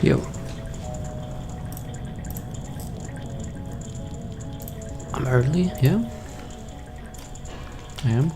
Yo. I'm early, yeah? I am.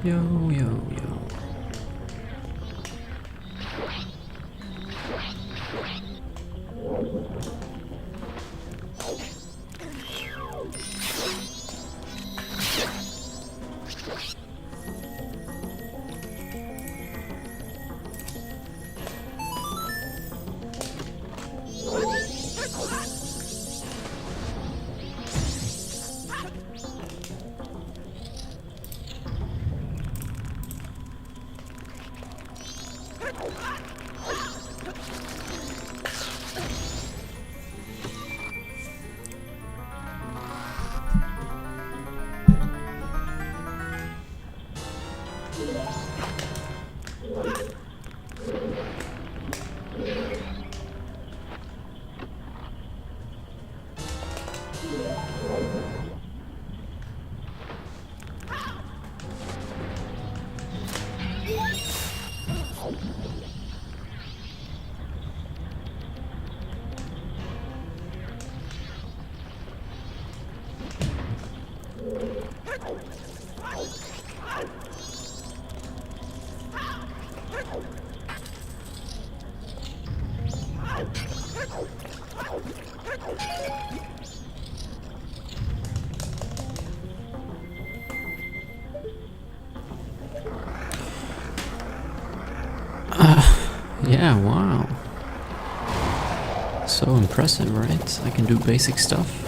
Yo, yo, yo. Yeah, wow. So impressive, right? I can do basic stuff.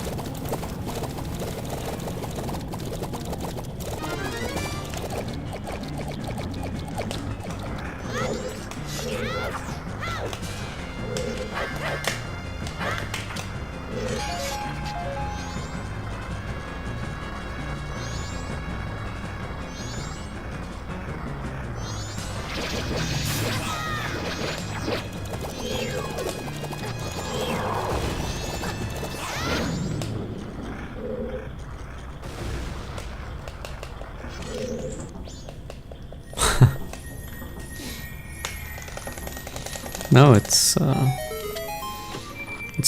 No, it's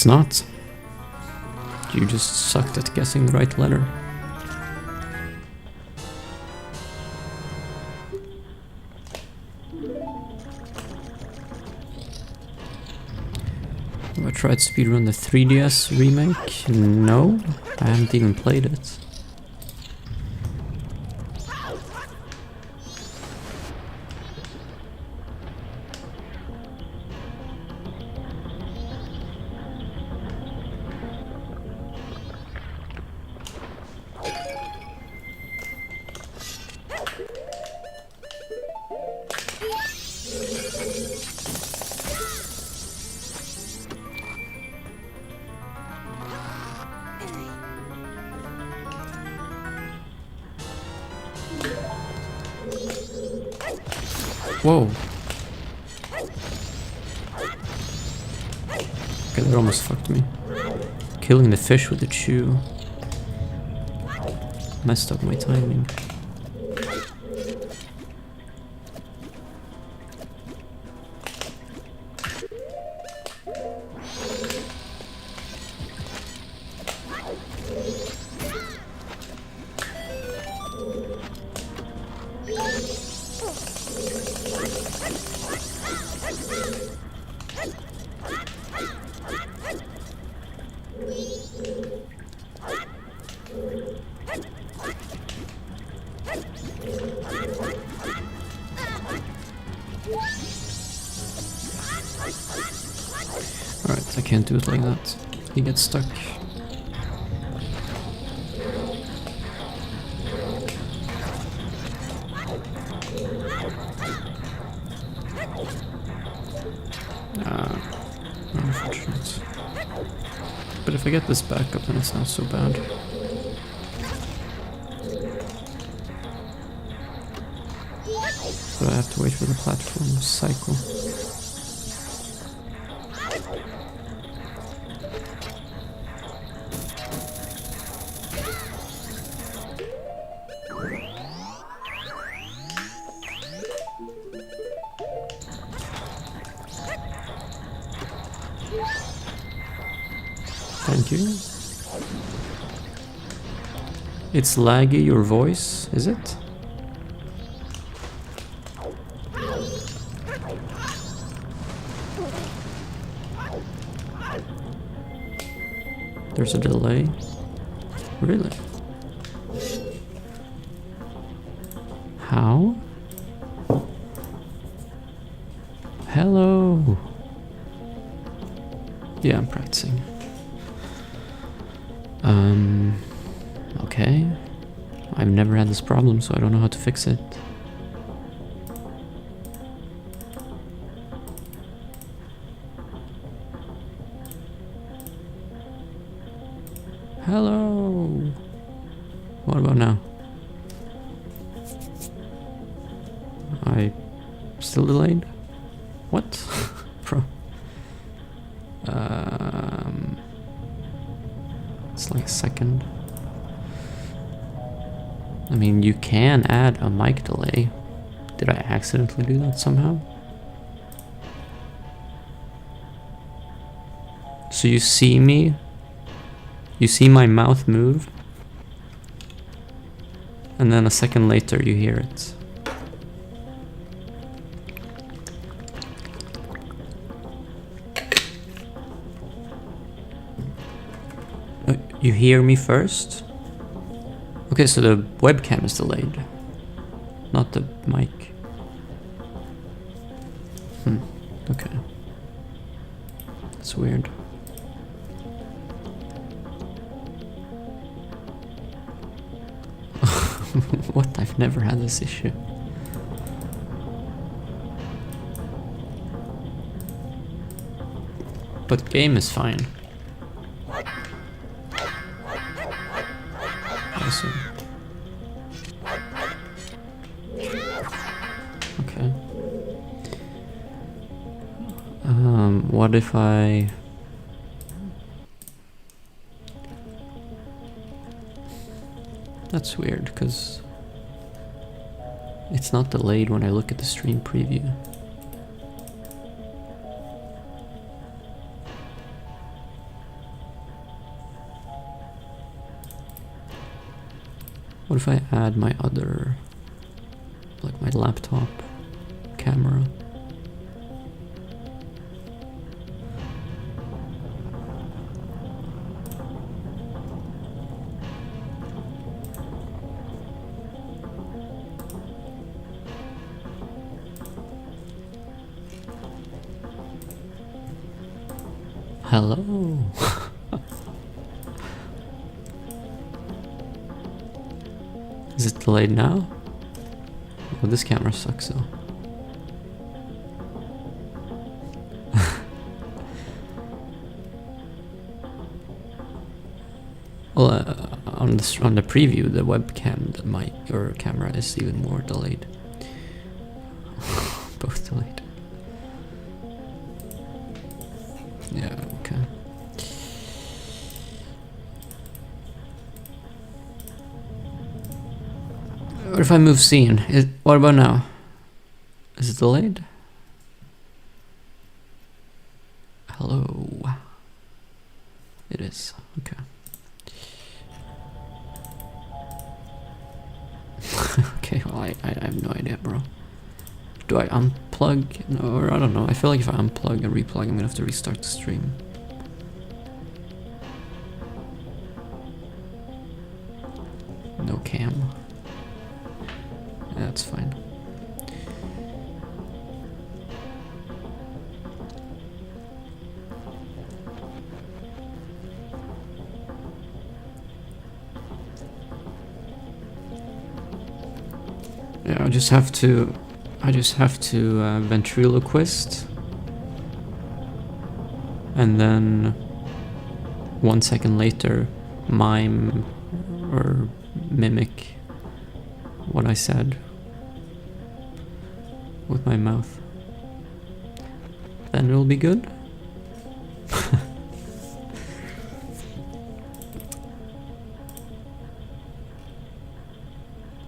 not. You just sucked at guessing the right letter. Have I tried Speedrun the 3DS remake? No, I haven't even played it. Whoa. Okay, that almost fucked me. Killing the fish with the chew. Messed up my timing. Alright, I can't do it like that. He gets stuck. Unfortunate. But if I get this back up, then it's not so bad. But I have to wait for the platform cycle. Thank you. It's laggy, your voice, is it? There's a delay. Really? How? Hello. Yeah, I'm practicing. Okay. I've never had this problem, so I don't know how to fix it. Hello. What about now? I still delayed? What? Bro. It's like a second. I mean, you can add a mic delay. Did I accidentally do that somehow? So you see me? You see my mouth move? And then a second later you hear it. You hear me first? Okay, so the webcam is delayed, not the mic. Okay. That's weird. What? I've never had this issue. But game is fine. Awesome. Okay. What if I... That's weird, because it's not delayed when I look at the stream preview. What if I add my other, like my laptop camera? Hello. Is it delayed now? Oh, this camera sucks though. Well, on the preview, the webcam, the mic or camera is even more delayed. Both delayed. Yeah, okay. What if I move scene? What about now? Is it delayed? Hello. It is. Okay. Okay, well, I have no idea, bro. Do I unplug? No, or I don't know. I feel like if I unplug and replug, I'm gonna have to restart the stream. No cam. Yeah, that's fine. Yeah, I just have to ventriloquist, and then 1 second later mime or mimic what I said with my mouth. Then it'll be good.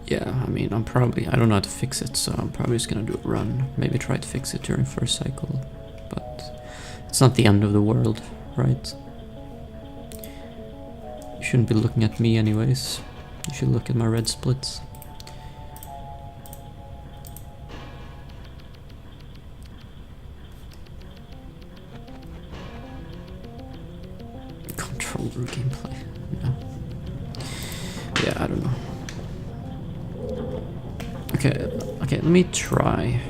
Yeah, I mean, I don't know how to fix it, so I'm probably just gonna do a run. Maybe try to fix it during first cycle, but it's not the end of the world, right? You shouldn't be looking at me anyways. You should look at my red splits. Controller gameplay, no. Yeah, I don't know. Okay, let me try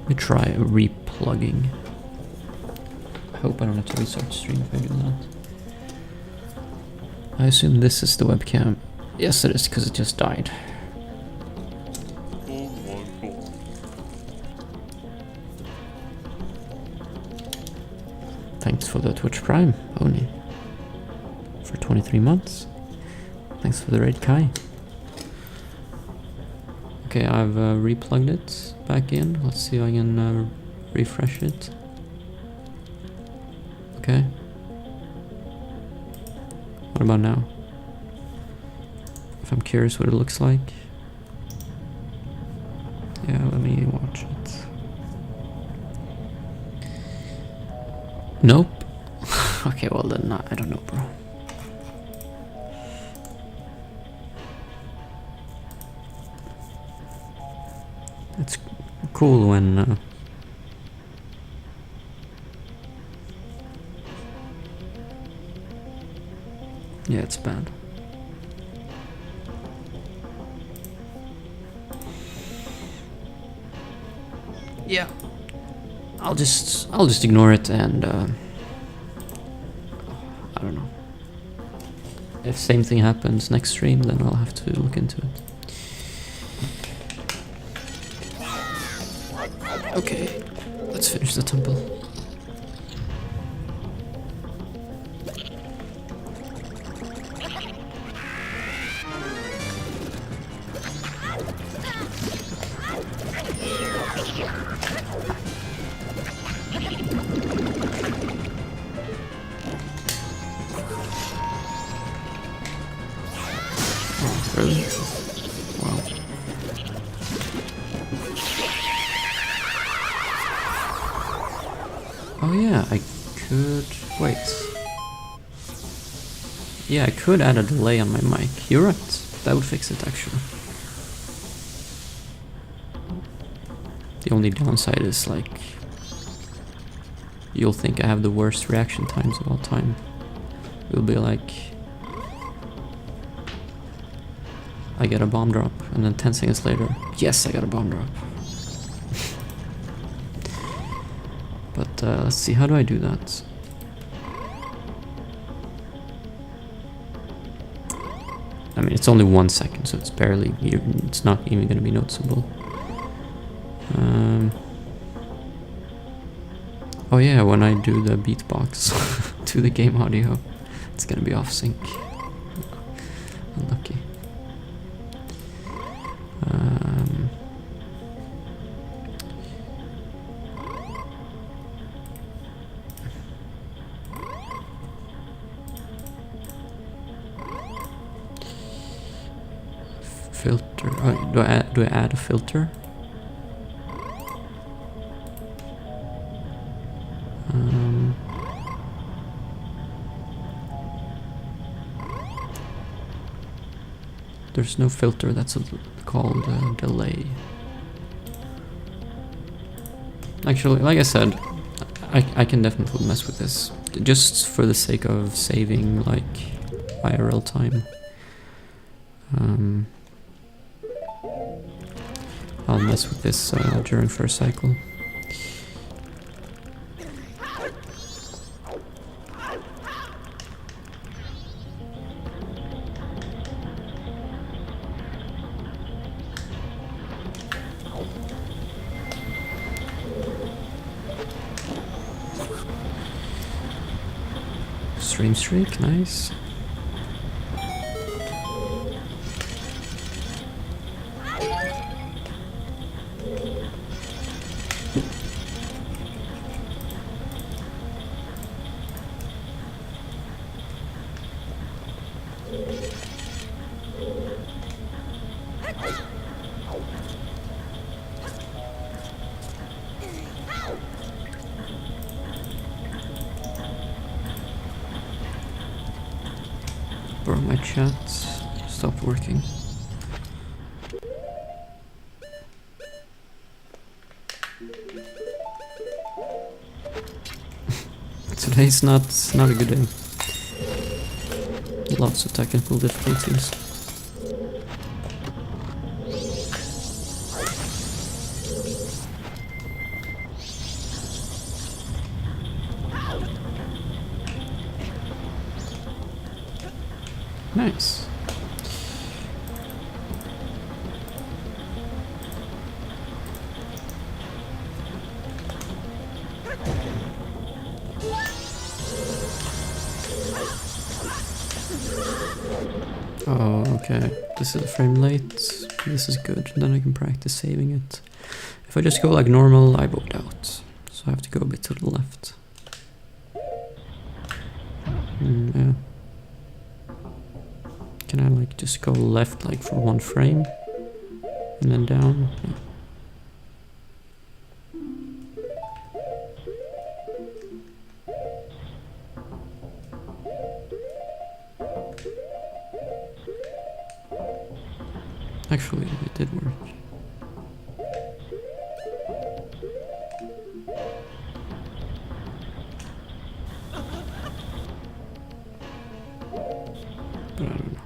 replugging. I hope I don't have to restart the stream if I do that. I assume this is the webcam. Yes, it is, because it just died. Oh my god. Thanks for the Twitch Prime, Oni. For 23 months. Thanks for the raid, Kai. Okay, I've replugged it back in. Let's see if I can refresh it. Okay. What about now? If I'm curious what it looks like. Yeah, let me watch it. Nope. Okay, well then, I don't know, bro. It's cool when yeah, it's bad. Yeah, I'll just ignore it, and I don't know. If same thing happens next stream, then I'll have to look into it. Okay, let's finish the temple. Oh, really? Wow. Oh yeah, I could... wait. Yeah, I could add a delay on my mic. You're right. That would fix it, actually. The only downside is, like, you'll think I have the worst reaction times of all time. It'll be like, I get a bomb drop, and then 10 seconds later, yes, I got a bomb drop. But let's see, how do I do that? I mean, it's only 1 second, so it's barely, it's not even going to be noticeable. Oh yeah, when I do the beatbox to the game audio, it's going to be off sync. Unlucky. Filter. Oh, do I add a filter? There's no filter. That's called delay. Actually, like I said, I can definitely mess with this just for the sake of saving like IRL time. I'll mess with this during first cycle. Stream streak, nice. Bro, my chat stopped working. Today's not a good day. Lots of technical difficulties. Nice. Oh, okay. This is a frame late. This is good. Then I can practice saving it. If I just go like normal, I vote out. So I have to go a bit to the left. Yeah. Can I like just go left like for 1 frame? And then down? Yeah. Actually, it did work. But I don't know.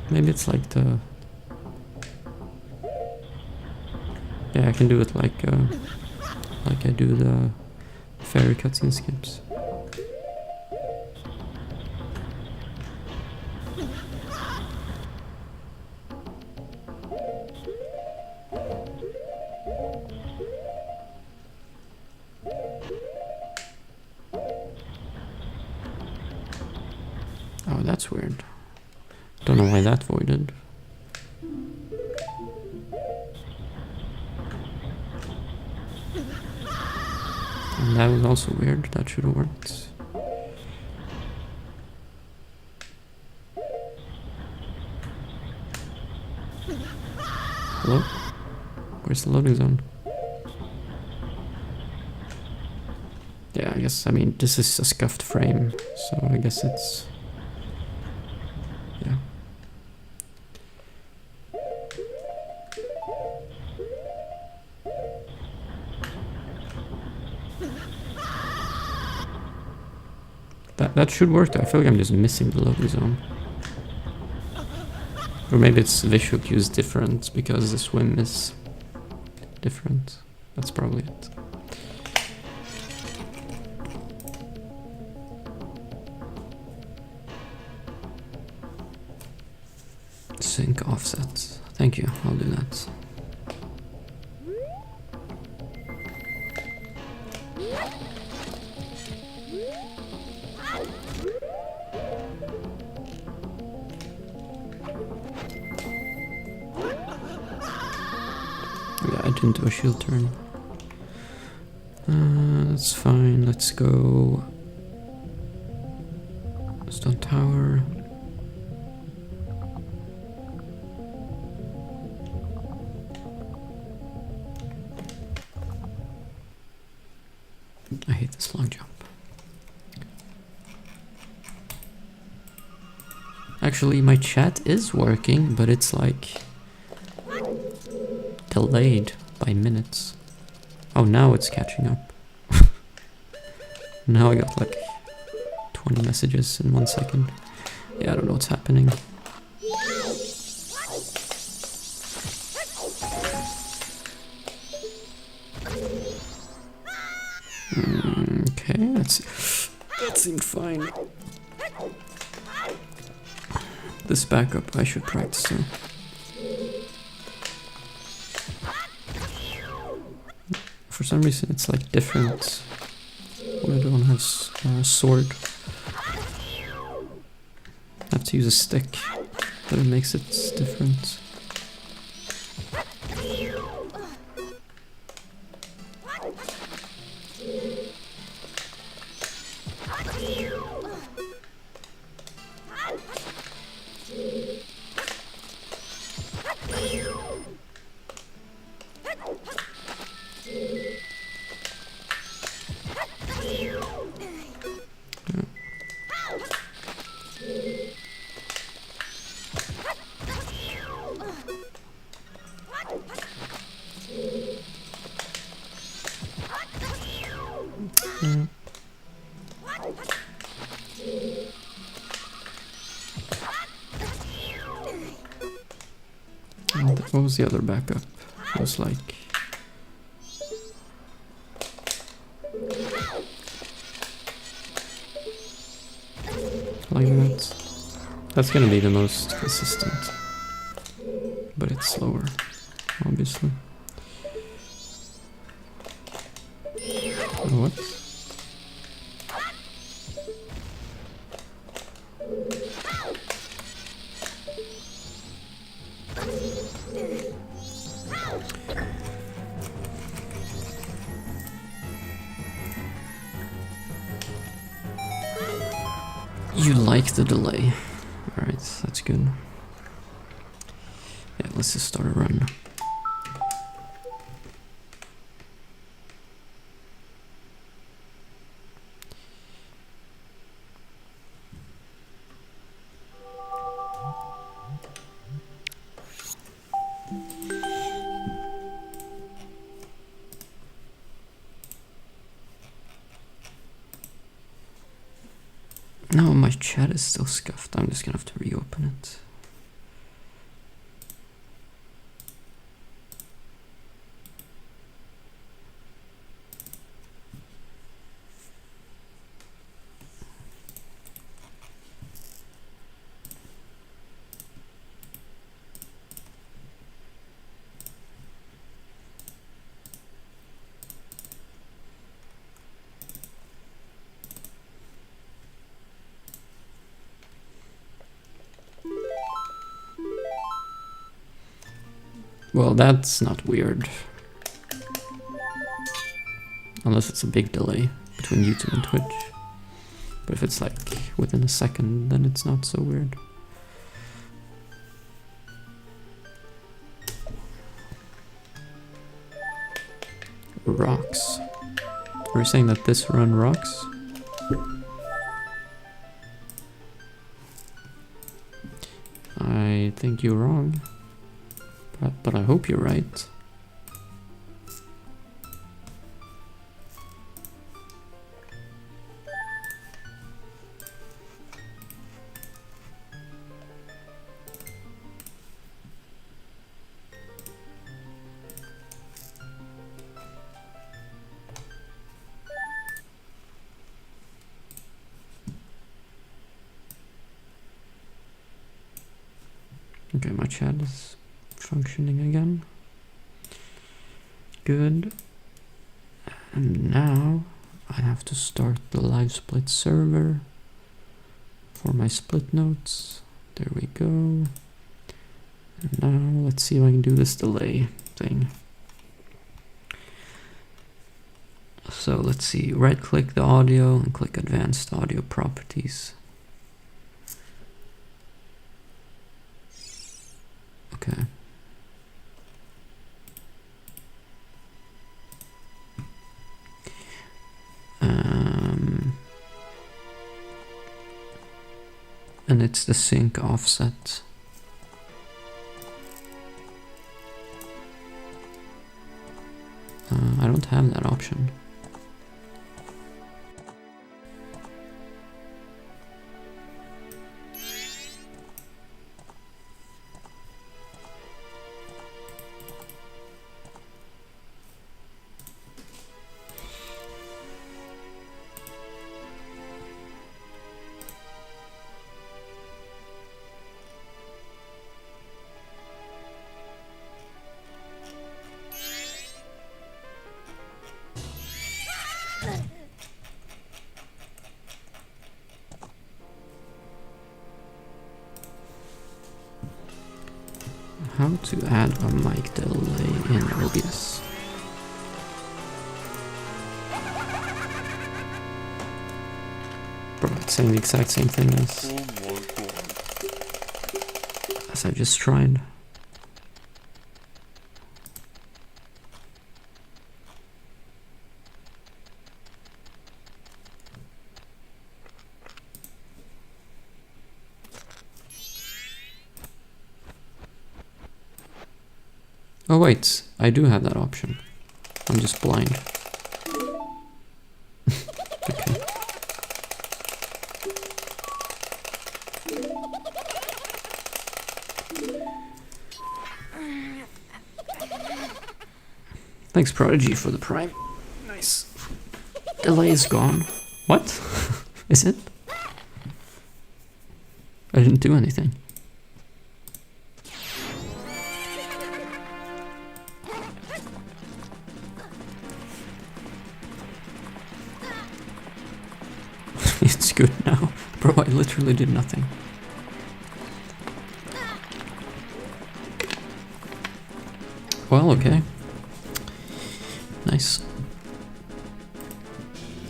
Maybe it's like the... Yeah, I can do it like I do the fairy cutscene skips. Oh, that's weird. Don't know why that voided. And that was also weird. That should have worked. Hello? Where's the loading zone? Yeah, I guess, I mean, this is a scuffed frame, so I guess it's... yeah. That should work though. I feel like I'm just missing the loading zone. Or maybe it's visual cues different because the swim is different. That's probably it. Sync offset. Thank you, I'll do that. Yeah, I didn't do a shield turn. That's fine, let's go... Stone tower. I hate this long jump. Actually, my chat is working, but it's like delayed by minutes. Oh, now it's catching up. Now I got like 20 messages in 1 second. Yeah, I don't know what's happening. Okay, that seemed fine. This backup I should practice on. For some reason it's like different when I don't have a sword. I have to use a stick, but it makes it different. And what was the other backup? It was like... like that. That's gonna be the most consistent. But it's slower, obviously. Oh, what? You like the delay. Alright, that's good. Yeah, let's just start a run. No, my chat is still scuffed. I'm just gonna have to reopen it. Well, that's not weird. Unless it's a big delay between YouTube and Twitch. But if it's like within a second, then it's not so weird. Rocks. Are you saying that this run rocks? I think you're wrong, but I hope you're right. Okay, my chat is functioning again. Good. And now I have to start the live split server for my split notes. There we go. And now let's see if I can do this delay thing. So let's see, right click the audio and click advanced audio properties. Okay. And it's the sync offset. I don't have that option. How to add a mic delay in OBS. Bro, it's saying the exact same thing as I just tried. Oh wait, I do have that option. I'm just blind. Okay. Thanks Prodigy for the prime. Nice. Delay is gone. What? Is it? I didn't do anything. It's good now. Bro, I literally did nothing. Well, okay. Nice.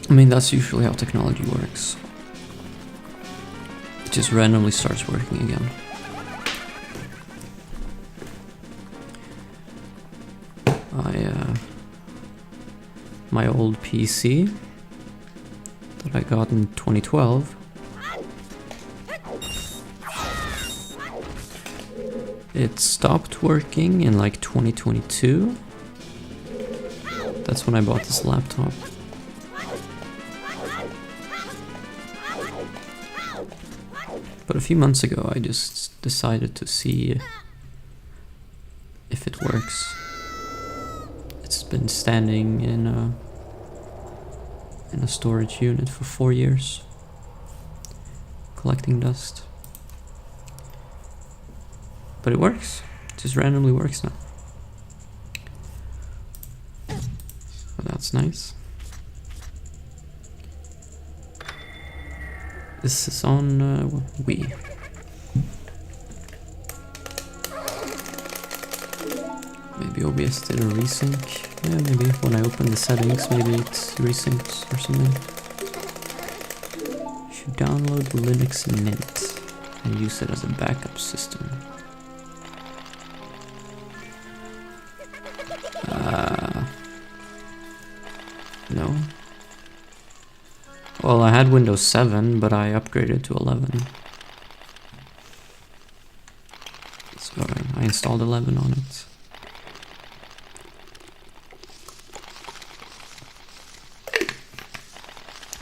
I mean, that's usually how technology works. It just randomly starts working again. My old PC that I got in 2012, it stopped working in like 2022. That's when I bought this laptop. But a few months ago I just decided to see if it works. It's been standing in a storage unit for 4 years, collecting dust. But it works. It just randomly works now. So that's nice. This is on Wii. Maybe OBS did a resync. Yeah, maybe when I open the settings, maybe it's resynced or something. You should download Linux Mint and use it as a backup system. No. Well, I had Windows 7, but I upgraded to 11. So I installed 11 on it.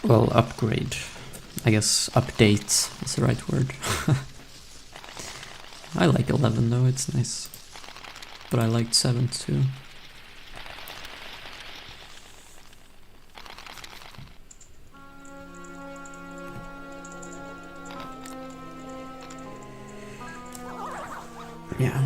Well, upgrade. I guess update is the right word. I like 11 though, it's nice. But I liked 7 too. Yeah.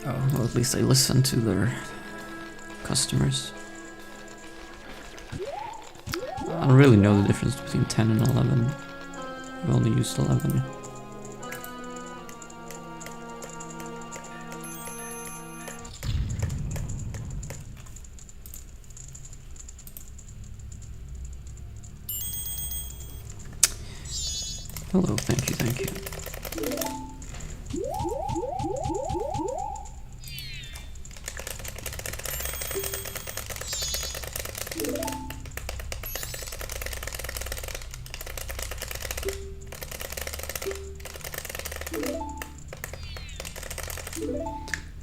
Oh, well, at least they listen to their customers. I don't really know the difference between 10 and 11. I've only used 11. Hello, thank you, thank you.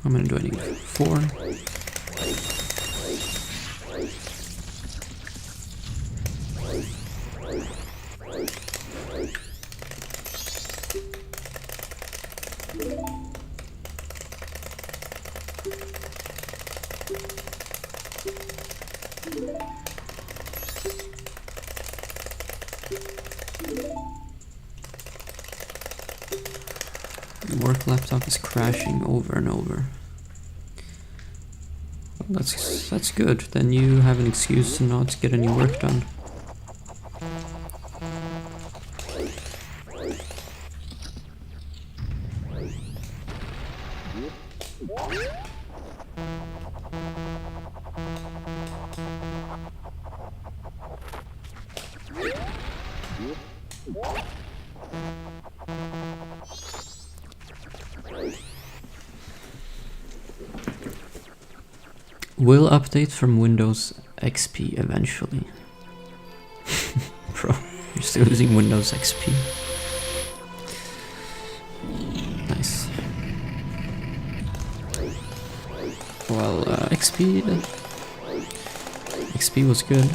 How many do I need? 4? The work laptop is crashing over and over. Well, that's good. Then you have an excuse to not get any work done. Will update from Windows XP eventually. Bro, you're still using Windows XP. Nice. Well, XP was good.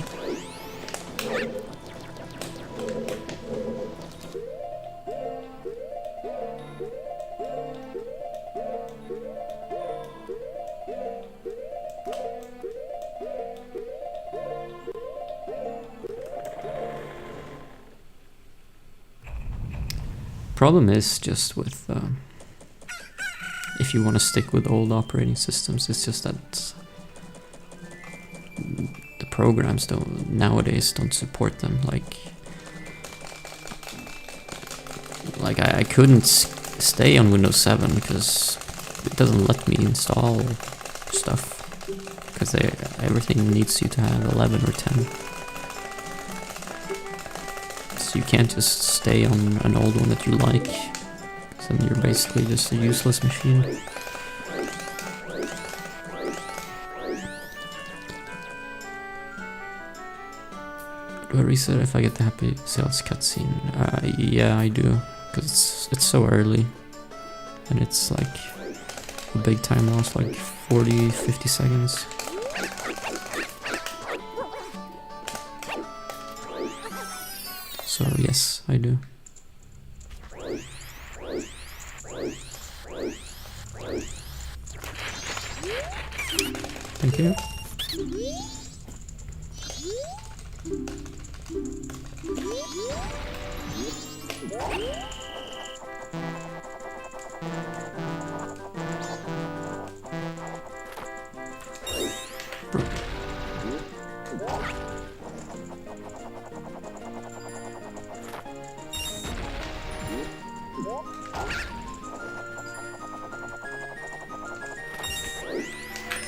Problem is just with if you want to stick with old operating systems, it's just that the programs nowadays don't support them. Like I couldn't stay on Windows 7 because it doesn't let me install stuff because everything needs you to have 11 or 10. So you can't just stay on an old one that you like, so then you're basically just a useless machine. Do I reset if I get the happy sales cutscene? Yeah, I do, because it's so early, and it's like a big time loss, like 40-50 seconds. So yes, I do. Thank you.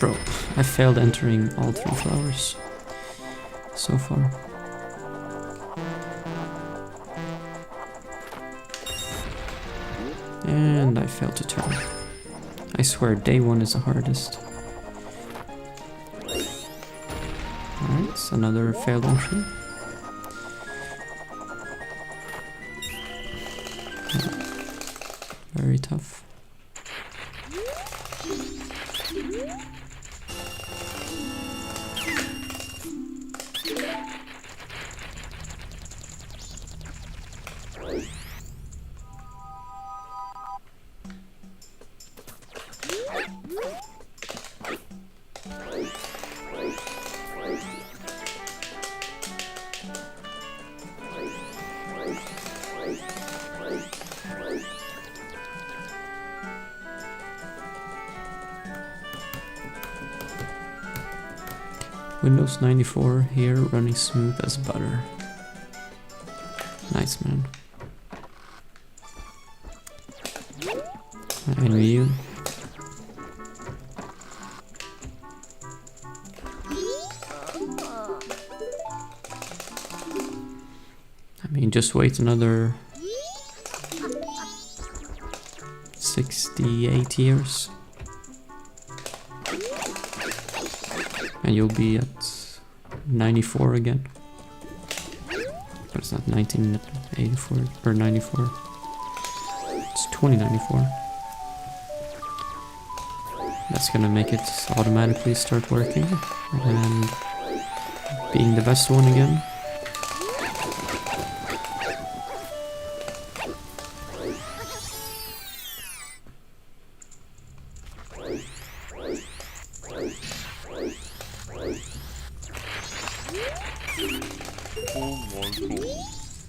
Bro, I failed entering all 3 flowers so far. And I failed to turn. I swear, day one is the hardest. Alright, so another failed entry. Very tough. Windows 94 here, running smooth as butter. Nice, man. I envy you. I mean, just wait another 68 years. And you'll be at 94 again. But it's not 1984 or 94. It's 2094. That's gonna make it automatically start working and being the best one again.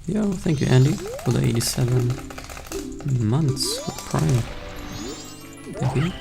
Yo, thank you Andy for the 87 months of Prime. Thank you.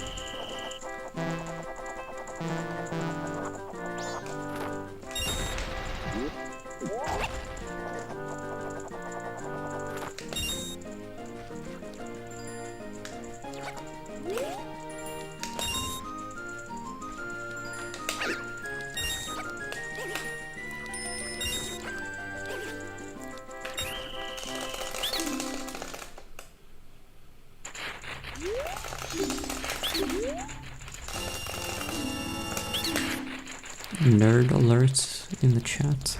Nerd alerts in the chat.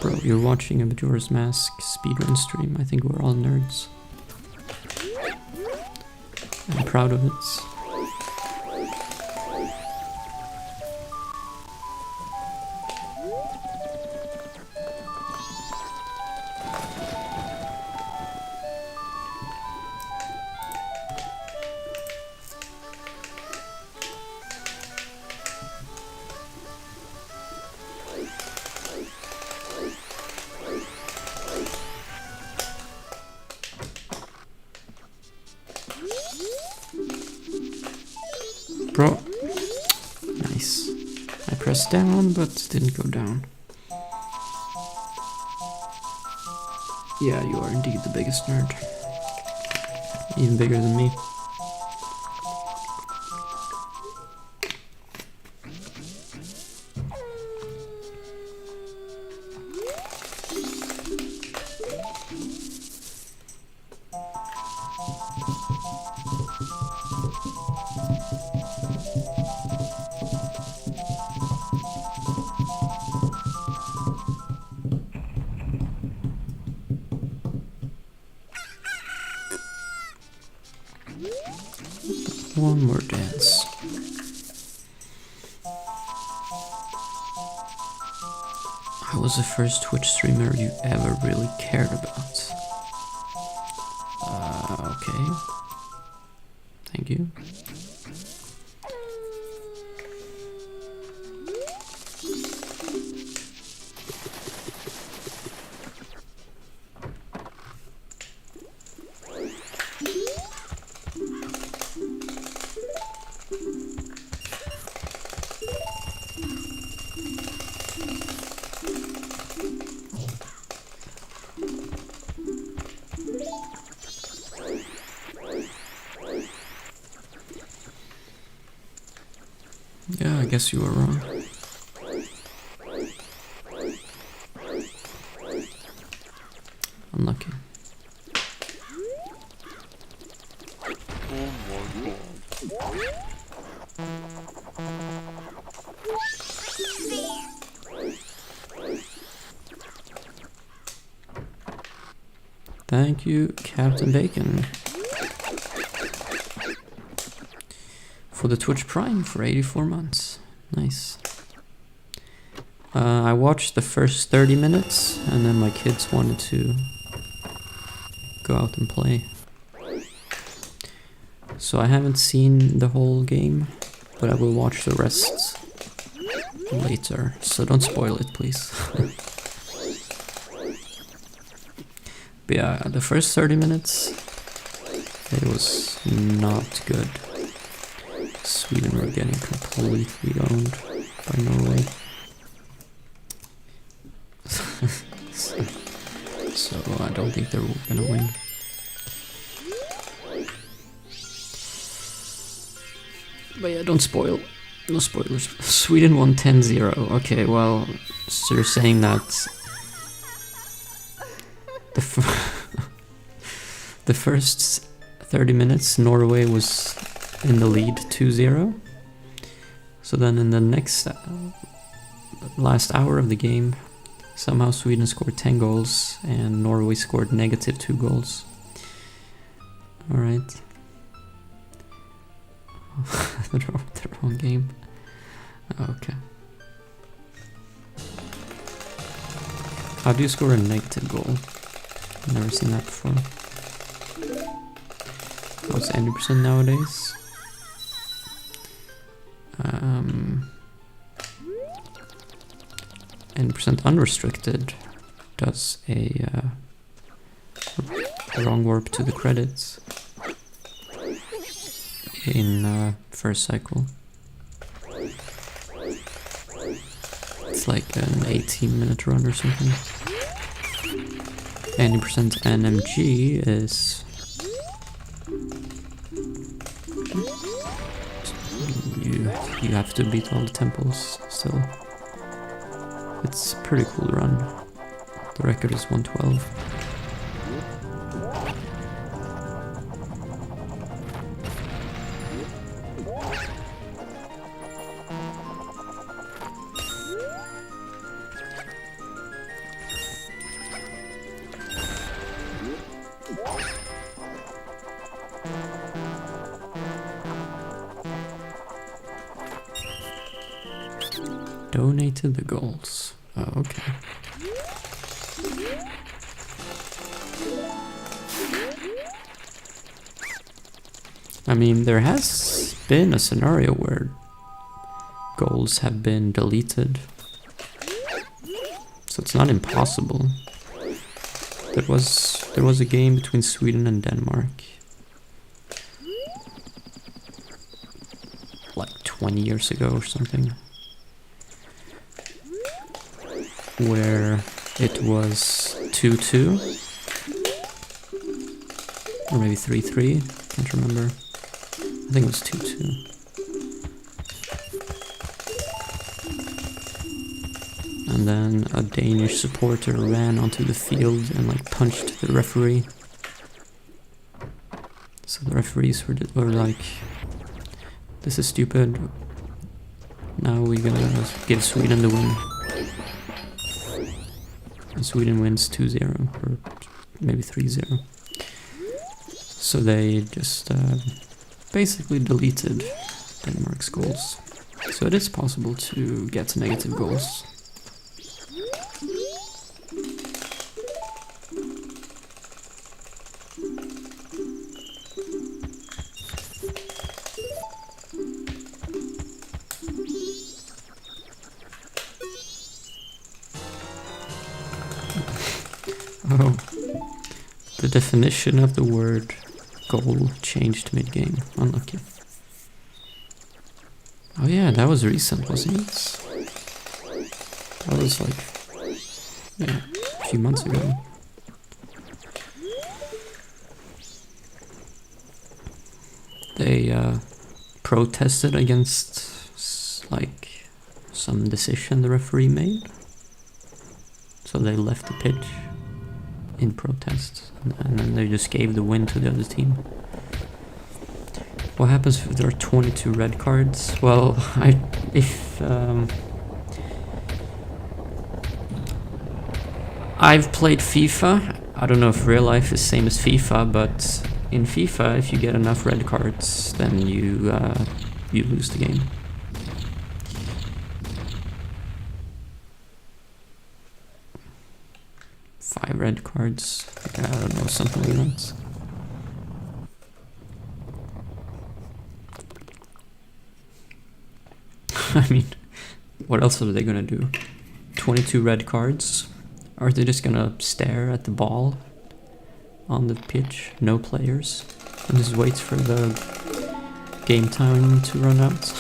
Bro, you're watching a Majora's Mask speedrun stream. I think we're all nerds. I'm proud of it. Bro, nice. I pressed down, but didn't go down. Yeah, you are indeed the biggest nerd. Even bigger than me. One more dance. I was the first Twitch streamer you ever really cared about. Okay. Thank you. Yeah, I guess you were wrong. Unlucky. Thank you, Captain Bacon, for the Twitch Prime for 84 months. Nice. I watched the first 30 minutes and then my kids wanted to go out and play. So I haven't seen the whole game, but I will watch the rest later. So don't spoil it, please. But yeah, the first 30 minutes, it was not good. Sweden were getting completely owned by Norway. So I don't think they're gonna win. But yeah, don't spoil. No spoilers. Sweden won 10-0. Okay, well, so you're saying that the first 30 minutes Norway was in the lead 2-0. So then in the next last hour of the game, somehow Sweden scored 10 goals and Norway scored -2 goals. Alright. the wrong game. Okay. How do you score a negative goal? I've never seen that before. What's 80% nowadays? 80% unrestricted does a wrong warp to the credits in first cycle. It's like an 18-minute run or something. 80% NMG is you have to beat all the temples still. It's a pretty cool run. The record is 112. Donated the goals. Oh, okay. I mean, there has been a scenario where goals have been deleted. So it's not impossible. There was a game between Sweden and Denmark. Like 20 years ago or something. Where it was 2-2 or maybe 3-3, can't remember. I think it was 2-2. And then a Danish supporter ran onto the field and like punched the referee. So the referees were like, "This is stupid. Now we're gonna give Sweden the win." And Sweden wins 2-0 or maybe 3-0. So they just basically deleted Denmark's goals. So it is possible to get negative goals. Oh, the definition of the word goal changed mid-game. Unlucky. Oh yeah, that was recent, wasn't it? That was like, yeah, a few months ago. They protested against like some decision the referee made. So they left the pitch in protest, and then they just gave the win to the other team. What happens if there are 22 red cards? Well, I've played FIFA. I don't know if real life is same as FIFA, but in FIFA, if you get enough red cards, then you lose the game. Five red cards. Yeah, I don't know, something like that. I mean, what else are they gonna do? 22 red cards? Are they just gonna stare at the ball on the pitch, no players, and just wait for the game time to run out?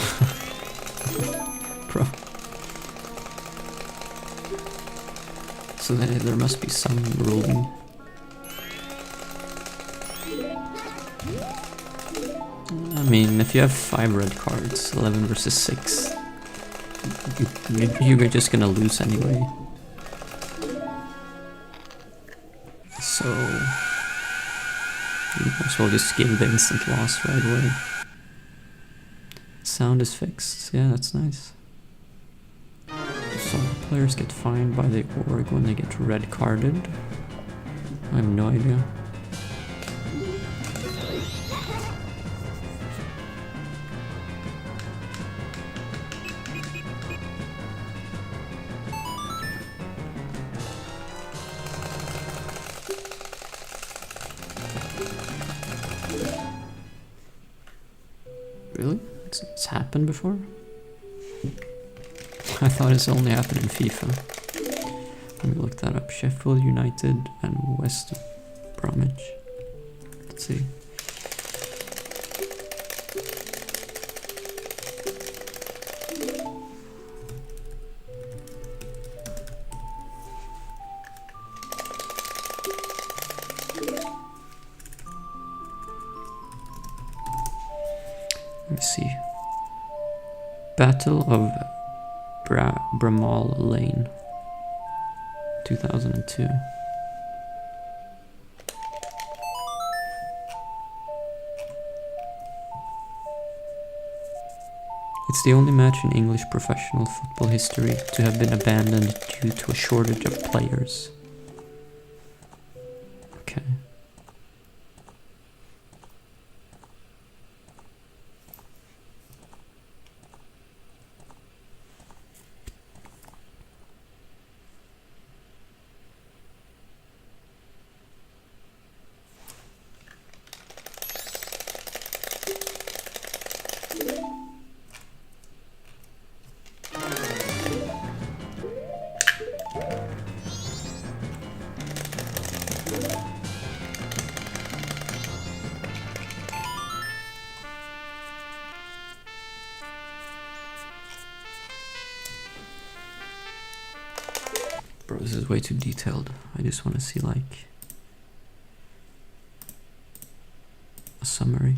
Bro. So there must be some ruling. I mean, if you have 5 red cards, 11 versus 6, you're just gonna lose anyway. So you might as well just give the instant loss right away. Sound is fixed. Yeah, that's nice. So players get fined by the org when they get red carded. I have no idea. Really? It's happened before? I thought it's only happened in FIFA. Let me look that up. Sheffield United and West Bromwich. Let's see. Let me see. Battle of Bramall Lane, 2002. It's the only match in English professional football history to have been abandoned due to a shortage of players. Okay. Bro, this is way too detailed. I just want to see like a summary.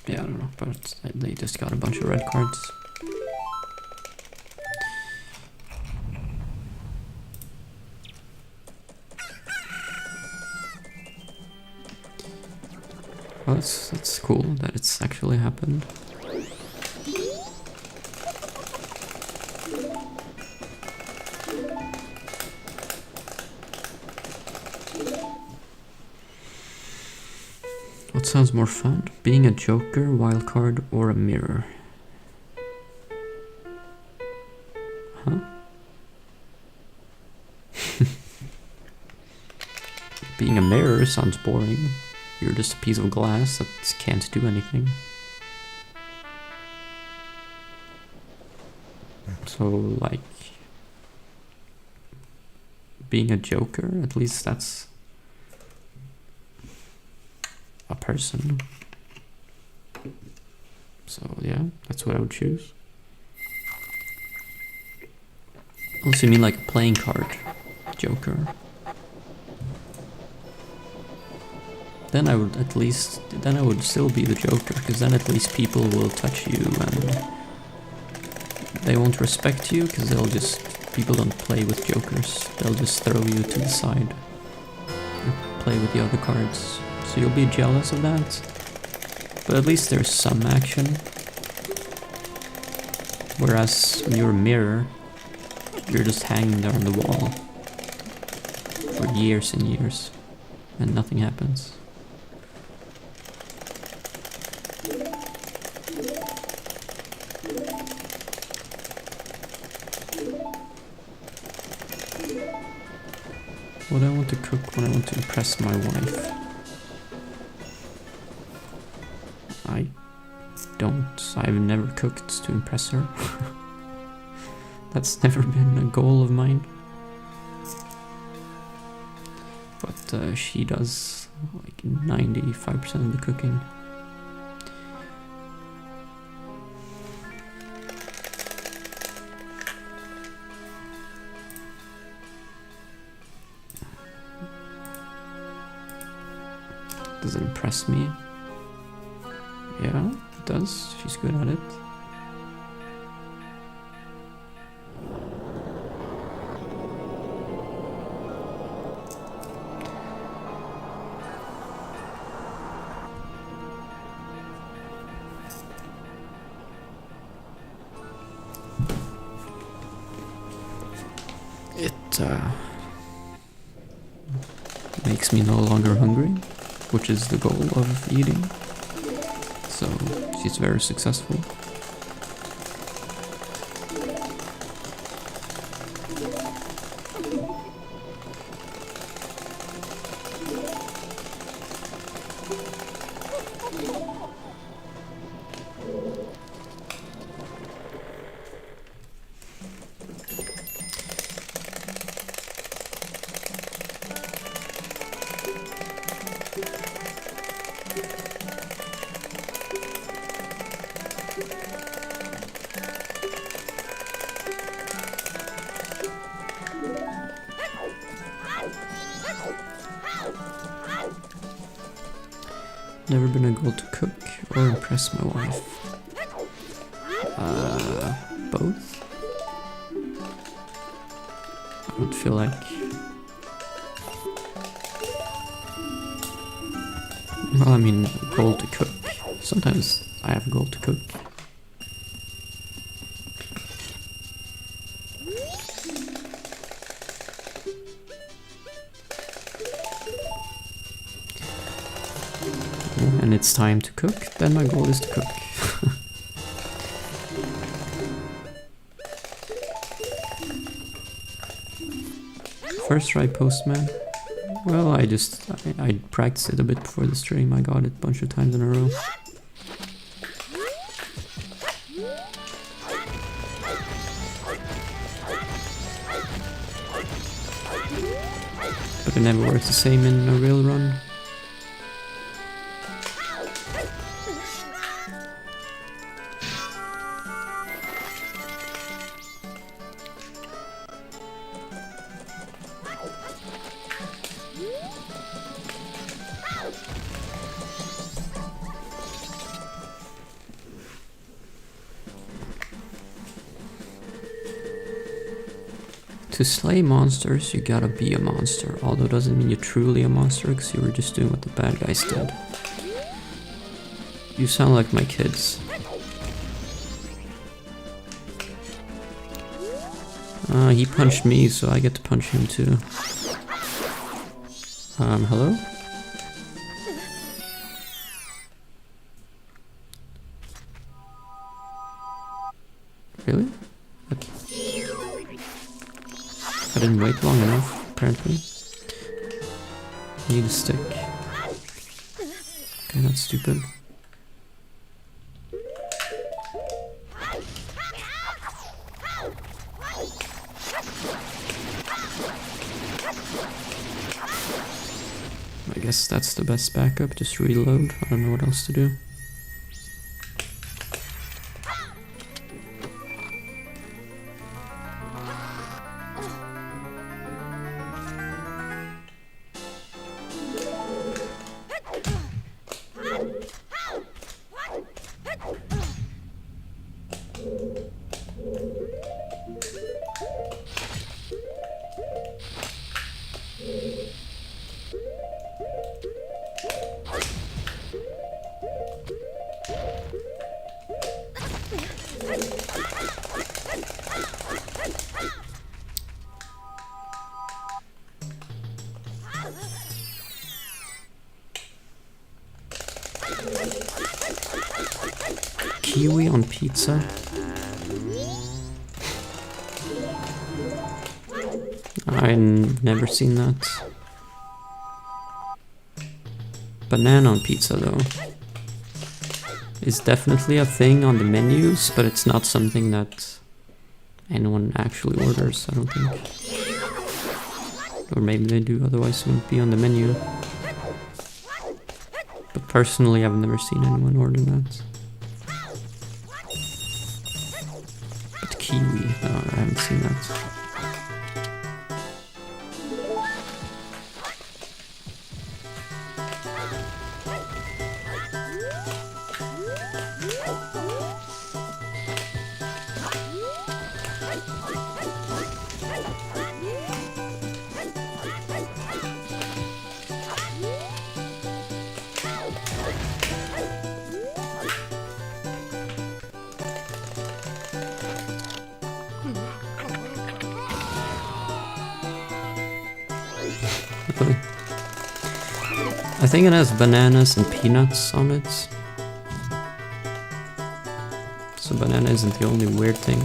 Yeah, I don't know, but they just got a bunch of red cards. Well, that's cool that it's actually happened. What sounds more fun? Being a joker, wildcard, or a mirror? Huh? Being a mirror sounds boring. You're just a piece of glass that can't do anything. So, like, being a joker, at least that's a person. So, yeah, that's what I would choose. Unless you mean like a playing card joker. Then I would still be the joker, because then at least people will touch you and they won't respect you, because they'll just People don't play with jokers, they'll just throw you to the side and play with the other cards. So you'll be jealous of that, but at least there's some action. Whereas when you're a mirror, you're just hanging there on the wall for years and years, and nothing happens. What do I want to cook when I want to impress my wife? I don't. I've never cooked to impress her. That's never been a goal of mine. But she does like 95% of the cooking. Does it impress me? Yeah, it does. She's good at it. It makes me no longer hungry, which is the goal of eating. So she's very successful. Never been a goal to cook or impress my wife. Both? I don't feel like... Well, I mean, goal to cook. Sometimes I have a goal to cook. And it's time to cook, then my goal is to cook. First try Postman. Well, I practiced it a bit before the stream. I got it a bunch of times in a row. But it never works the same in a real run. To slay monsters, you gotta be a monster, although it doesn't mean you're truly a monster, because you were just doing what the bad guys did. You sound like my kids. He punched me, so I get to punch him too. Hello? Really? I didn't wait long enough, apparently. Need a stick. Okay, that's stupid. I guess that's the best backup, just reload. I don't know what else to do. Kiwi on pizza? I've never seen that. Banana on pizza though is definitely a thing on the menus, but it's not something that anyone actually orders, I don't think. Or maybe they do, otherwise it wouldn't be on the menu. But personally, I've never seen anyone order that. But kiwi, no, I haven't seen that. I think it has bananas and peanuts on it. So banana isn't the only weird thing.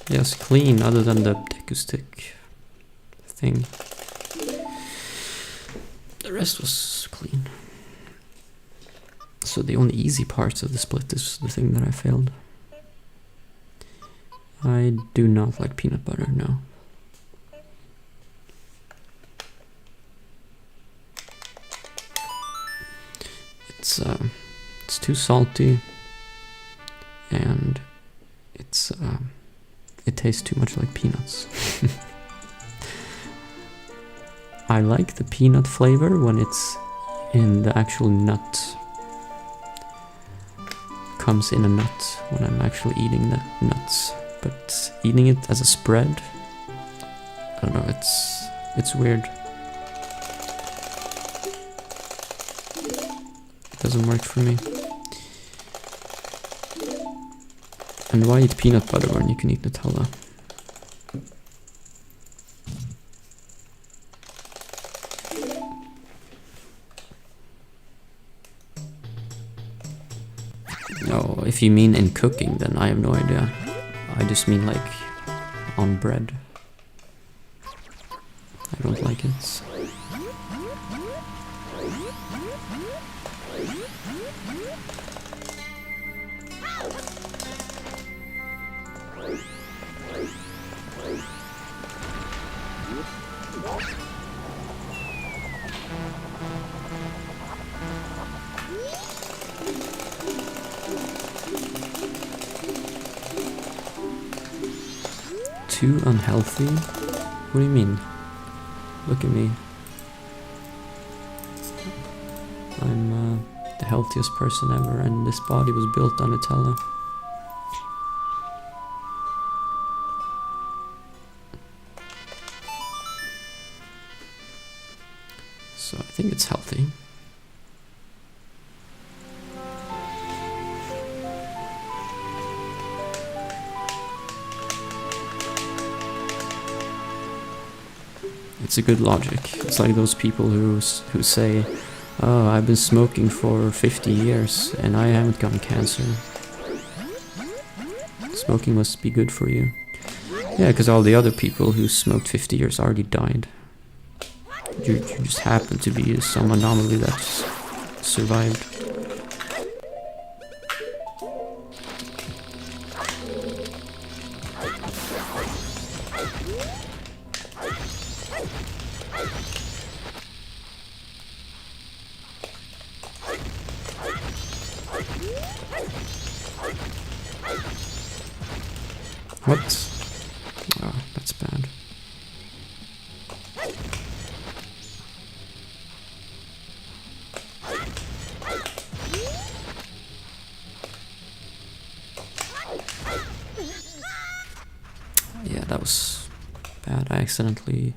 Yes, clean, other than the deku stick thing. The rest was clean. So the only easy parts of the split is the thing that I failed. I do not like peanut butter, no. It's too salty, and it tastes too much like peanuts. I like the peanut flavor when it's in the actual nut. Comes in a nut when I'm actually eating the nuts, but eating it as a spread, I don't know, it's weird. Doesn't work for me. And why eat peanut butter when you can eat Nutella? No, if you mean in cooking, then I have no idea. I just mean like on bread. I don't like it. Too unhealthy? What do you mean? Look at me. I'm the healthiest person ever, and this body was built on Nutella. So I think it's healthy. It's a good logic. It's like those people who say, oh, I've been smoking for 50 years and I haven't gotten cancer. Smoking must be good for you. Yeah, because all the other people who smoked 50 years already died. You just happen to be some anomaly that's survived. What? Oh, that's bad. Yeah, that was bad. I accidentally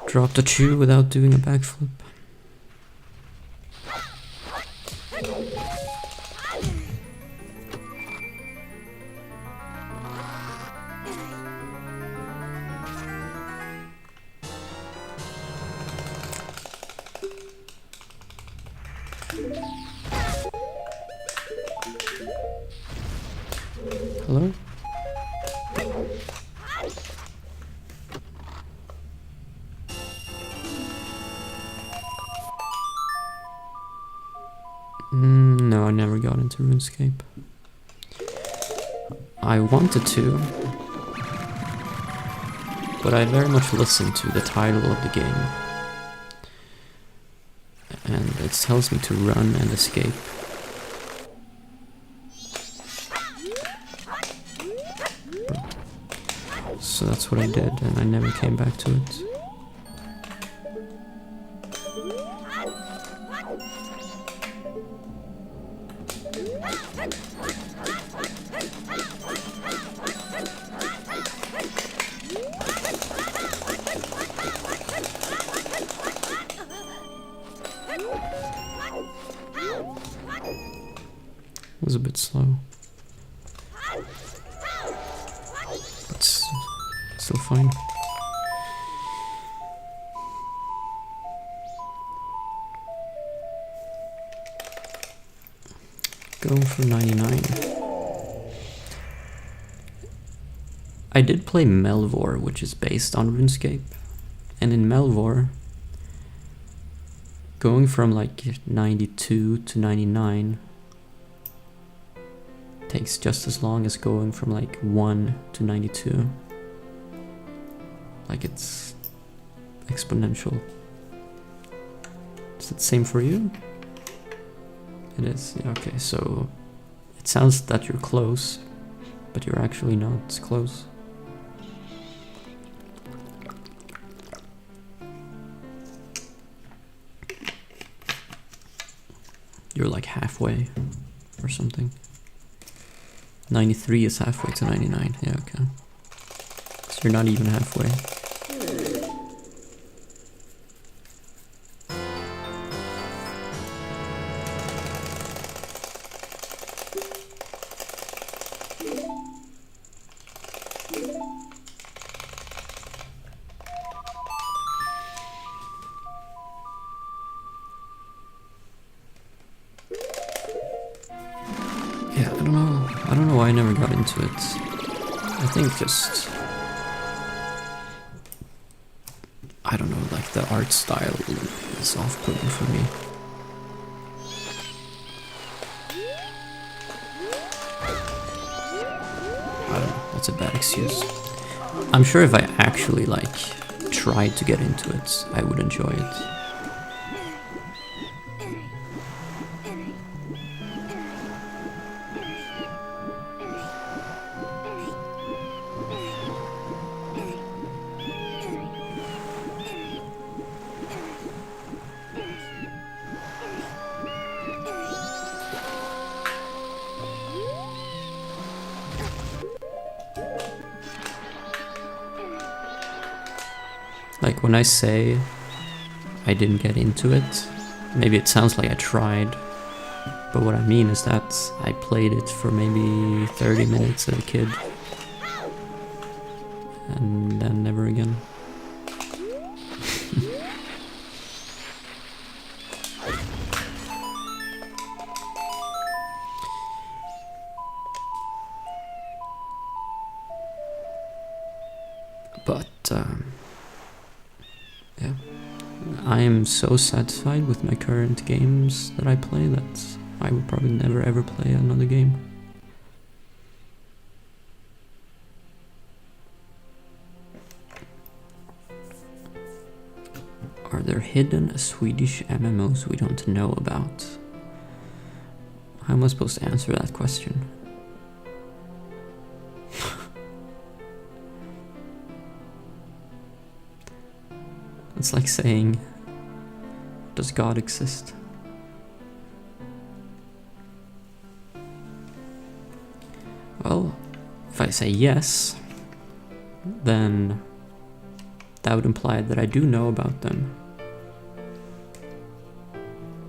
dropped a chew without doing a backflip. Hello? No, I never got into RuneScape. I wanted to, but I very much listened to the title of the game, and it tells me to run and escape. So that's what I did, and I never came back to it. It was a bit slow, but still fine. Go for 99. I did play Melvor, which is based on RuneScape, and in Melvor, going from like 92 to 99 takes just as long as going from like 1 to 92. Like it's exponential. Is it the same for you? It is, yeah, okay, so it sounds that you're close, but you're actually not as close. You're like halfway or something. 93 is halfway to 99, yeah, okay. So you're not even halfway. Yeah, I don't know why I never got into it. I think just, I don't know, like the art style is off-putting for me. I don't know, that's a bad excuse. I'm sure if I actually like tried to get into it, I would enjoy it. Like when I say I didn't get into it, maybe it sounds like I tried, but what I mean is that I played it for maybe 30 minutes as a kid, and then never again. But yeah, I am so satisfied with my current games that I play that I would probably never ever play another game. Are there hidden Swedish MMOs we don't know about? How am I supposed to answer that question? It's like saying, does God exist? Well, if I say yes, then that would imply that I do know about them.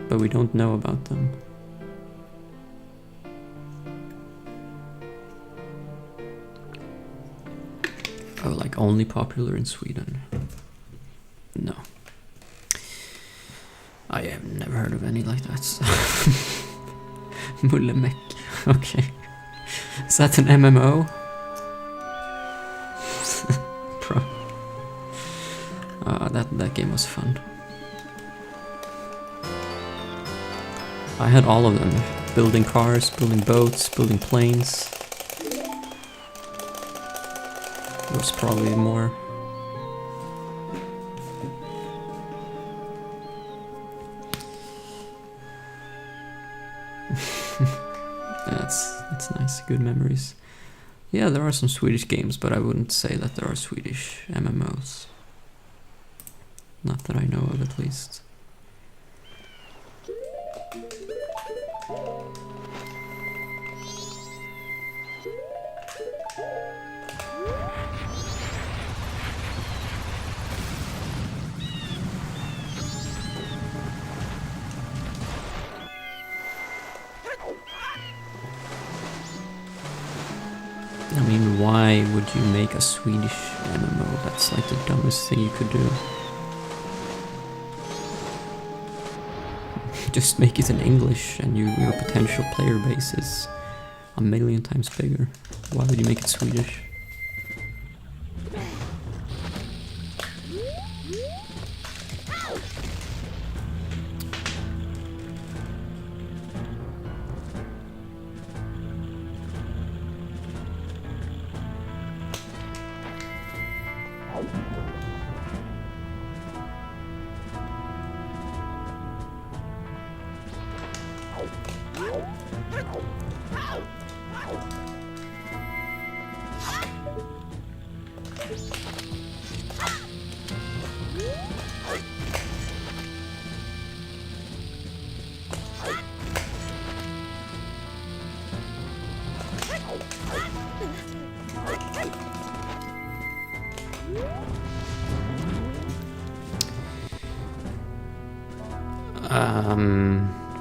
But we don't know about them. Oh, like only popular in Sweden? No. I have never heard of any like that. Mullemäck. Okay. Is that an MMO? Bro. That game was fun. I had all of them. Building cars, building boats, building planes. There was probably more. That's nice, good memories. Yeah, there are some Swedish games, but I wouldn't say that there are Swedish MMOs. Not that I know of, at least. I mean, why would you make a Swedish MMO? That's like the dumbest thing you could do. Just make it in English and your potential player base is a million times bigger. Why would you make it Swedish?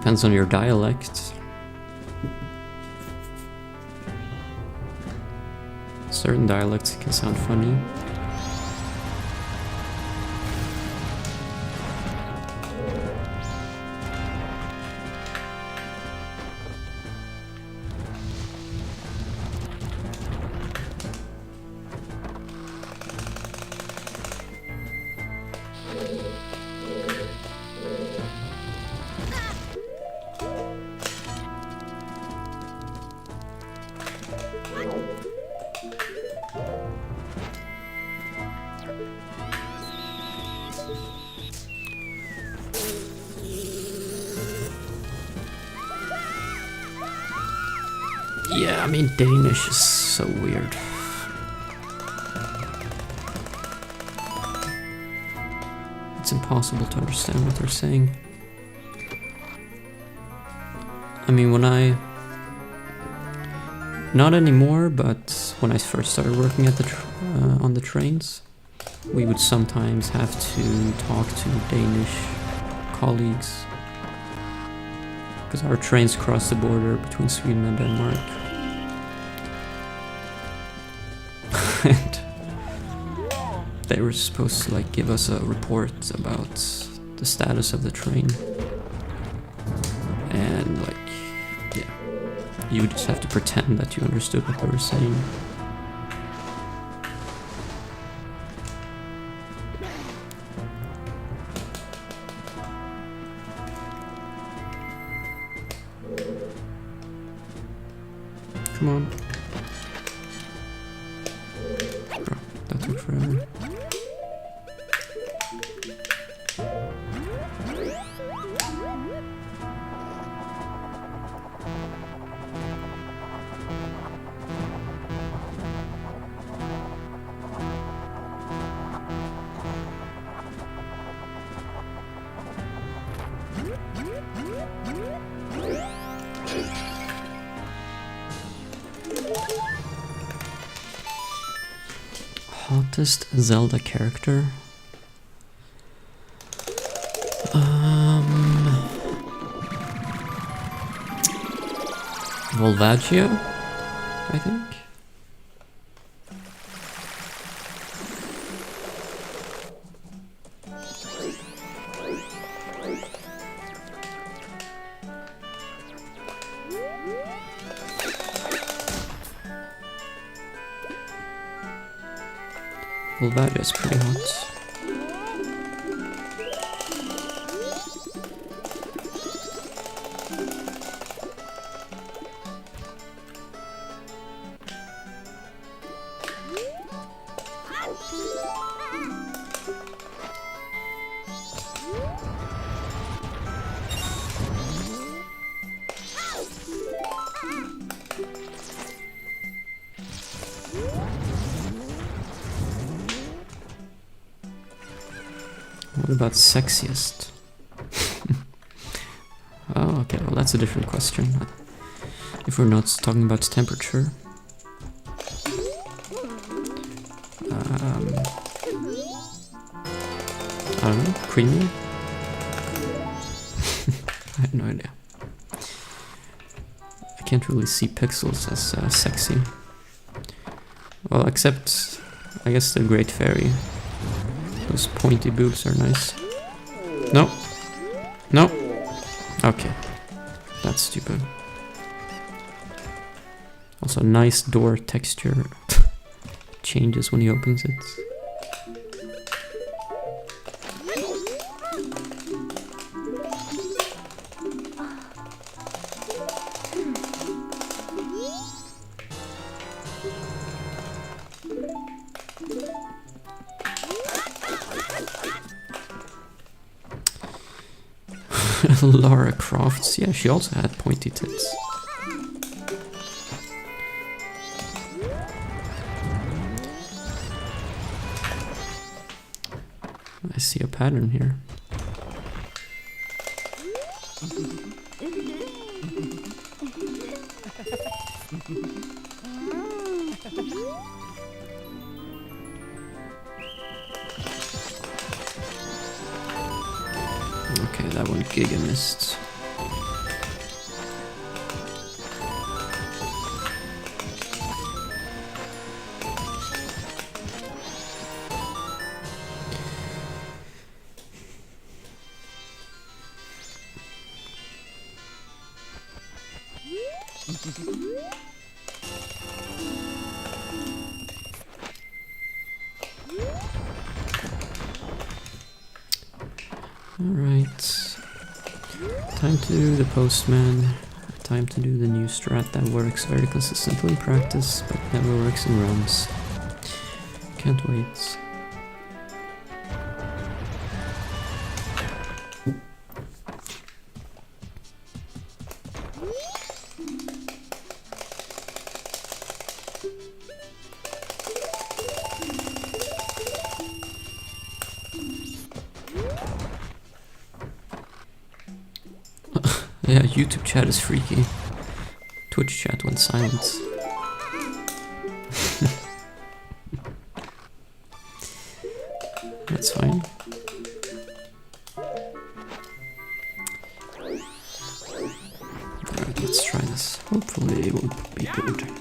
Depends on your dialect. Certain dialects can sound funny. Yeah, I mean, Danish is so weird. It's impossible to understand what they're saying. I mean, not anymore, but when I first started working at on the trains, we would sometimes have to talk to Danish colleagues. Because our trains cross the border between Sweden and Denmark. And they were supposed to like give us a report about the status of the train. And like, yeah, you would just have to pretend that you understood what they were saying. Come on. Bro, that took forever. Hottest Zelda character? Volvaggio, I think. Volvaria is pretty hot. What about sexiest? Oh, okay, well that's a different question. If we're not talking about temperature. I don't know, premium? I have no idea. I can't really see pixels as sexy. Well, except, I guess the Great Fairy. Those pointy boobs are nice. No. No. Okay. That's stupid. Also, nice door texture. Changes when he opens it. Lara Crofts, yeah, she also had pointy tits. I see a pattern here. Okay, that one Giga missed. Alright, time to do the postman, time to do the new strat that works very consistently in practice, but never works in runs. Can't wait. Yeah, YouTube chat is freaky. Twitch chat went silent. That's fine. Alright, let's try this. Hopefully it will be good.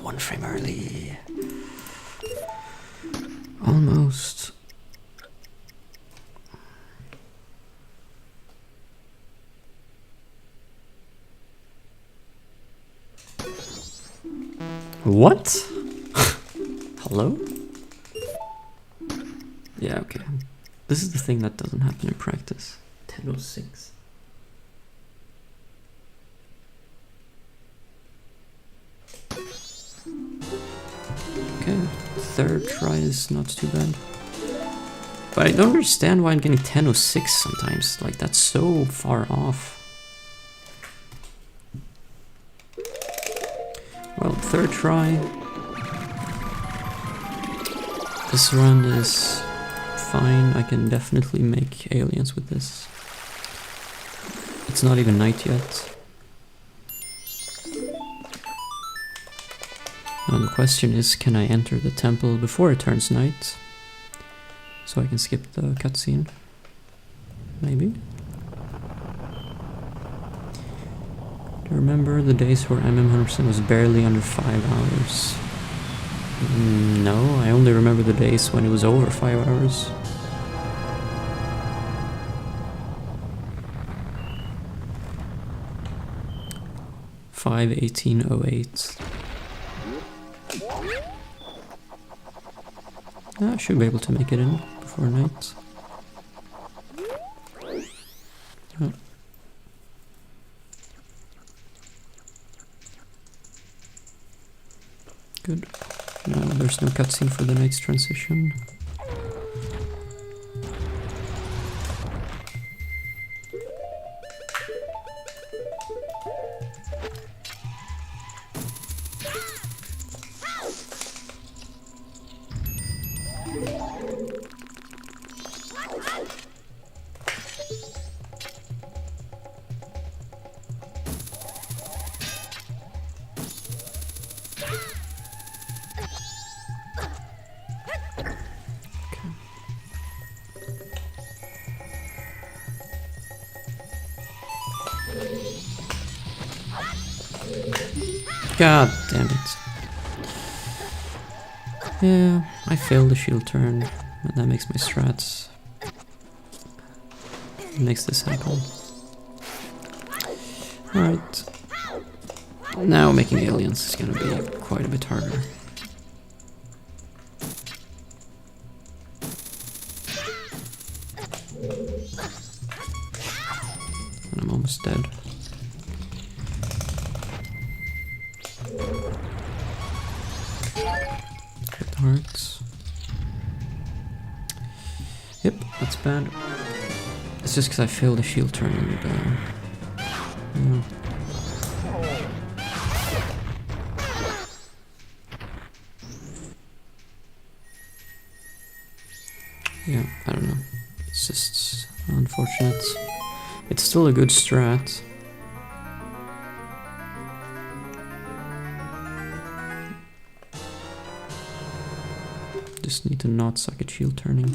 One frame early. Almost. What? Hello? Yeah, okay. This is the thing that doesn't happen in practice. 10:06. Okay, third try is not too bad. But I don't understand why I'm getting 10:06 sometimes. Like, that's so far off. Well, third try. This run is fine. I can definitely make aliens with this. It's not even night yet. Now the question is, can I enter the temple before it turns night? So I can skip the cutscene. Maybe? Do you remember the days where MM100% was barely under 5 hours? No, I only remember the days when it was over 5 hours. (5:18:08). I should be able to make it in before night. Oh. Good. No, there's no cutscene for the night's transition. God damn it. Yeah, I failed the shield turn, and that makes my strats. It makes this happen. Alright. Now making aliens is gonna be quite a bit harder. And I'm almost dead. Hearts. Yep, that's bad. It's just because I failed the shield turn and yeah, I don't know. It's just unfortunate. It's still a good strat. Just need to not suck at shield turning.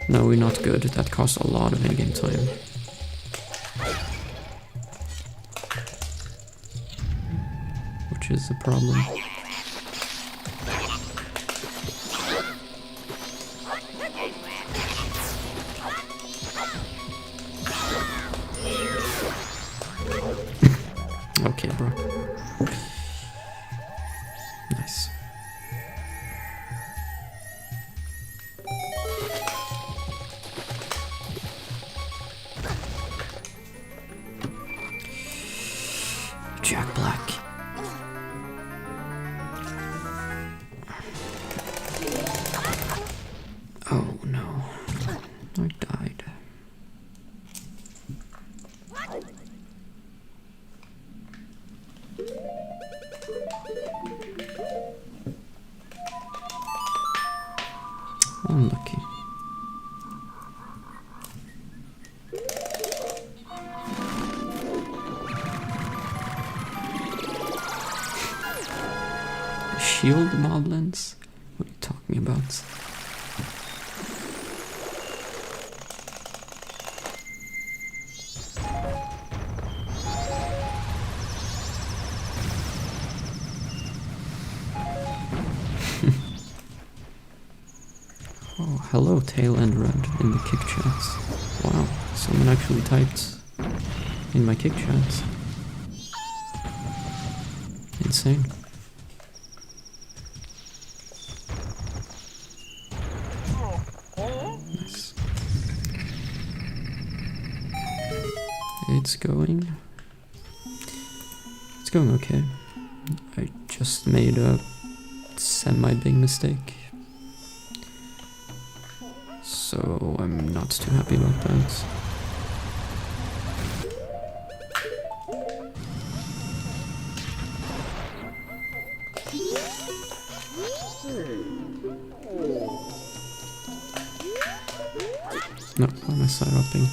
No, we're not good. That costs a lot of in-game time. Which is the problem. Okay, bro. Nice. Jack Black. Oh no. I died. Unlucky. Shield moblins? What are you talking about? Oh, hello, Tail and Red in the kick chats. Wow, someone actually typed in my kick chats. Insane. Nice. It's going okay. I just made a semi-big mistake. So I'm not too happy about that. No, why am I side hopping?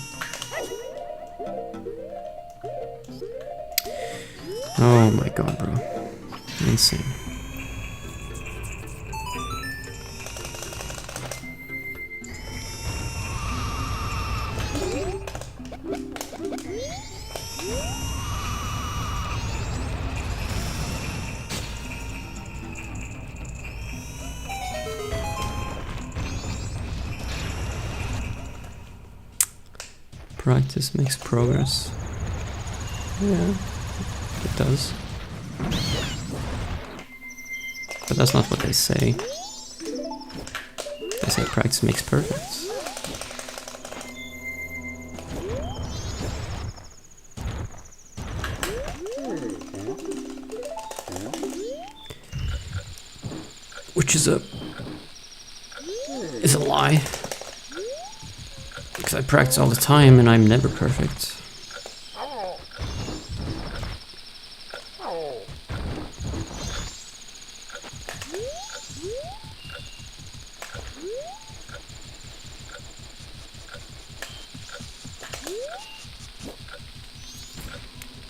Oh my god, bro. Insane. Practice makes progress. Yeah, it does. But that's not what they say. They say practice makes perfect. Which is a lie. Because I practice all the time and I'm never perfect.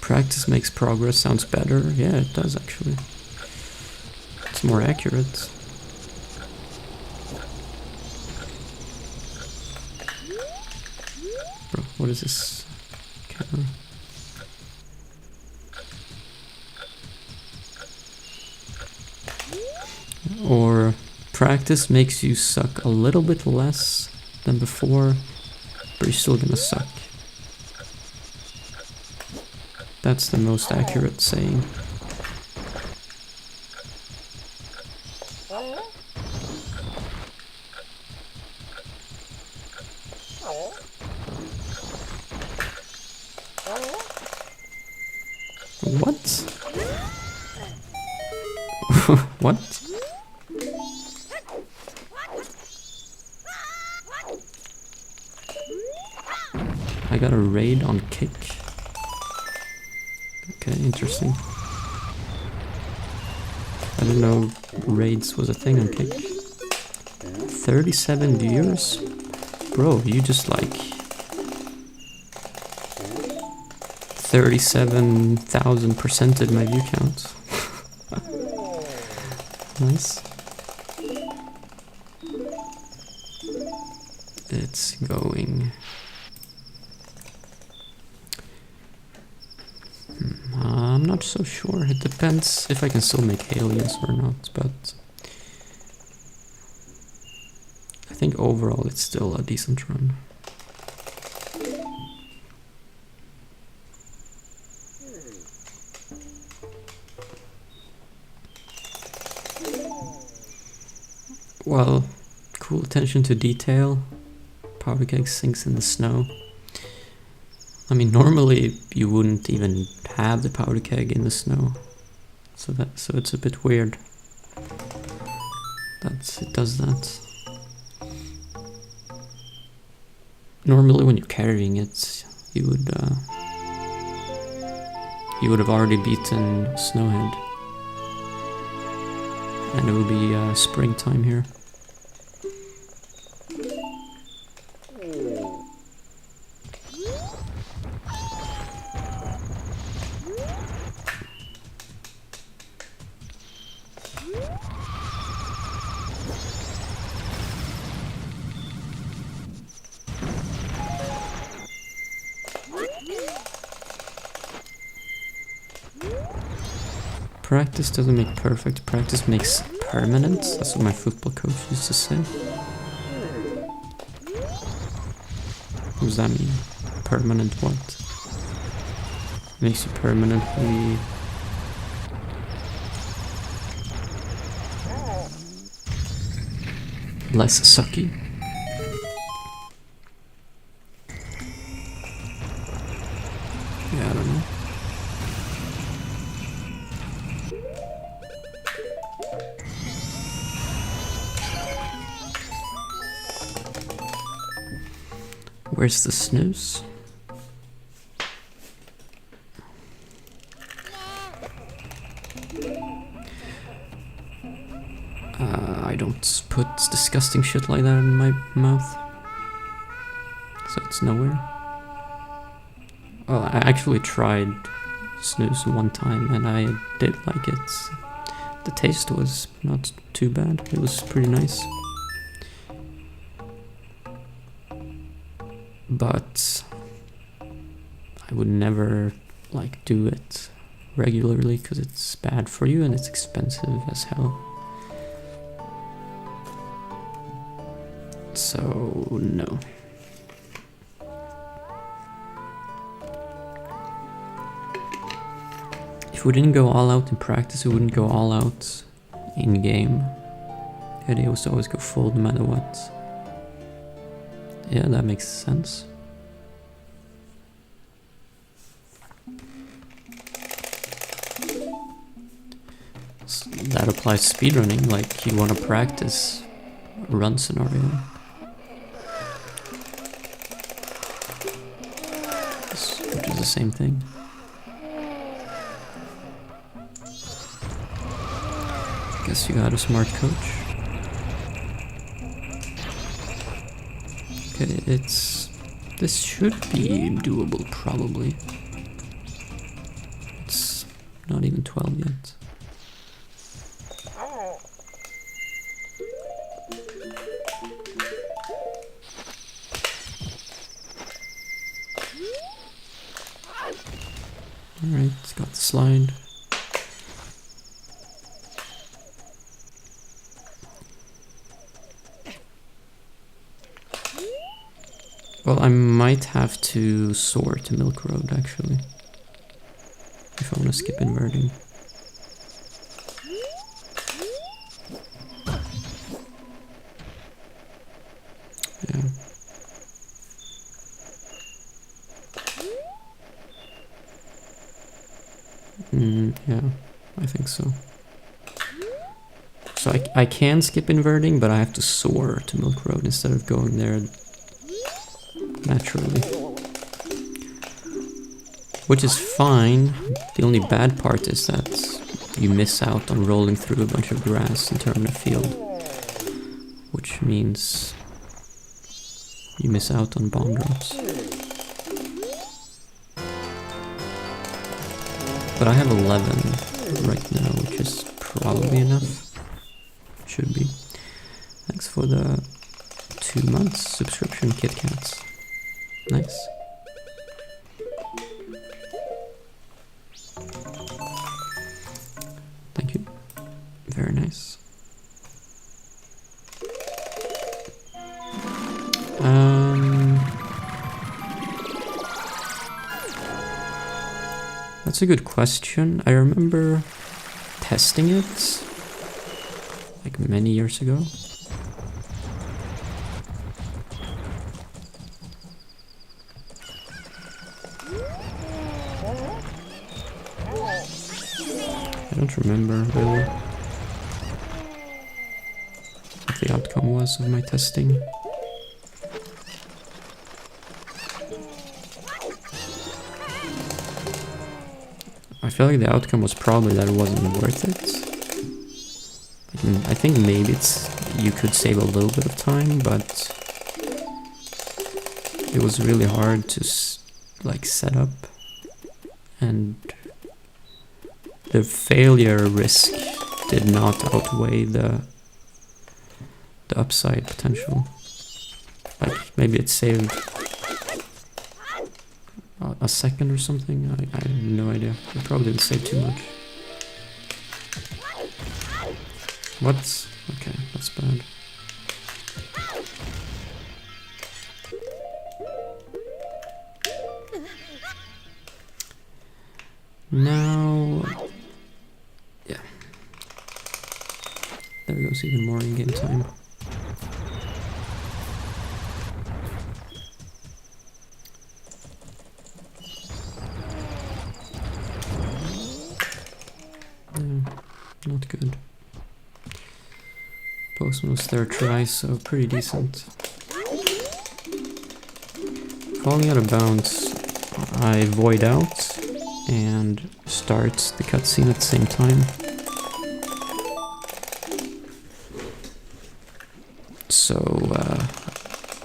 Practice makes progress sounds better. Yeah, it does actually. It's more accurate. Bro, what is this camera? Or practice makes you suck a little bit less than before, but you're still gonna suck. That's the most accurate saying. What? What? I got a raid on kick. Okay, interesting. I didn't know raids was a thing on kick. 37 viewers? Bro, you just like 37,000%ed my view count. Nice. It's going. I'm not so sure. It depends if I can still make aliens or not, but I think overall it's still a decent run. Well, cool attention to detail. Powder keg sinks in the snow. I mean, normally you wouldn't even have the powder keg in the snow, so it's a bit weird that it does that. Normally, when you're carrying it, you would have already beaten Snowhead, and it would be springtime here. Practice doesn't make perfect, practice makes permanent. That's what my football coach used to say. What does that mean? Permanent what? Makes you permanently... less sucky. Yeah, I don't know. Where's the snooze? I don't put disgusting shit like that in my mouth, so it's nowhere. Well, I actually tried snooze one time and I did like it. The taste was not too bad, it was pretty nice. But I would never like do it regularly because it's bad for you and it's expensive as hell. So no. If we didn't go all out in practice, we wouldn't go all out in game. The idea was to always go full no matter what. Yeah, that makes sense. So that applies to speedrunning, like you want to practice a run scenario. Which is the same thing. Guess you got a smart coach. Okay, this should be doable probably. It's not even 12 yet. Alright, it's got the slide. Well, I might have to soar to Milk Road actually, if I want to skip inverting. Yeah. Yeah, I think so. So I can skip inverting, but I have to soar to Milk Road instead of going there naturally. Which is fine. The only bad part is that you miss out on rolling through a bunch of grass in Terminal Field. Which means you miss out on bomb drops. But I have 11 right now, which is probably enough. Should be. Thanks for the 2 months subscription, Kit Kats. Nice. Thank you. Very nice. That's a good question. I remember testing it like many years ago. I don't remember really what the outcome was of my testing. I feel like the outcome was probably that it wasn't worth it. I think maybe you could save a little bit of time, but it was really hard to set up, and the failure risk did not outweigh the upside potential. Like maybe it saved a second or something. I have no idea. It probably didn't save too much. What? Okay, that's bad. Now, yeah. There goes even more in-game time. Not good. Postman was third try, so pretty decent. Falling out of bounds, I void out and start the cutscene at the same time. So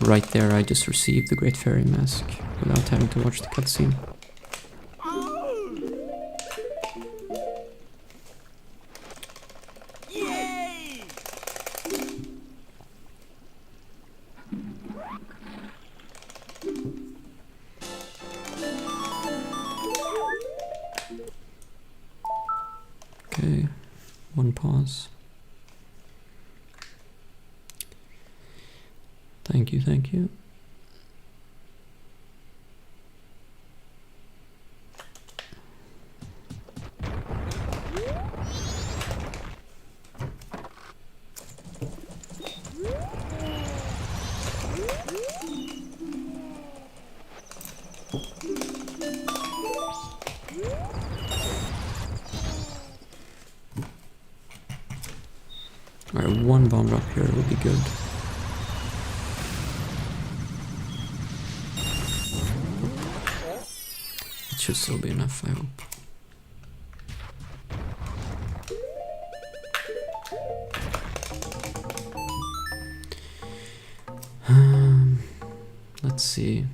right there I just received the Great Fairy Mask without having to watch the cutscene. Okay, one pause. Thank you, thank you. one bomb drop here would be good. It should still be enough, I hope. Let's see.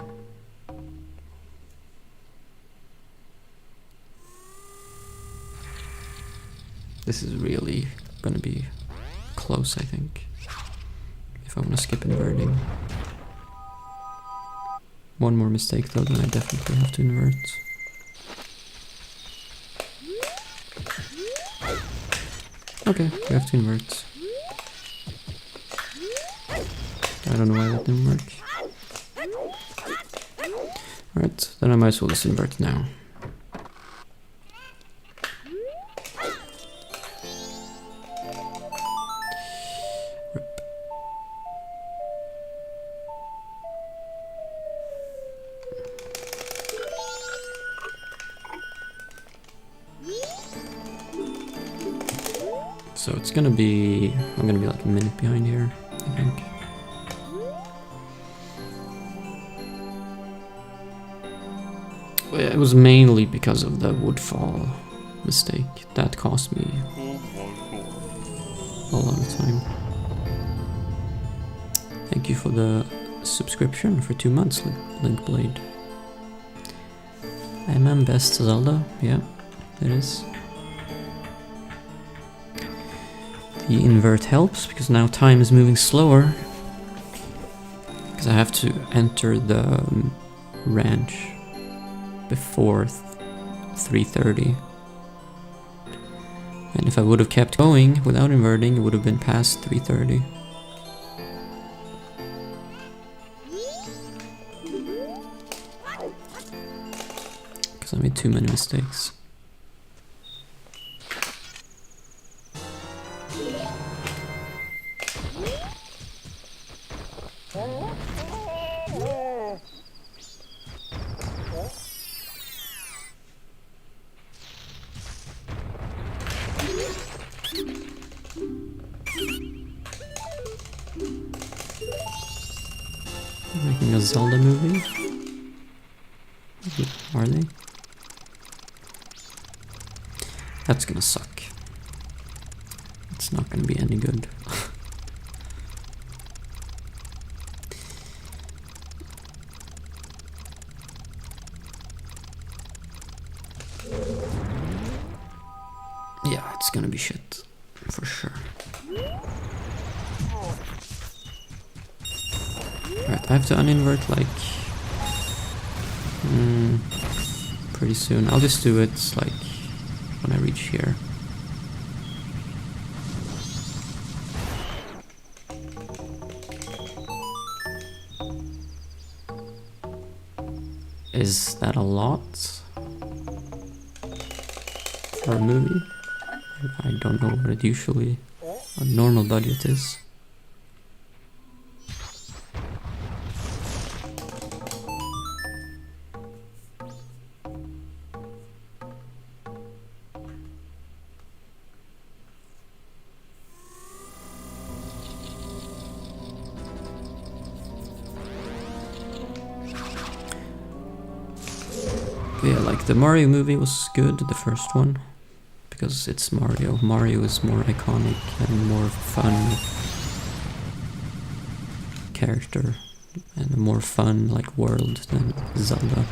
This is really gonna be close, I think, if I want to skip inverting. One more mistake though, then I definitely have to invert. Okay, we have to invert. I don't know why that didn't work. Alright, then I might as well just invert now. So it's gonna be, I'm gonna be like a minute behind here, I think. It was mainly because of the woodfall mistake. That cost me a lot of time. Thank you for the subscription for 2 months, Linkblade. Best Zelda, yeah, it is. The invert helps because now time is moving slower. Because I have to enter the ranch before 3:30. And if I would have kept going without inverting, it would have been past 3:30. Because I made too many mistakes. Making a Zelda movie? Are they? That's gonna suck. It's not gonna be any good. Yeah, it's gonna be shit. For sure. Right, I have to uninvert like pretty soon. I'll just do it like when I reach here. Is that a lot for a movie? I don't know what it usually, a normal budget is. Yeah, like the Mario movie was good, the first one, because it's Mario. Mario is more iconic and more fun character and a more fun like world than Zelda.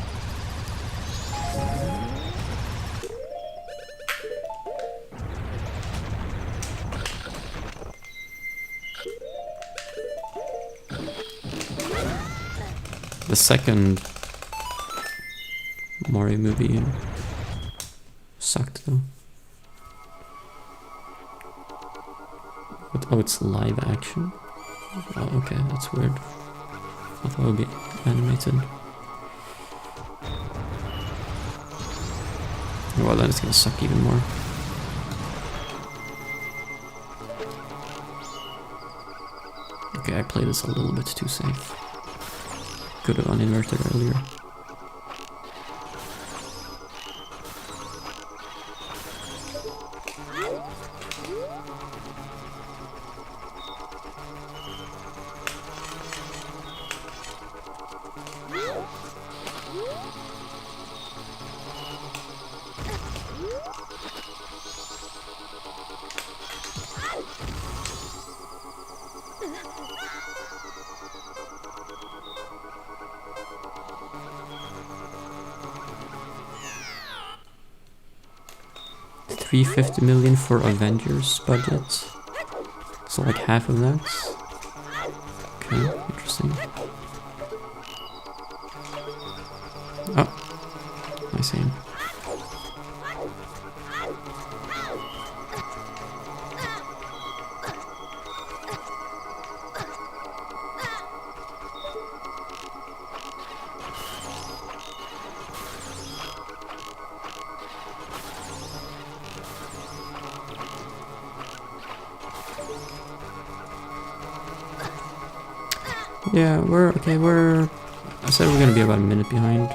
The second Mario movie sucked though. But, oh, it's live action? Oh, okay, that's weird. I thought it would be animated. Well, then it's gonna suck even more. Okay, I played this a little bit too safe. Could have uninverted earlier. 350 million for Avengers budget. So like half of that. Okay, interesting. Oh, nice aim. Yeah, I said we're gonna be about a minute behind.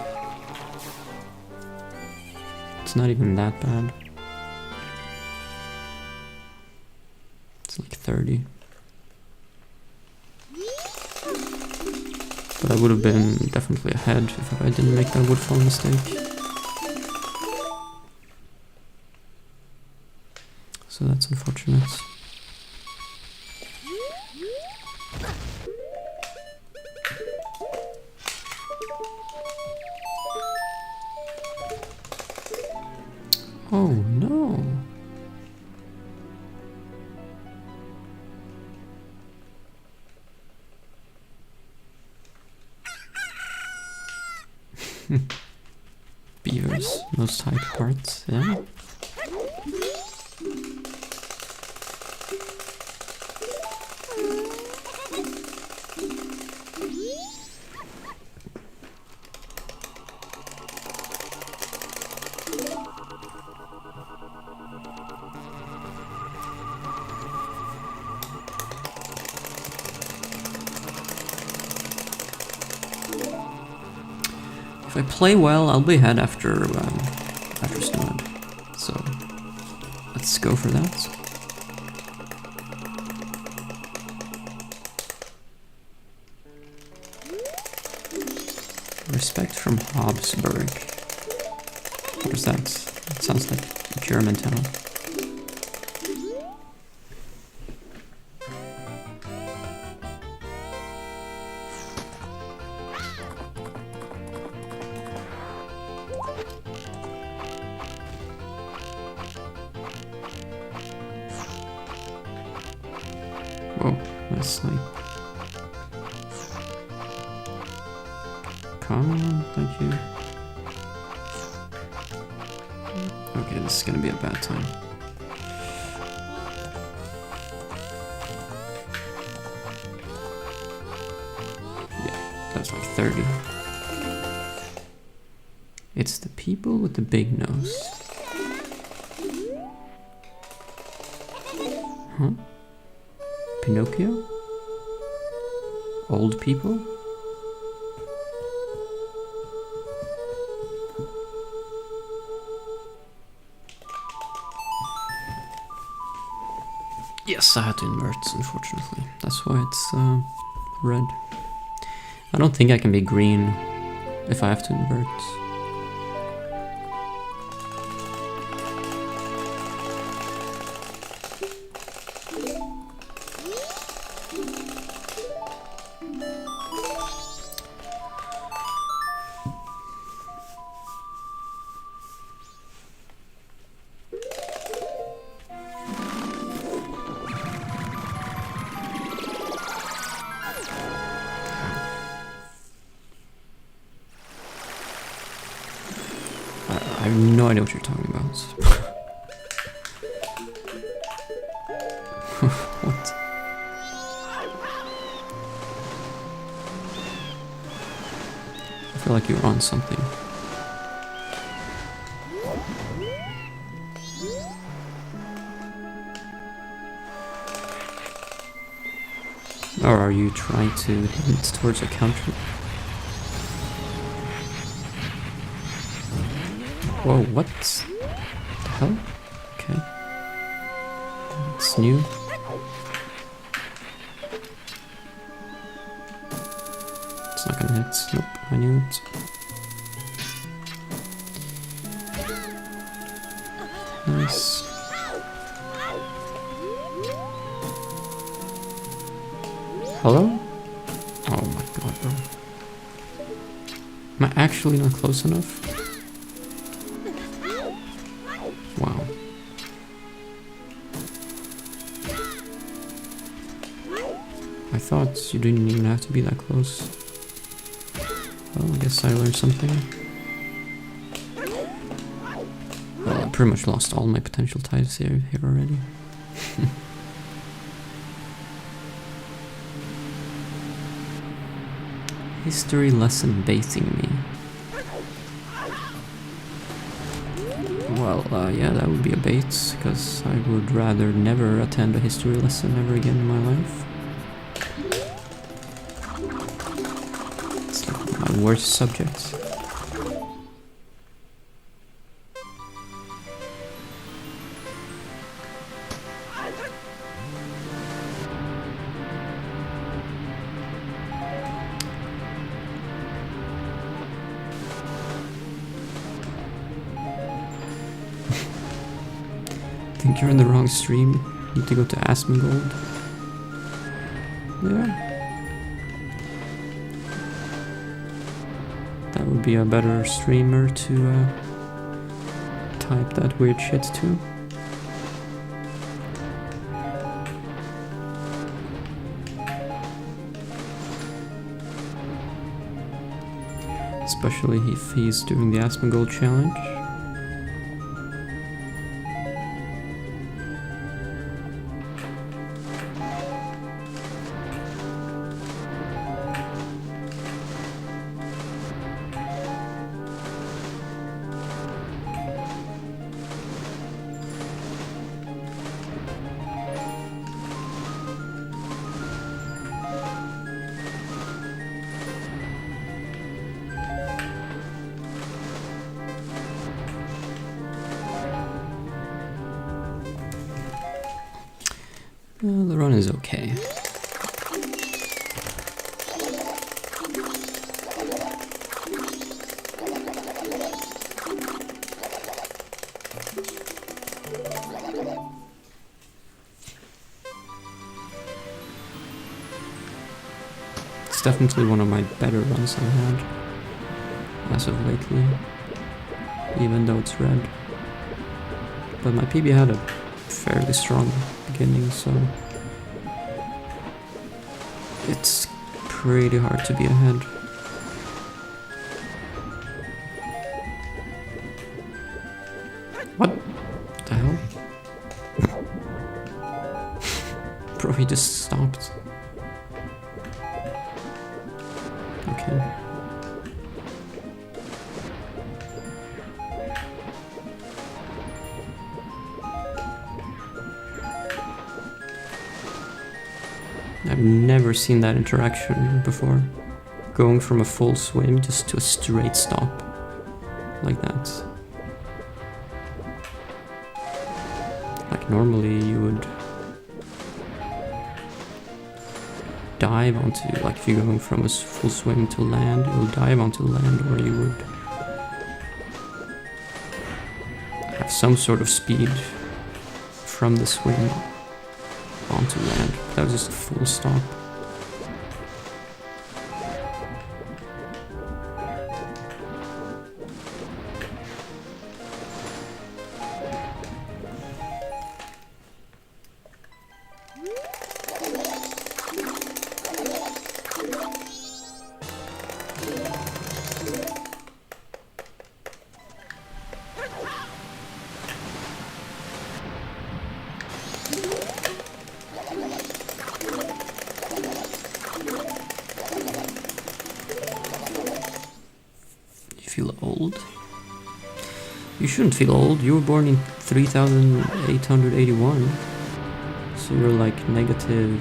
It's not even that bad. It's like 30. But I would have been definitely ahead if I didn't make that woodfall mistake. So that's unfortunate. Oh no! Beavers, most hype parts, yeah. If I play well, I'll be ahead after Snowhead. So let's go for that. Respect from Habsburg. Where's that? It sounds like a German town. Whoa, nice snipe. Come on, thank you. Okay, this is gonna be a bad time. Yeah, that's like 30. It's the people with the big nose. Huh? Pinocchio? Old people? Yes, I had to invert, unfortunately. That's why it's red. I don't think I can be green if I have to invert. I have no idea what you're talking about. What? I feel like you're on something. Or are you trying to hint towards a counter? Whoa, what the hell? Okay. It's new. It's not gonna hit. Nope, I knew it. Nice. Hello? Oh my god, bro. Am I actually not close enough? Wow. thought you didn't even have to be that close. Well, I guess I learned something. Well, I pretty much lost all my potential types here already. History lesson baiting me. Well, yeah, that would be a bait, because I would rather never attend a history lesson ever again in my life. It's like my worst subject. Think you're in the wrong stream. Need to go to Asmongold. Yeah. That would be a better streamer to type that weird shit to. Especially if he's doing the Asmongold challenge. The run is okay. It's definitely one of my better runs I've had as of lately, even though it's red. But my PB had a fairly strong beginning, so it's pretty hard to be ahead. What the hell? Bro, he just stopped. Okay. I've never seen that interaction before. Going from a full swim just to a straight stop. Like that. Like normally you would dive onto, like if you're going from a full swim to land, you'll dive onto land, or you would have some sort of speed from the swim onto land. That was just a full stop. Feel old? You shouldn't feel old. You were born in 3881, so you're like negative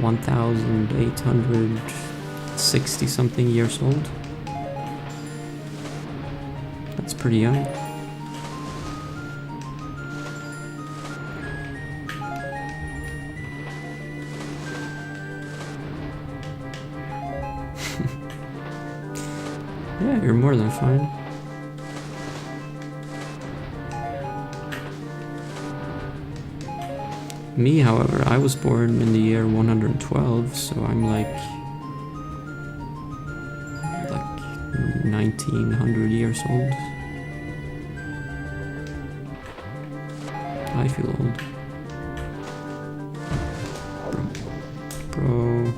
1860 something years old. That's pretty young. Yeah, you're more than fine. Me, however, I was born in the year 112, so I'm like 1900 years old. I feel old. Bro.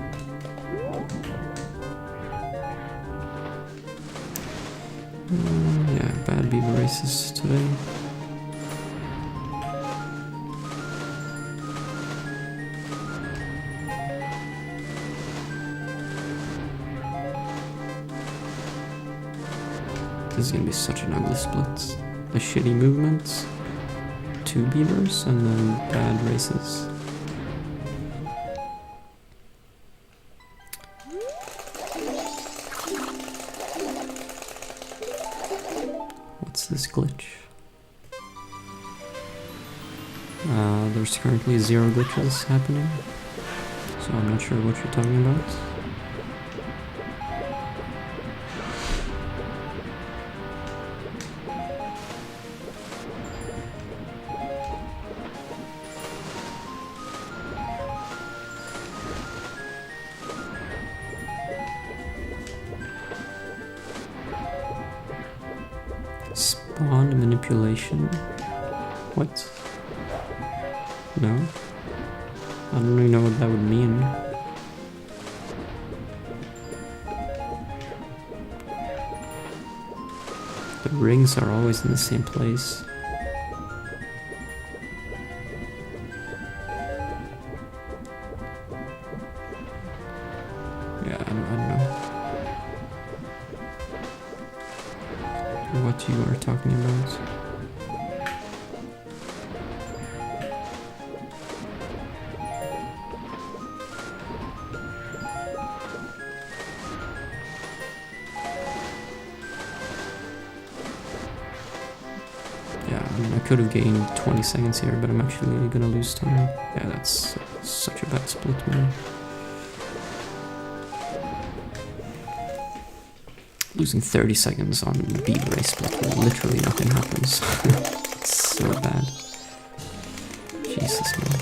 Yeah, bad beaver races today. This is gonna be such an ugly split. The shitty movements, 2 beavers, and then bad races. What's this glitch? There's currently 0 glitches happening, so I'm not sure what you're talking about. Spawn manipulation? What? No? I don't really know what that would mean. The rings are always in the same place. Yeah, I don't know what you are talking about. I could have gained 20 seconds here, but I'm actually gonna lose time. Yeah, that's such a bad split, man. Losing 30 seconds on beaver race split where literally nothing happens. It's so bad. Jesus, man.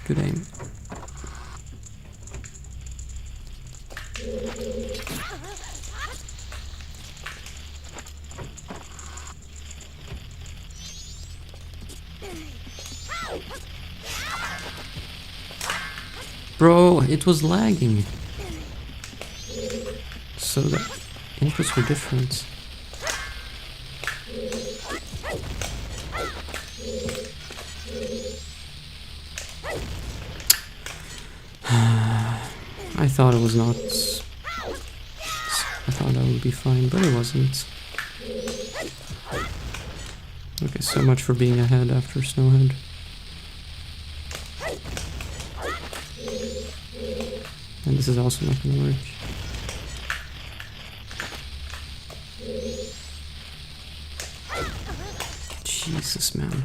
Good aim. Bro, it was lagging. So the inputs were different. I thought it was not. I thought that would be fine, but it wasn't. Okay, so much for being ahead after Snowhead. And this is also not gonna work. Jesus, man.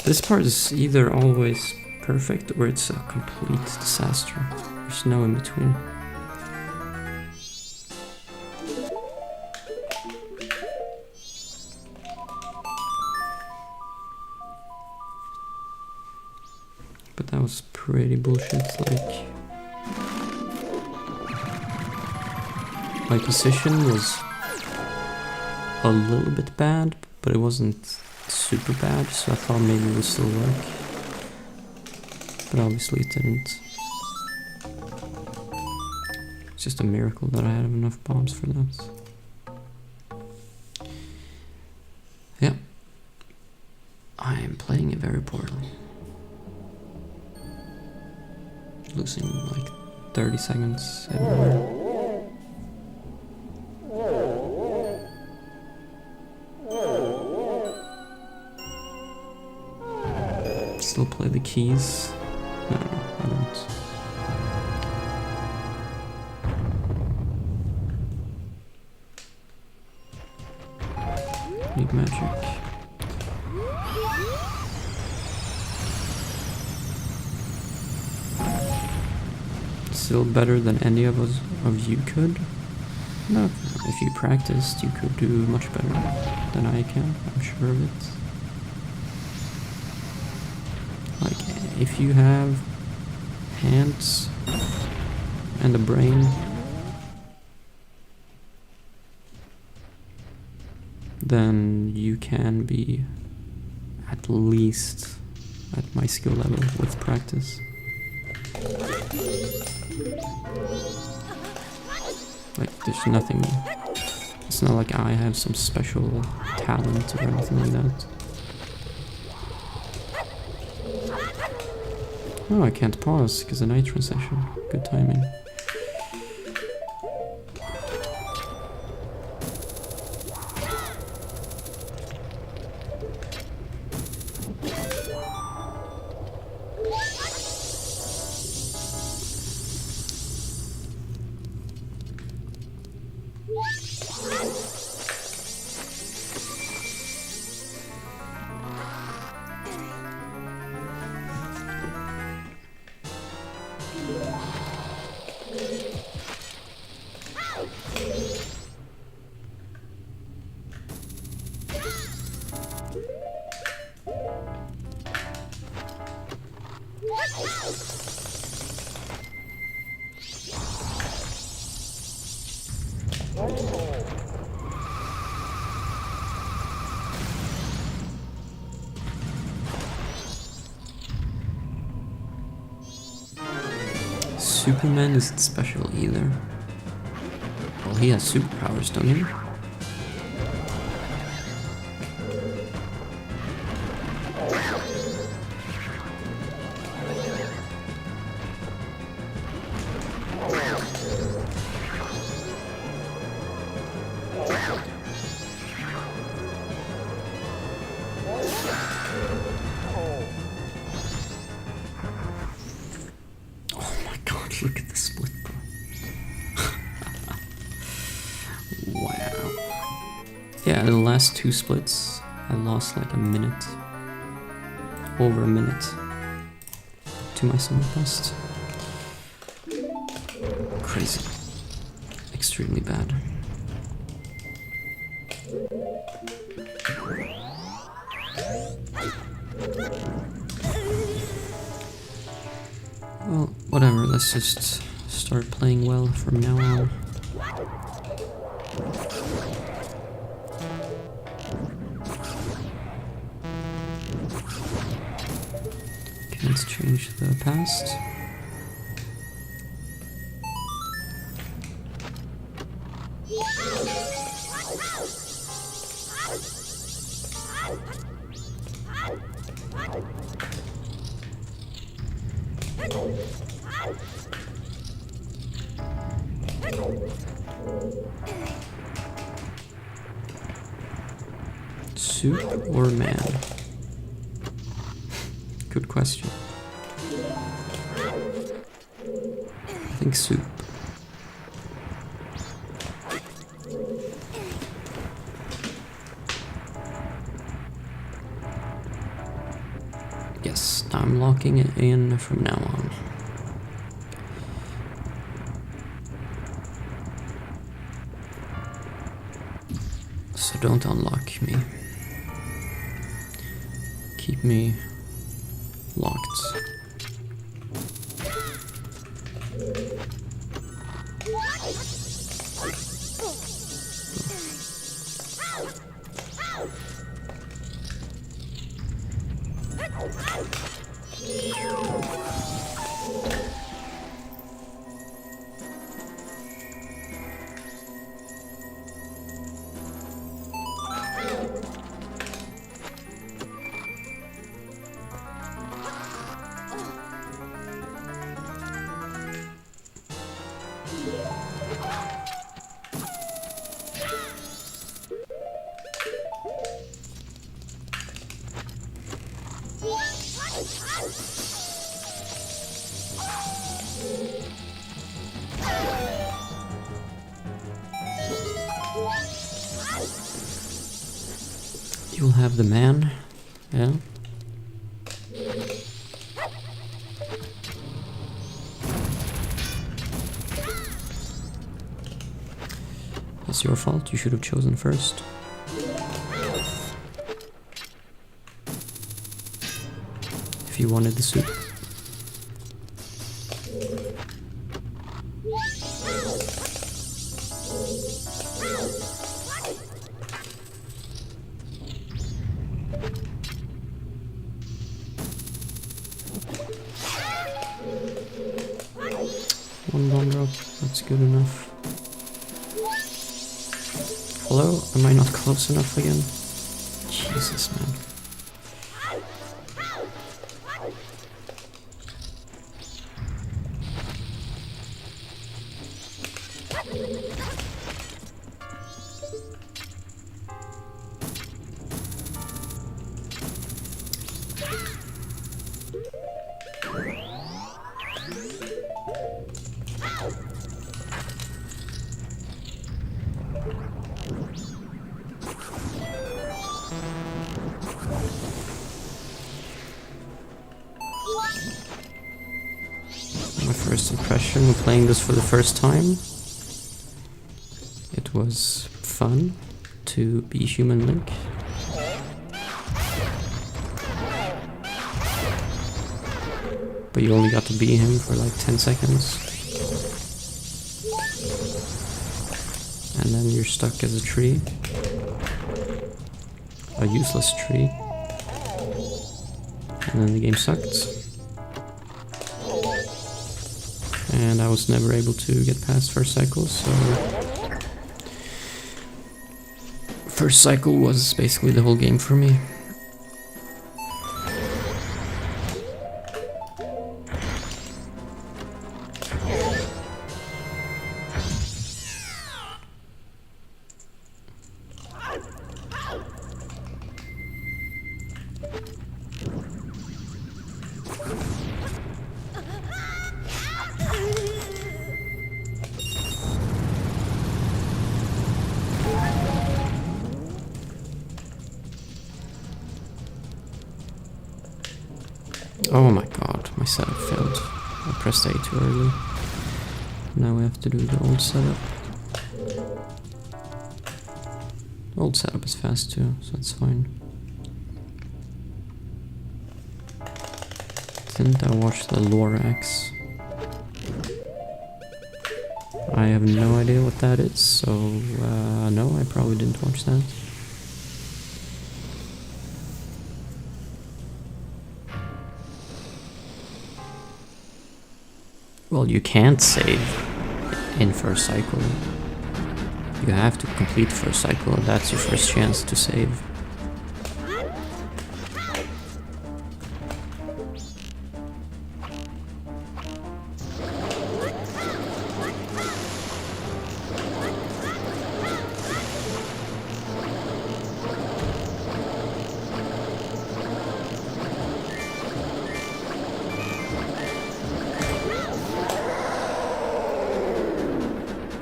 This part is either always perfect or it's a complete disaster. There's no in between. But that was pretty bullshit, like... My position was a little bit bad, but it wasn't super bad, so I thought maybe it would still work. But obviously it didn't. It's just a miracle that I had enough bombs for that. Yeah. I am playing it very poorly. Losing like 30 seconds everywhere. Still play the keys? No, I don't. Need magic. Still better than any of you could? No, if you practiced, you could do much better than I can, I'm sure of it. Like, if you have hands and a brain, then you can be at least at my skill level with practice. Like, there's nothing, it's not like I have some special talent or anything like that. Oh, I can't pause because of night transition. Good timing. Superman isn't special either. Well, he has superpowers, don't he? Look at the split, bro. Wow. Yeah, the last two splits, I lost like a minute. Over a minute. To my summer best. Crazy. Extremely bad. Well, whatever, let's just start playing well from now on. Can't change the past. Soup or man? Good question. I think soup. Yes, I'm locking it in from now on. So don't unlock me. Keep me locked. You'll have the man, yeah. It's your fault, you should have chosen first. If you wanted the soup. One bomb drop, that's good enough. Hello? Am I not close enough again? Jesus, man. My first impression when playing this for the first time, it was fun to be Human Link. But you only got to be him for like 10 seconds. And then you're stuck as a tree. A useless tree. And then the game sucked. And I was never able to get past first cycle, so... First cycle was basically the whole game for me. Oh my god, my setup failed. I pressed A too early. Now we have to do the old setup. The old setup is fast too, so it's fine. Didn't I watch the Lorax? I have no idea what that is, so no, I probably didn't watch that. Well, you can't save in first cycle. You have to complete first cycle, and that's your first chance to save.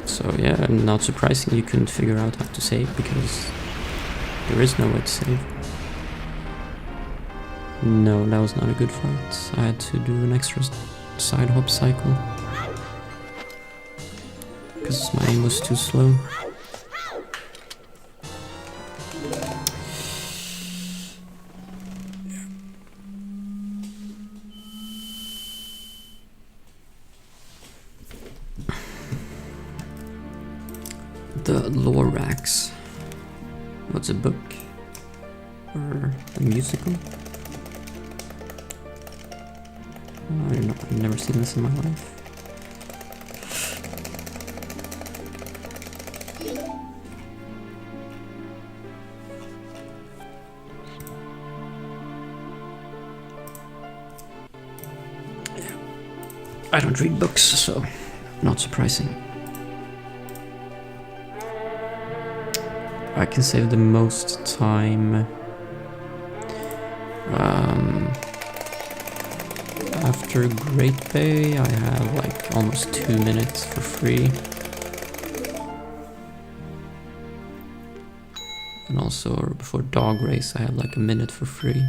So yeah, not surprising you couldn't figure out how to save, because there is no way to save. No, that was not a good fight. I had to do an extra side hop cycle, because my aim was too slow. The Lorax. What's a book? Or a musical? I don't know, I've never seen this in my life. I don't read books, so Not surprising. I can save the most time after Great Bay. I have like almost 2 minutes for free. And also before Dog Race I had like a minute for free.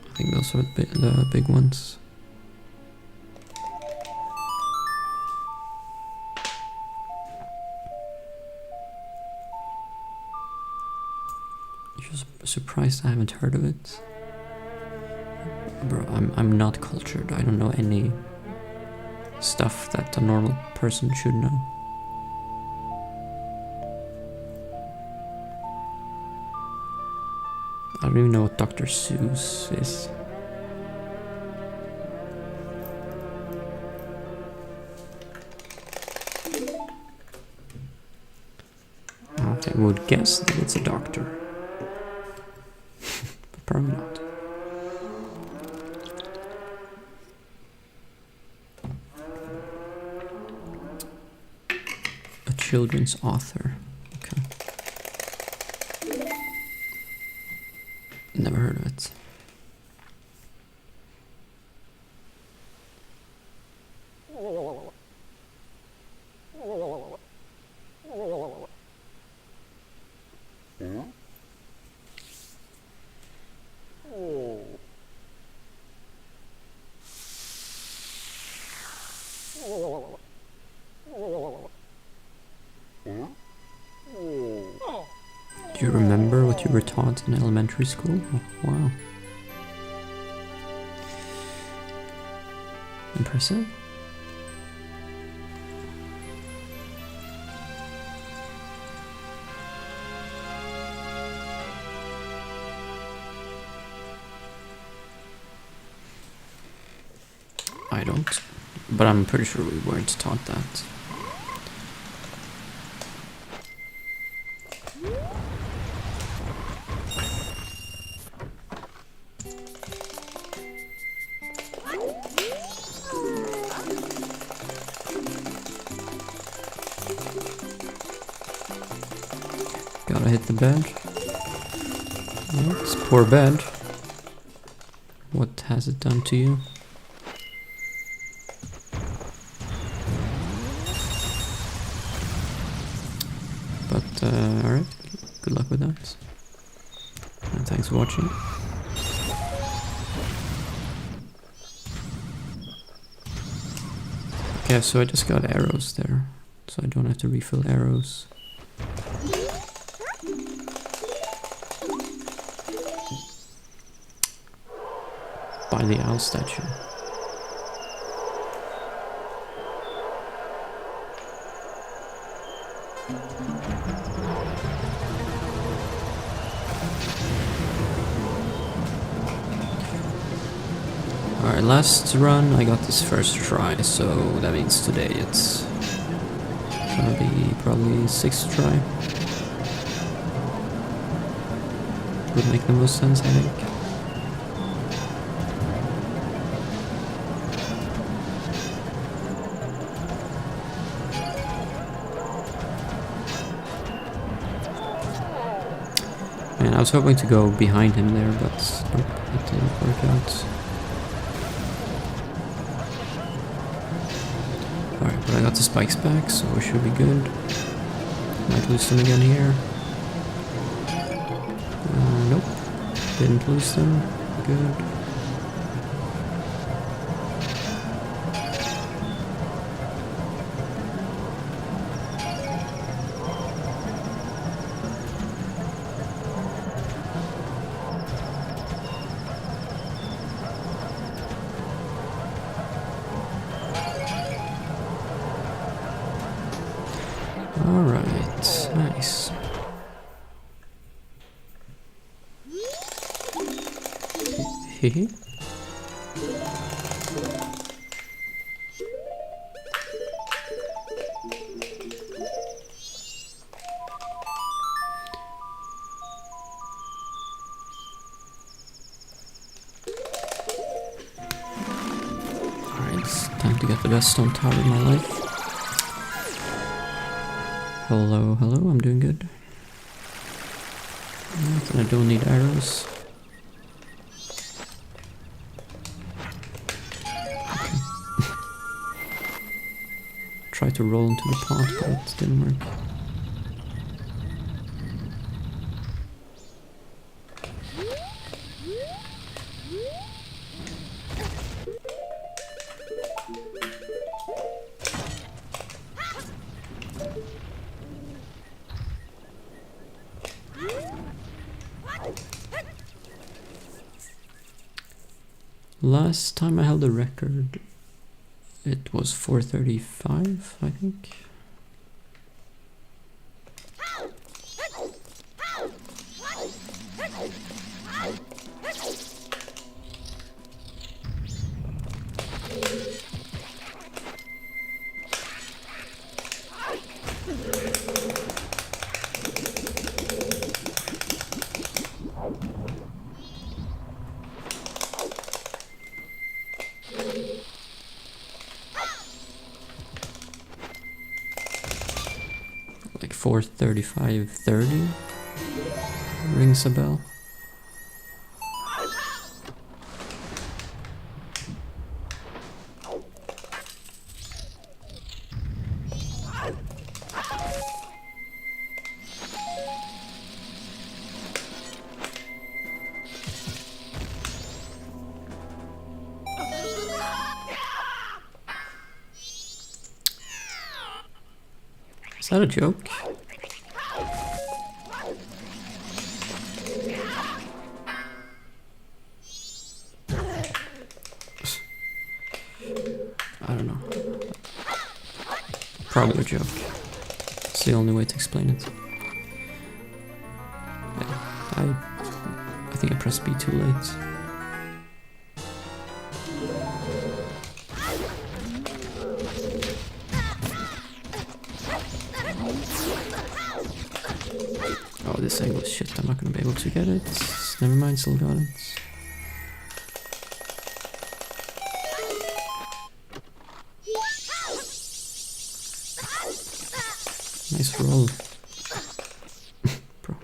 I think those are the big ones. Just surprised I haven't heard of it. Bro, I'm not cultured. I don't know any stuff that a normal person should know. I don't even know what Dr. Seuss is. I would guess that it's a doctor. But probably not. A children's author. Okay. Never heard of it. Do you remember what you were taught in elementary school? Oh, wow. Impressive. I don't, but I'm pretty sure we weren't taught that. Gotta hit the bed. Oh, it's poor bed. What has it done to you? But, alright. Good luck with that. And thanks for watching. Okay, so I just got arrows there. So I don't have to refill arrows. By the owl statue. Alright, last run I got this first try, so that means today it's gonna be probably 6th try. Would make the most sense, I think. And I was hoping to go behind him there, but nope, it didn't work out. Alright, but I got the spikes back, so we should be good. Might lose them again here. Nope, didn't lose them. Good. Alright, nice. Hehe. It's time to get the best stone tower in my life. Hello, hello, I'm doing good. And I don't need arrows. Okay. Tried to roll into the pot, but it didn't work. Last time I held a record, it was 4:35, I think. Like 4:35:30 rings a bell. Is that a joke? I don't know. Probably a joke. It's the only way to explain it. I think I pressed B too late. Oh, this angle is shit. I'm not gonna be able to get it. Never mind, still got it. Nice roll. Bro.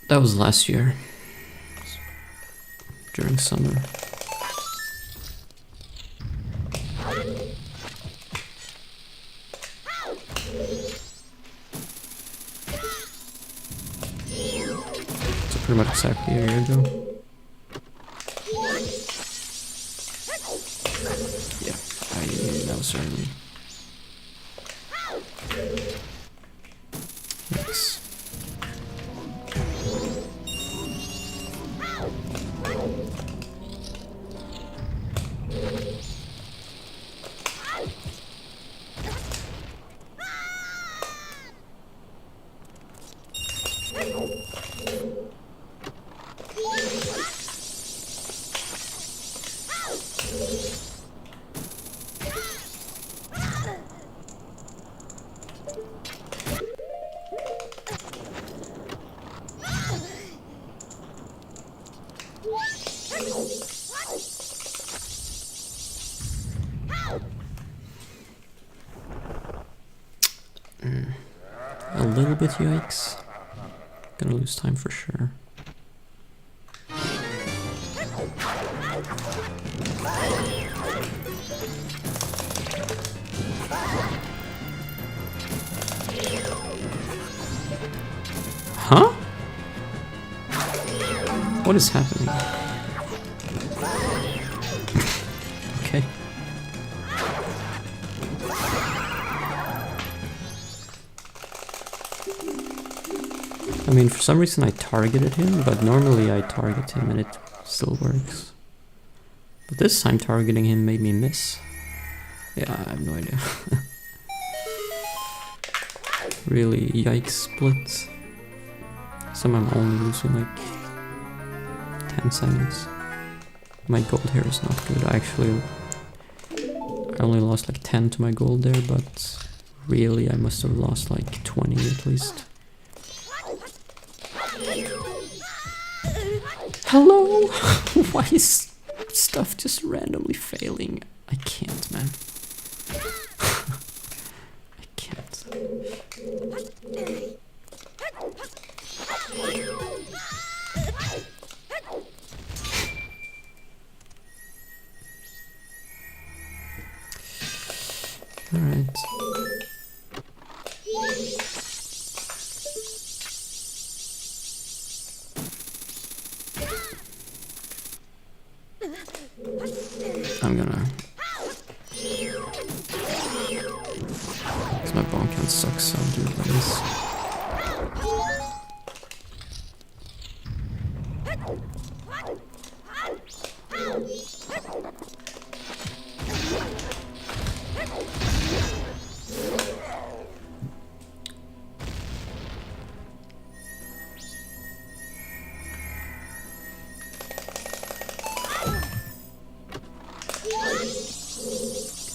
That was last year, during summer. So pretty much exactly a year ago. Yeah, that was early. Yes. A little bit yikes. Gonna lose time for sure. Huh? What is happening? Okay. I mean, for some reason I targeted him, but normally I target him and it still works. But this time targeting him made me miss. Yeah, I have no idea. Really, yikes split. Some I'm only losing like 10 seconds. My gold here is not good. I only lost like 10 to my gold there, but really I must have lost like 20 at least. Hello? Why is stuff just randomly failing? I can't, man. I can't. Alright. I'm gonna... Cause my bonk can suck, so I'll do it like this.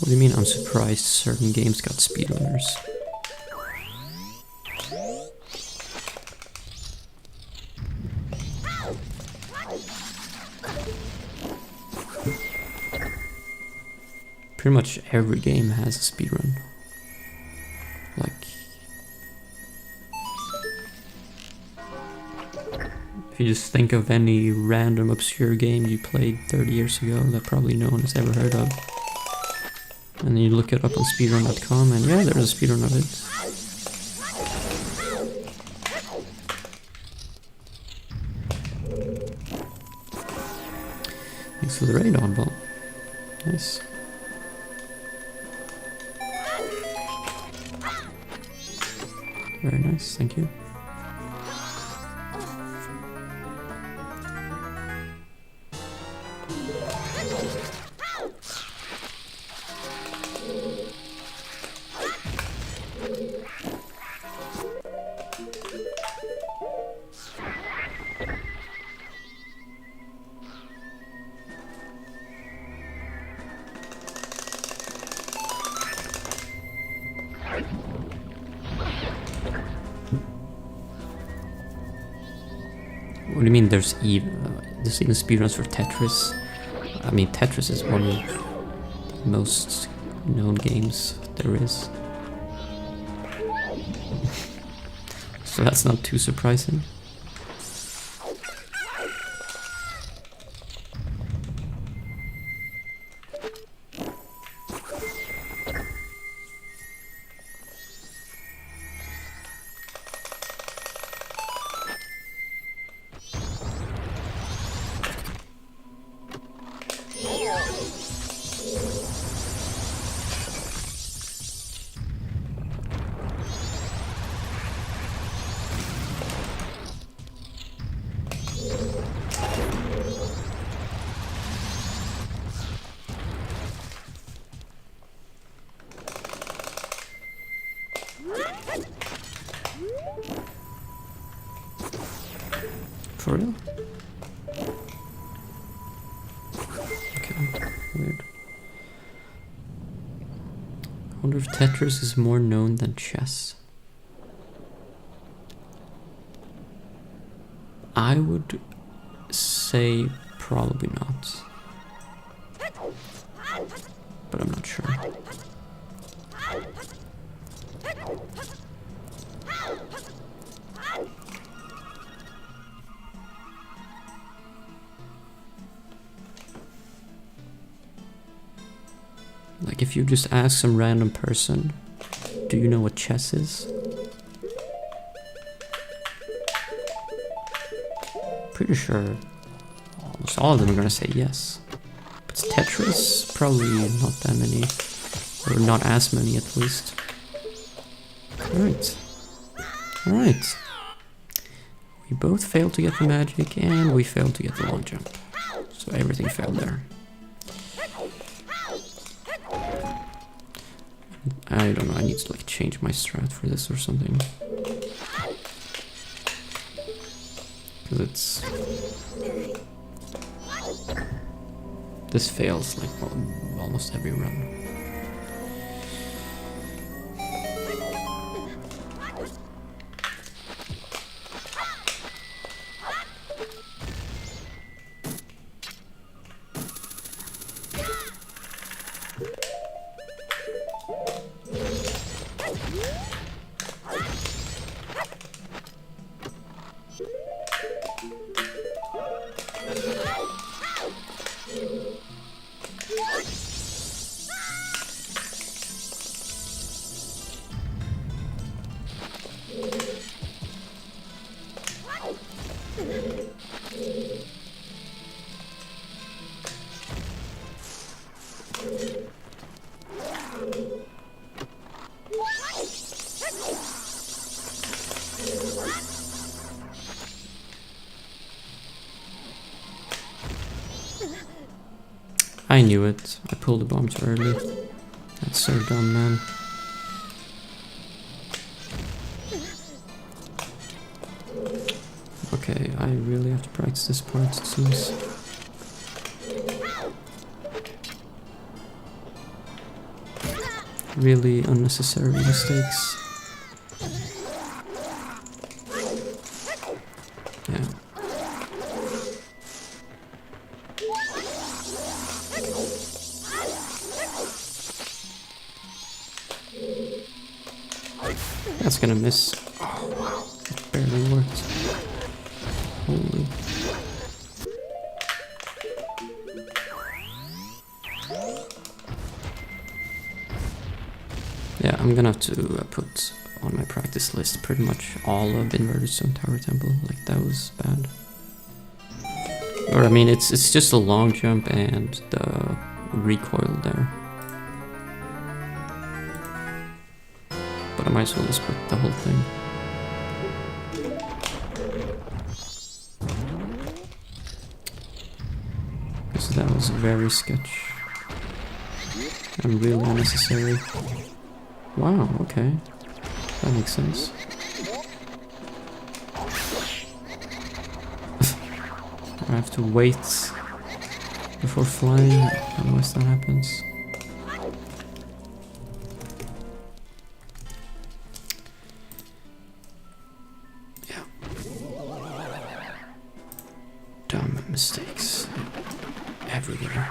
What do you mean I'm surprised certain games got speedrunners? Pretty much every game has a speedrun. Like... If you just think of any random obscure game you played 30 years ago that probably no one has ever heard of. And then you look it up on speedrun.com and yeah, there's a speedrun of it. Thanks for the raid, Oddball. Nice. Very nice, thank you. What do you mean there's even speedruns for Tetris? I mean, Tetris is one of the most known games there is. So that's not too surprising. For real? Okay, weird. I wonder if Tetris is more known than chess. I would say probably not. But I'm not sure. Like if you just ask some random person, do you know what chess is? Pretty sure almost all of them are gonna say yes. But Tetris, probably not that many, or not as many at least. Alright. Alright. We both failed to get the magic, and we failed to get the long jump. So everything failed there. I don't know, I need to like change my strat for this or something. Because it's... This fails like almost every run. I knew it. I pulled the bomb too early. That's so dumb, man. Okay, I really have to practice this part, it seems. Really unnecessary mistakes. Yeah. That's gonna miss. Oh wow, it barely worked. Holy. Yeah, I'm gonna have to put on my practice list pretty much all of Inverted Stone Tower Temple. Like, that was bad. Or I mean, it's just a long jump and the recoil there. But I might as well just put the whole thing. Because that was very sketch. And really unnecessary. Wow, okay. That makes sense. I have to wait before flying, otherwise that happens. Dumb mistakes everywhere.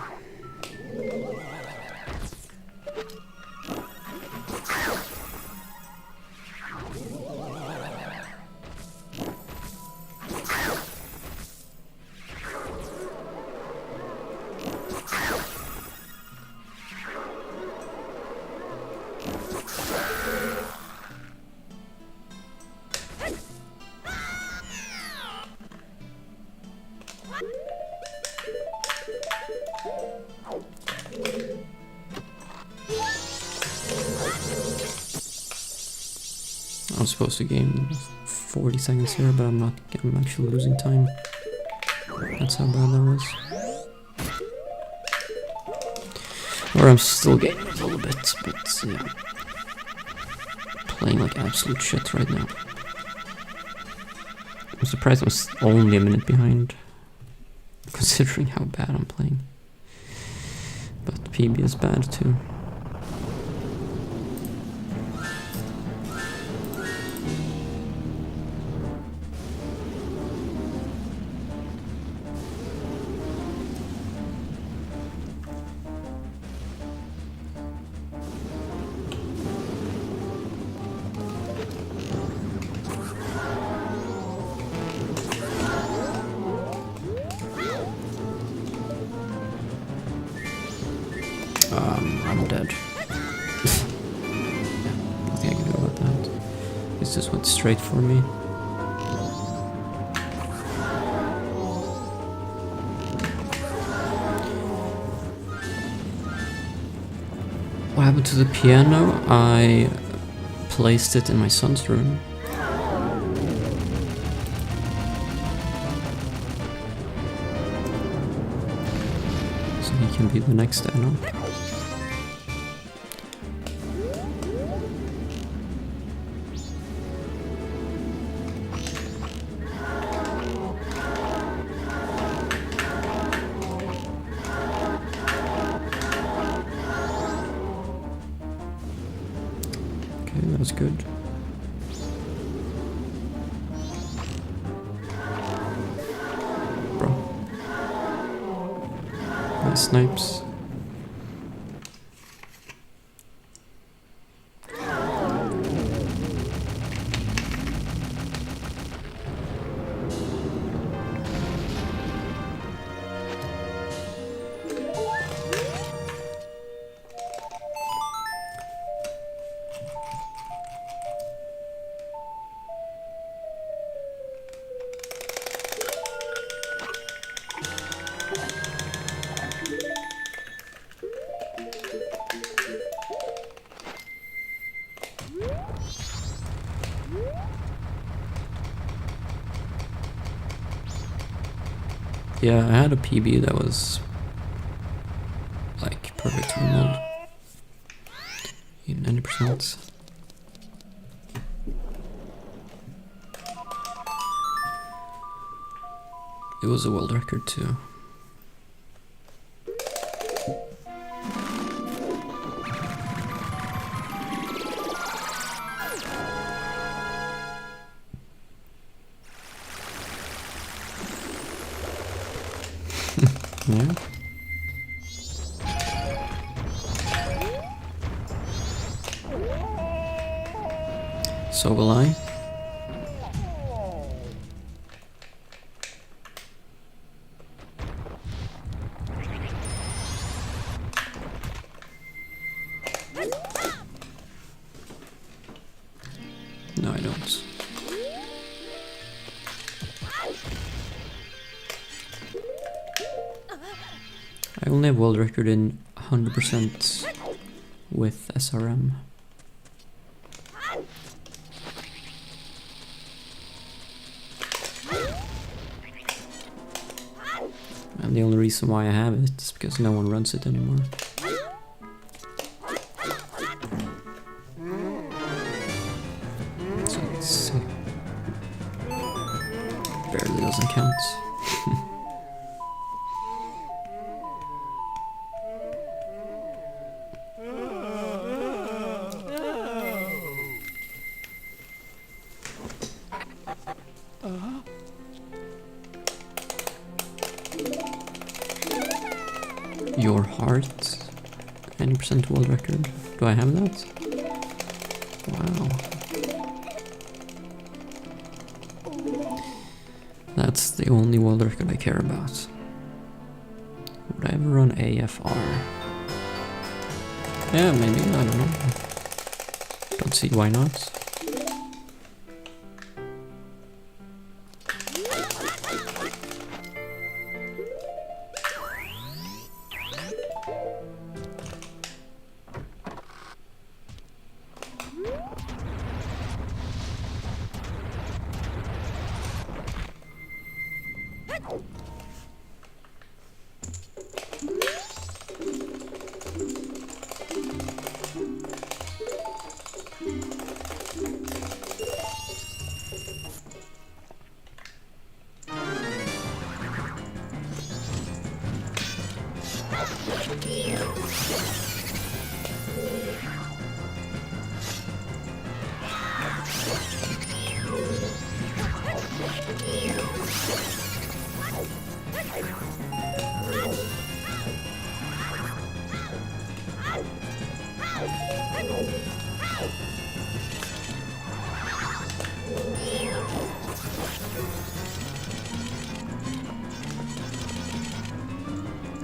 I'm supposed to gain 40 seconds here, but I'm not. I'm actually losing time. That's how bad that was. Or I'm still gaining a little bit, but yeah. Playing like absolute shit right now. I'm surprised I was only a minute behind, considering how bad I'm playing. But PB is bad too. I'm dead. Nothing I can do about that. It just went straight for me. What happened to the piano? I placed it in my son's room. can be the next add-on. Okay, that was good. Bro. Nice snipes. Yeah, I had a PB that was like perfect remote in 90%. It was a world record too. Yeah. So will I. No, I don't. I only have world record in 100% with SRM. And the only reason why I have it is because no one runs it anymore. So it's barely doesn't count. Your heart, 90% world record. Do I have that? Wow. That's the only world record I care about. Would I ever run AFR? Yeah, maybe, I don't know. Don't see why not.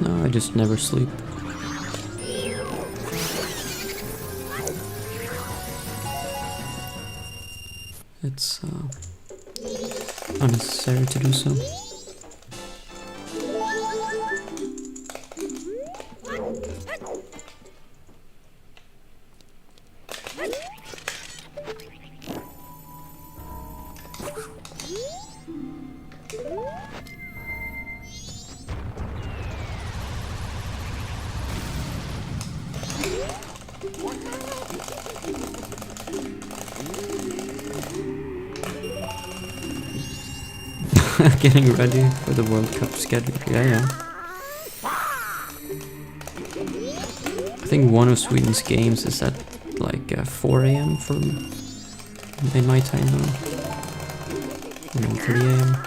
No, I just never sleep. It's unnecessary to do so. Getting ready for the World Cup schedule. Yeah. I think one of Sweden's games is at like 4 AM in my time zone. And 3 AM.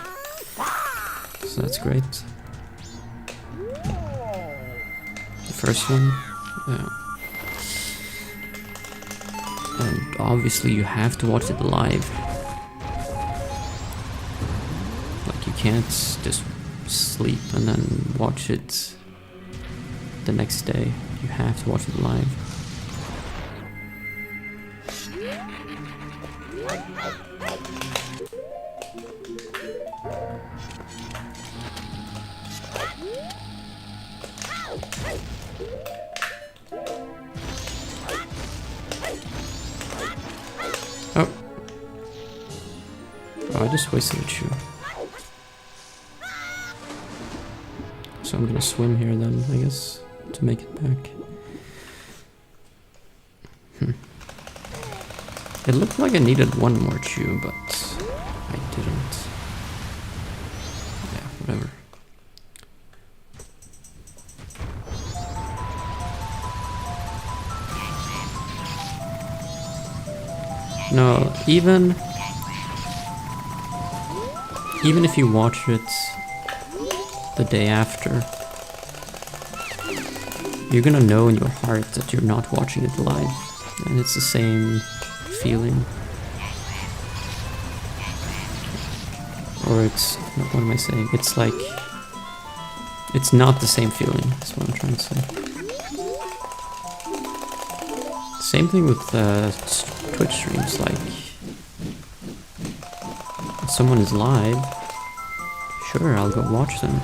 So that's great. The first one. Yeah. And obviously you have to watch it live. Like you can't just sleep and then watch it the next day. You have to watch it live. Oh, I just wasted a shoe. So I'm gonna swim here then, I guess, to make it back. It looked like I needed one more chew, but I didn't. Yeah, whatever. No, even if you watch it the day after, you're gonna know in your heart that you're not watching it live, and it's the same feeling. Or it's, what am I saying? It's like, it's not the same feeling, that's what I'm trying to say. Same thing with Twitch streams, like, if someone is live, sure, I'll go watch them.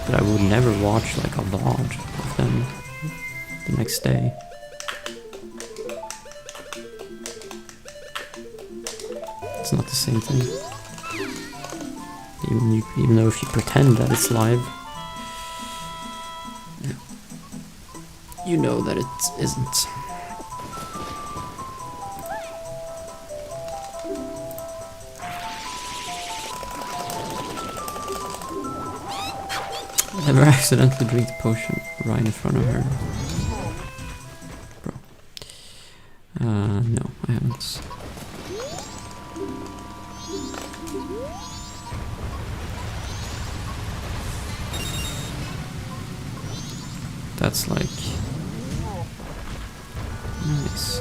But I would never watch like a VOD of them the next day. It's not the same thing. Even though if you pretend that it's live, you know that it isn't. Never accidentally drink the potion right in front of her. Bro. No, I haven't. That's like... nice.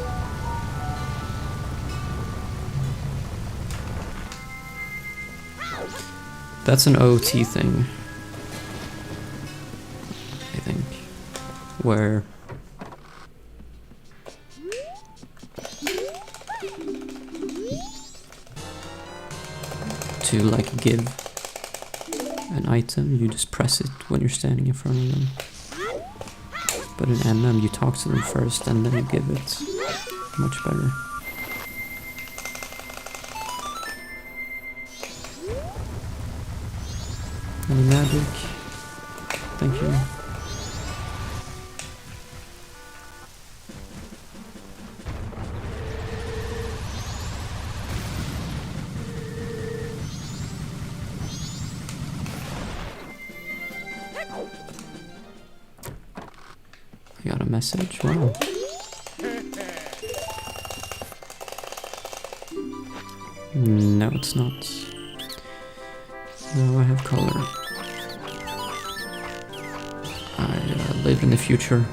That's an OT thing. I think. Where... to like give an item, you just press it when you're standing in front of them. But in NM you talk to them first and then you give it. Much better. Any magic? Thank you. I got a message, wow. No, it's not. No, I have color. I live in the future.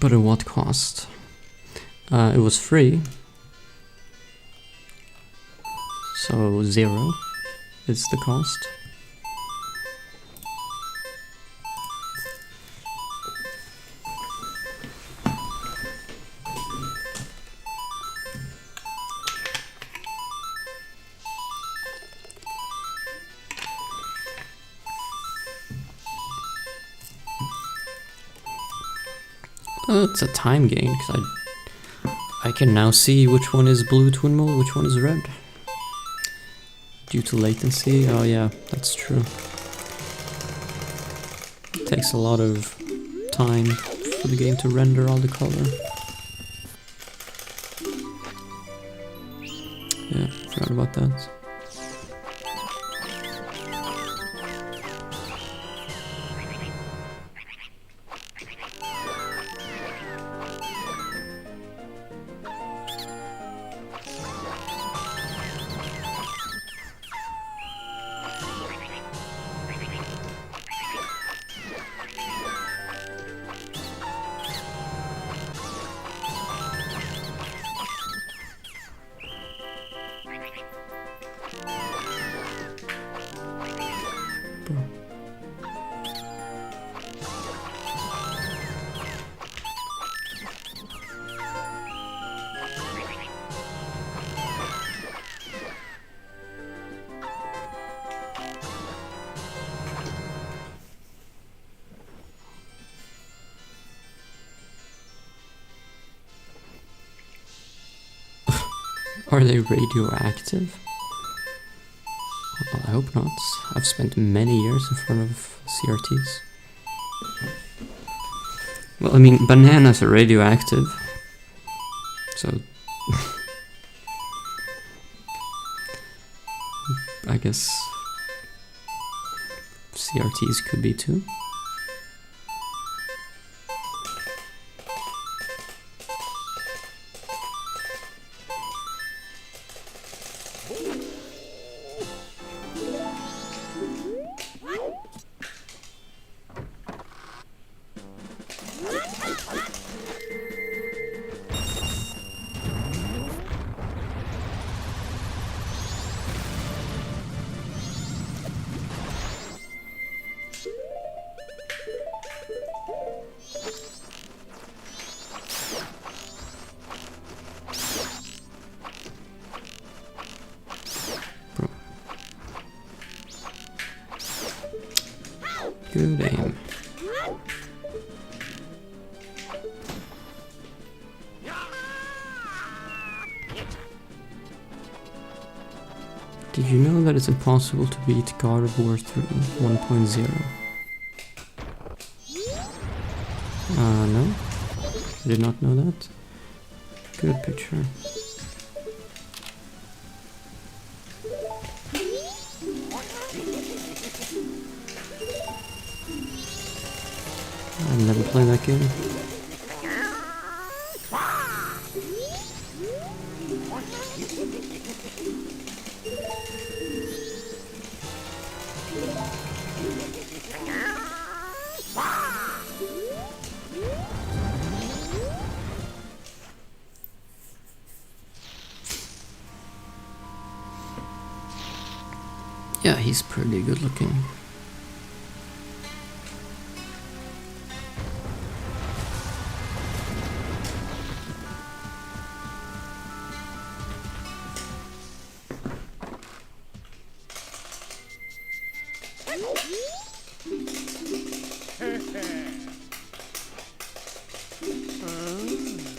But at what cost? It was free. So 0. is the cost. It's a time gain, because I can now see which one is blue twin mode, which one is red. Due to latency, oh yeah, that's true. It takes a lot of time for the game to render all the color. Yeah, forgot about that. Are they radioactive? Well, I hope not. I've spent many years in front of CRTs. Well, I mean, bananas are radioactive, so I guess CRTs could be too. Good aim. Did you know that it's impossible to beat God of War 3 1.0? No. I did not know that. Good picture. I've never played that game. Yeah, he's pretty good looking.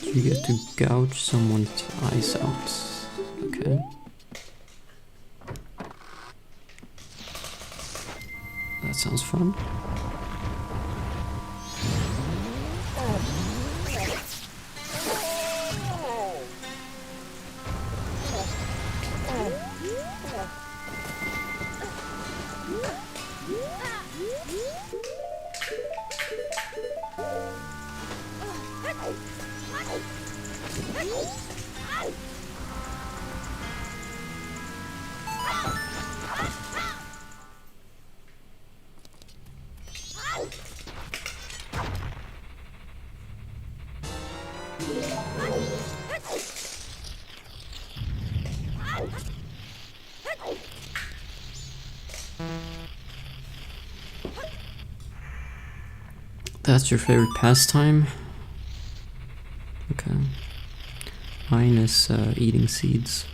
You get to gouge someone's eyes out. Okay. That sounds fun. That's your favorite pastime? Okay. Mine is eating seeds.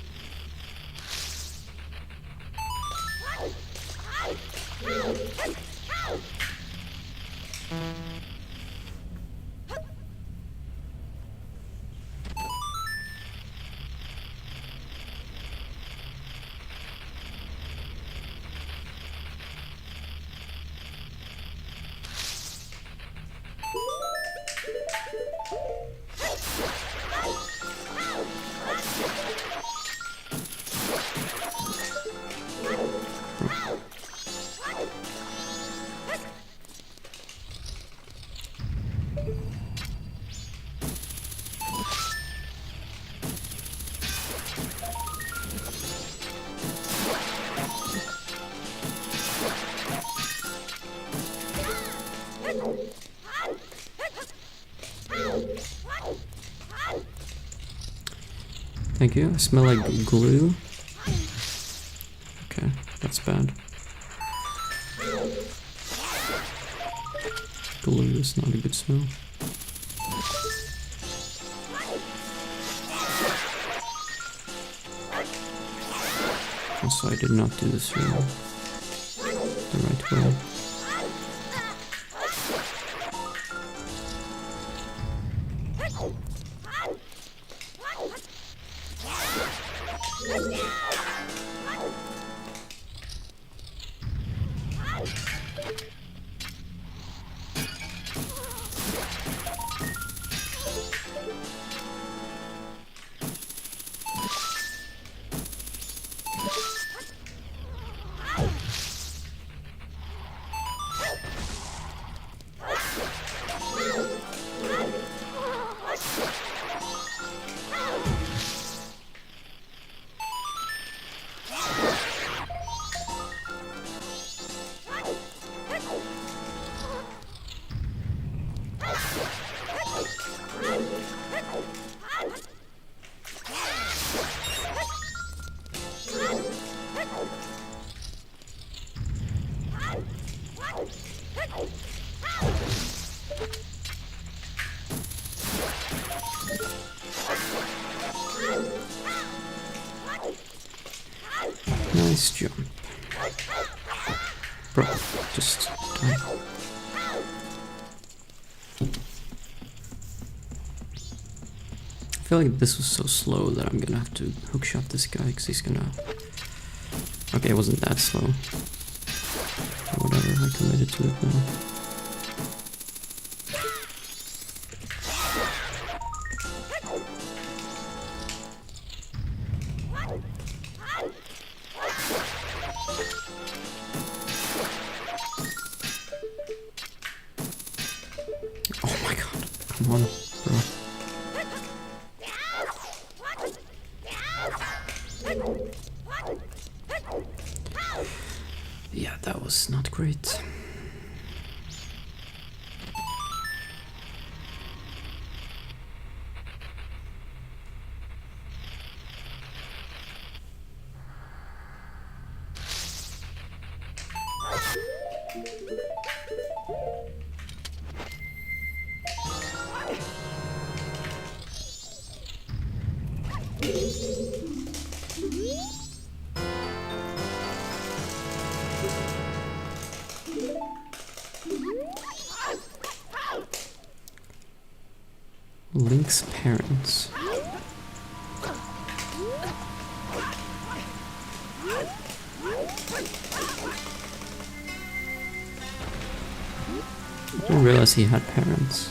Thank you. I smell like glue. Okay, that's bad. Glue is not a good smell. Also, I did not do this the right way. Nice jump. Bro, just die. I feel like this was so slow that I'm gonna have to hookshot this guy because he's gonna... Okay, it wasn't that slow. Whatever, I committed to it now. Oh my god, come on, bro. Yeah, that was not great. Link's parents. I didn't realize he had parents.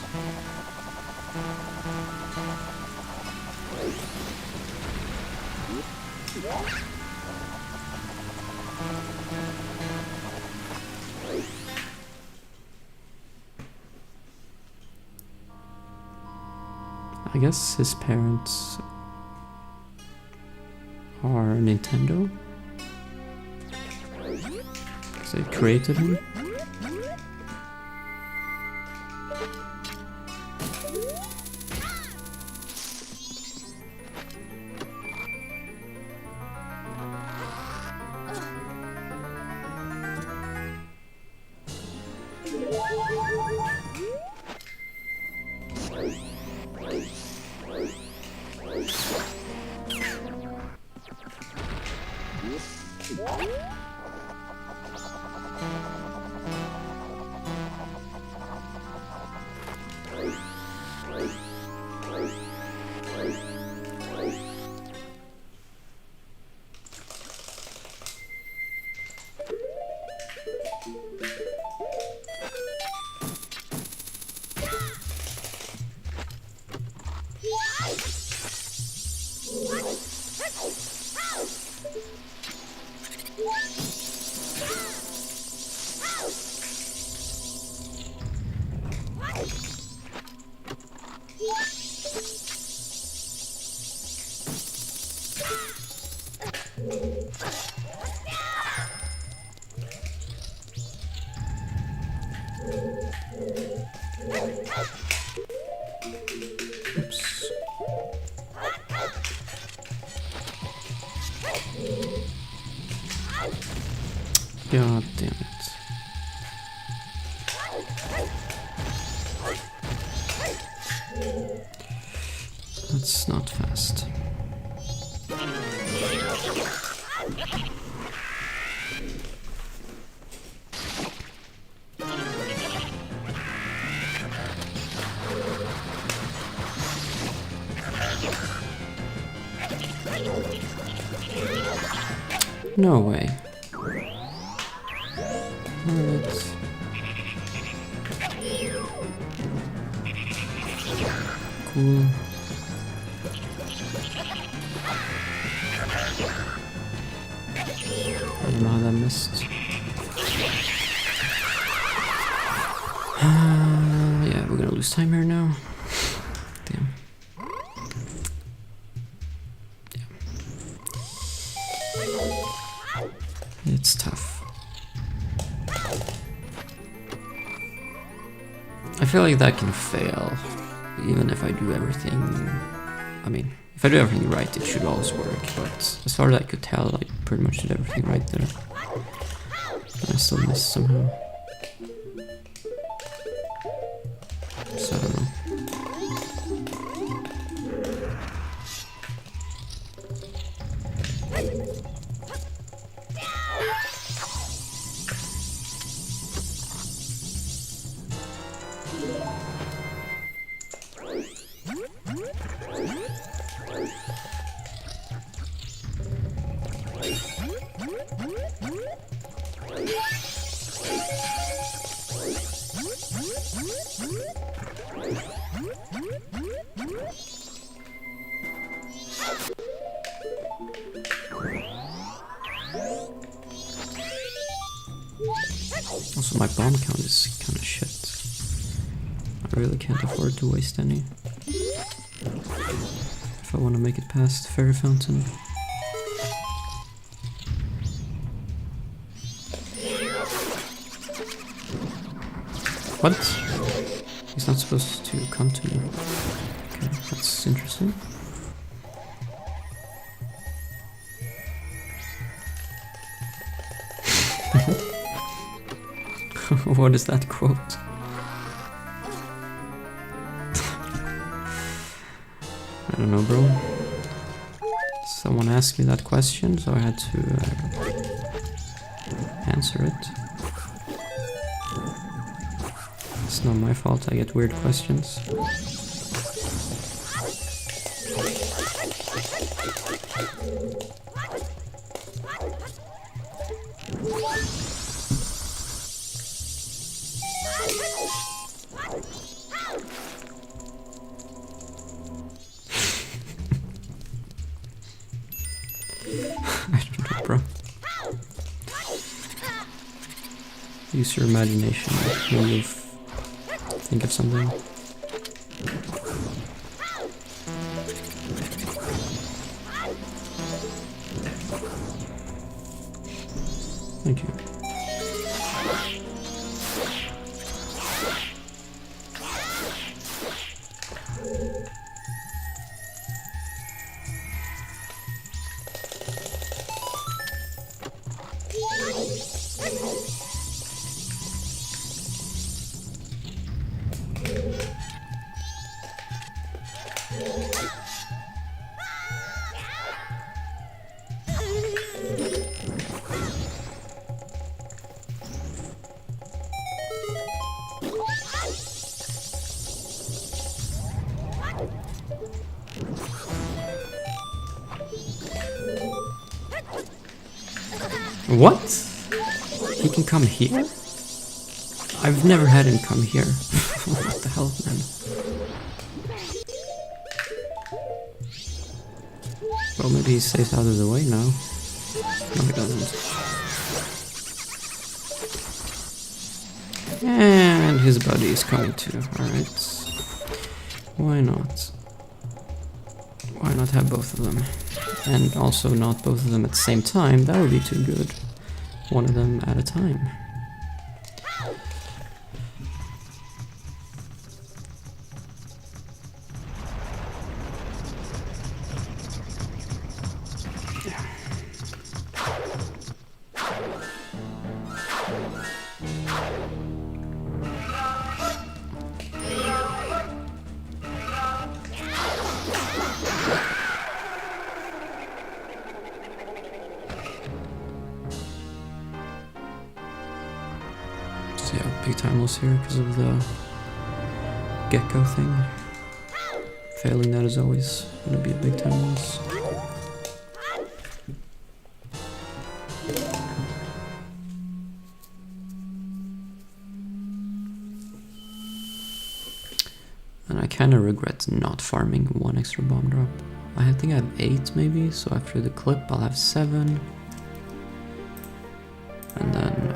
I guess his parents are Nintendo, because they created him. Oops. God damn it. That's not fast. No way. Alright. Cool. I don't know how that missed. Yeah, we're gonna lose time here now. Damn. Yeah. It's tough. I feel like that can fail, even if I do everything. I mean, if I do everything right, it should always work, but as far as I could tell, I pretty much did everything right there. I still missed somehow. So I don't know. Also, my bomb count is kind of shit. I really can't afford to waste any if I want to make it past Fairy Fountain. What? He's not supposed to come to me. Okay, that's interesting. What is that quote? I don't know, bro. Someone asked me that question, so I had to answer it. It's not my fault I get weird questions. I don't know, bro. Use your imagination when you think of something. Thank you. What? He can come here? I've never had him come here. What the hell, man? Well, maybe he stays out of the way now. No, he doesn't. And his buddy is coming too, alright. Why not? Why not have both of them? And also not both of them at the same time, that would be too good. One of them at a time. Yeah, big time loss here because of the gecko thing. Failing that is always going to be a big time loss. And I kind of regret not farming one extra bomb drop. I think I have 8 maybe, so after the clip I'll have 7. And then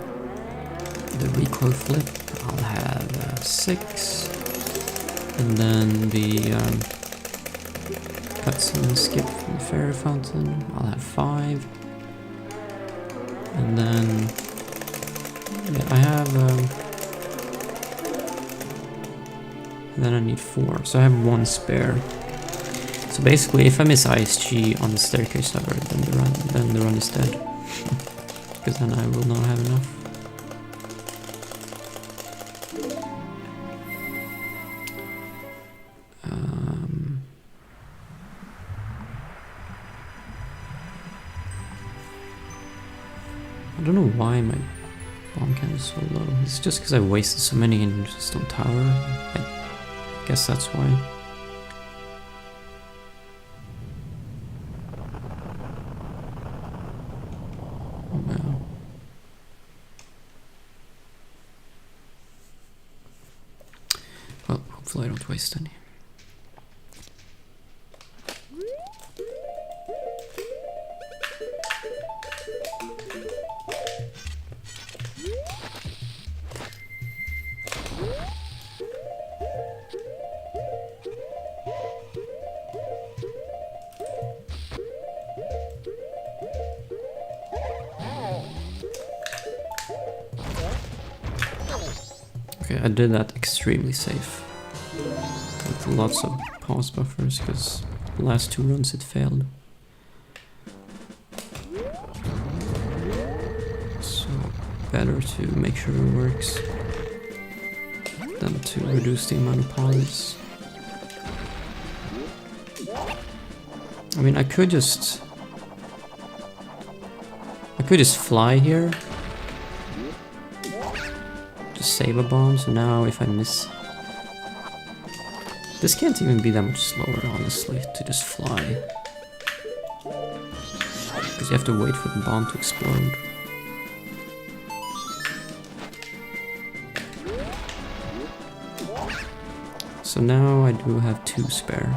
the recoil flip, I'll have 6, and then the cutscene skip from the fairy fountain, I'll have 5, and then yeah, I have and then I need 4, so I have 1 spare. So basically, if I miss ISG on the staircase tower, then the run is dead, because then I will not have enough. I don't know why my bomb count is so low. It's just because I wasted so many in just on tower. I guess that's why. Oh wow. Well, hopefully I don't waste any. Okay, I did that extremely safe, with lots of pause buffers, because the last 2 runs it failed. So, better to make sure it works than to reduce the amount of pauses. I mean, I could just fly here. Save a bomb, so now if I miss... This can't even be that much slower, honestly, to just fly. Because you have to wait for the bomb to explode. So now I do have 2 spare.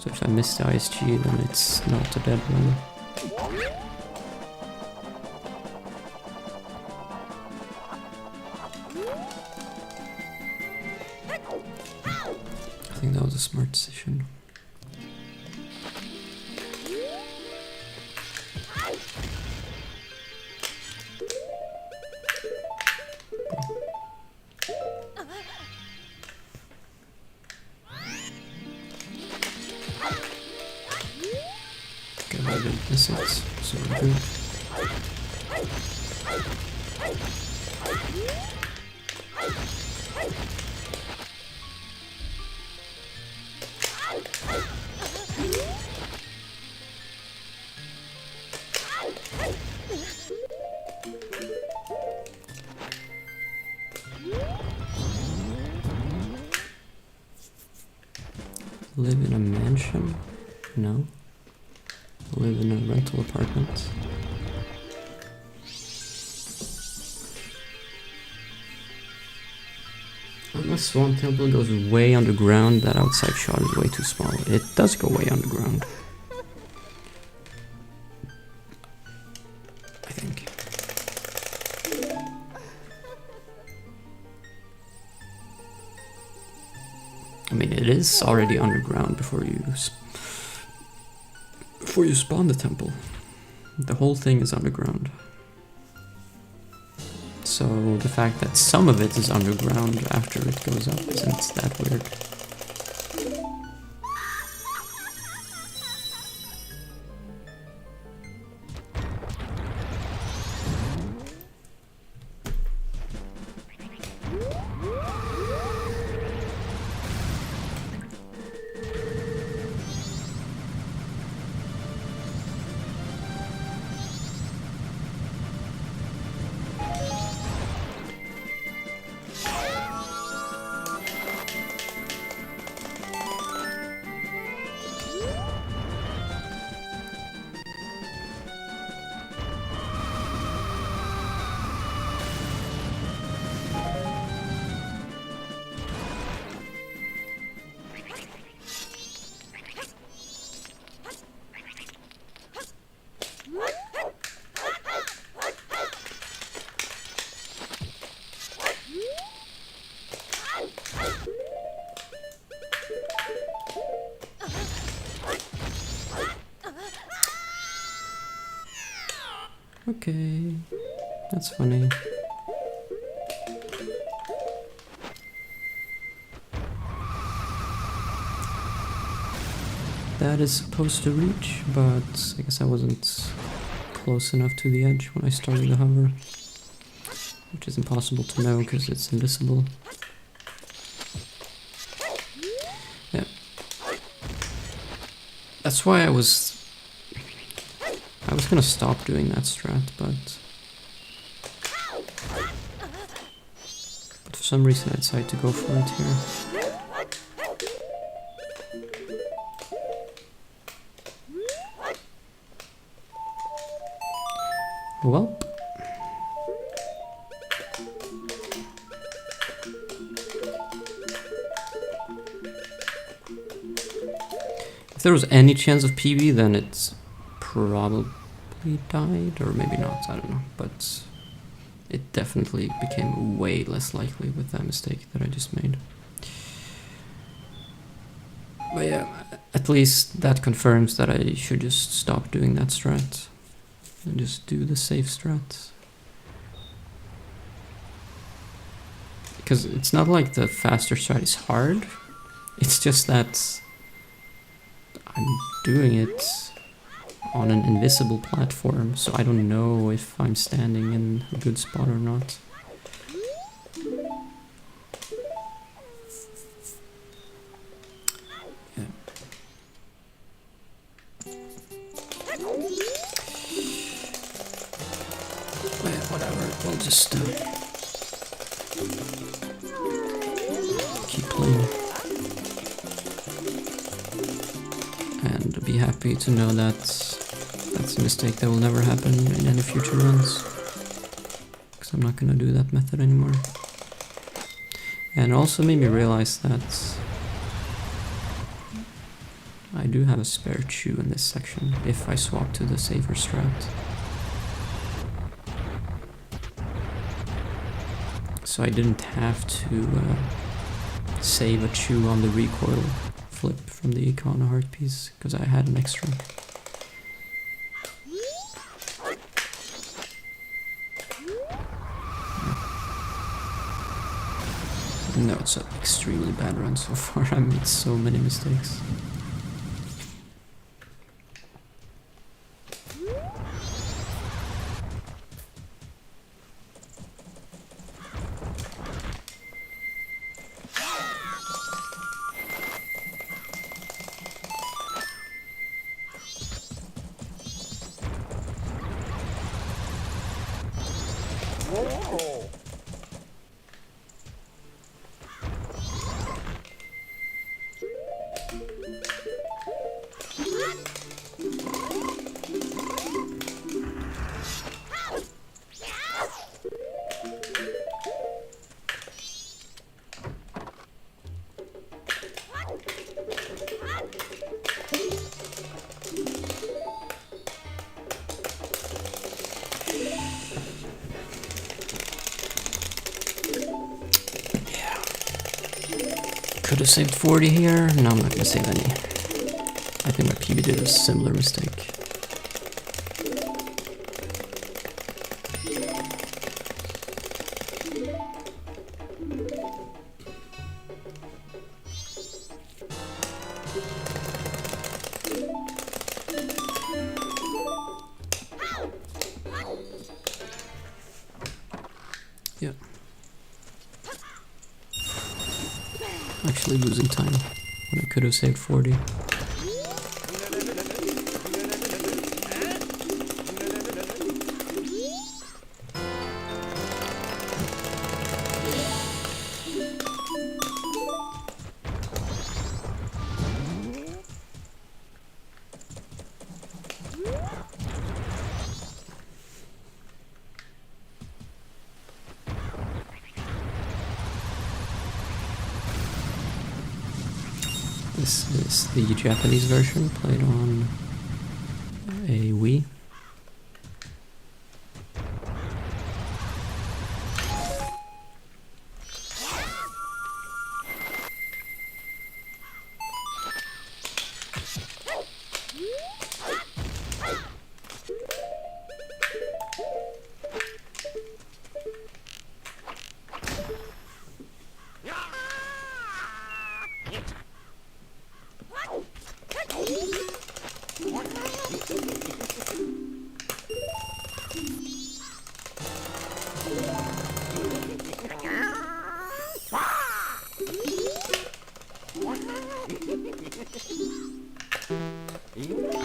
So if I miss the ISG, then it's not a dead run. I think that was a smart decision. Okay, I didn't miss it, so we're good. Live in a mansion? No. Live in a rental apartment. the Swan Temple goes way underground, that outside shot is way too small. It does go way underground. I think. I mean, it is already underground before you spawn the temple. The whole thing is underground. So the fact that some of it is underground after it goes up isn't that weird. Okay, that's funny. That is supposed to reach, but I guess I wasn't close enough to the edge when I started the hover. Which is impossible to know because it's invisible. Yeah. That's why I was gonna stop doing that strat, but for some reason I decided to go for it here. Well. If there was any chance of PB, then it's probably died, or maybe not, I don't know, but it definitely became way less likely with that mistake that I just made. But yeah, at least that confirms that I should just stop doing that strat and just do the safe strat. Because it's not like the faster strat is hard, it's just that I'm doing it on an invisible platform, so I don't know if I'm standing in a good spot or not. Yeah. Well, whatever, we'll just keep playing. And be happy to know that that's a mistake that will never happen in any future runs. Because I'm not gonna do that method anymore. And also made me realize that I do have a spare chew in this section if I swap to the safer strat. So I didn't have to save a chew on the recoil flip from the Icona heart piece because I had an extra. No, it's an extremely bad run so far. I made so many mistakes. could have saved 40 here. No, I'm not gonna save any. I think my PB did a similar mistake. Yeah. Actually losing time when I could have saved 40. This is the Japanese version played on a Wii.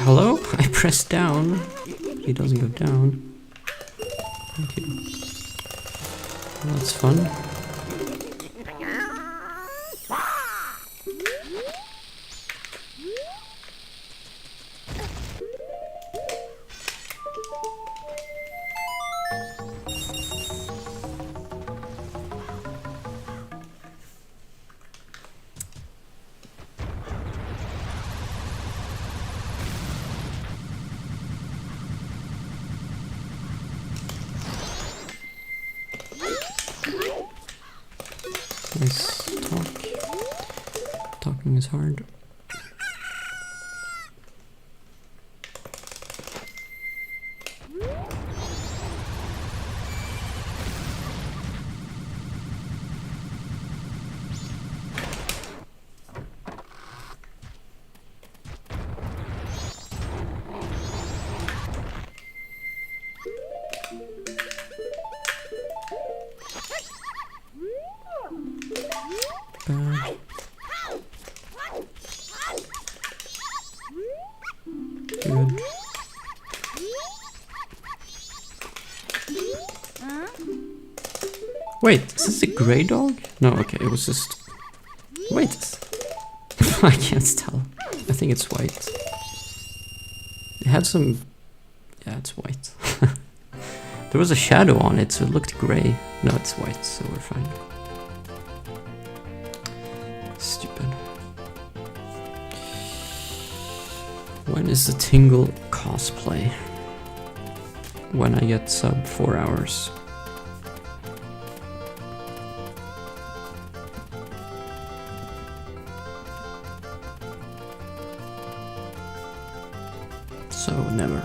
Hello? I pressed down. He doesn't go down. Thank you. Well, that's fun. Nice talk. Talking is hard. Bad. Good. Wait, is this a grey dog? No, okay, it was just... Wait. I can't tell. I think it's white. It had some... Yeah, it's white. There was a shadow on it, so it looked grey. No, it's white, so we're fine. Stupid. When is the Tingle cosplay? When I get sub 4 hours. So never.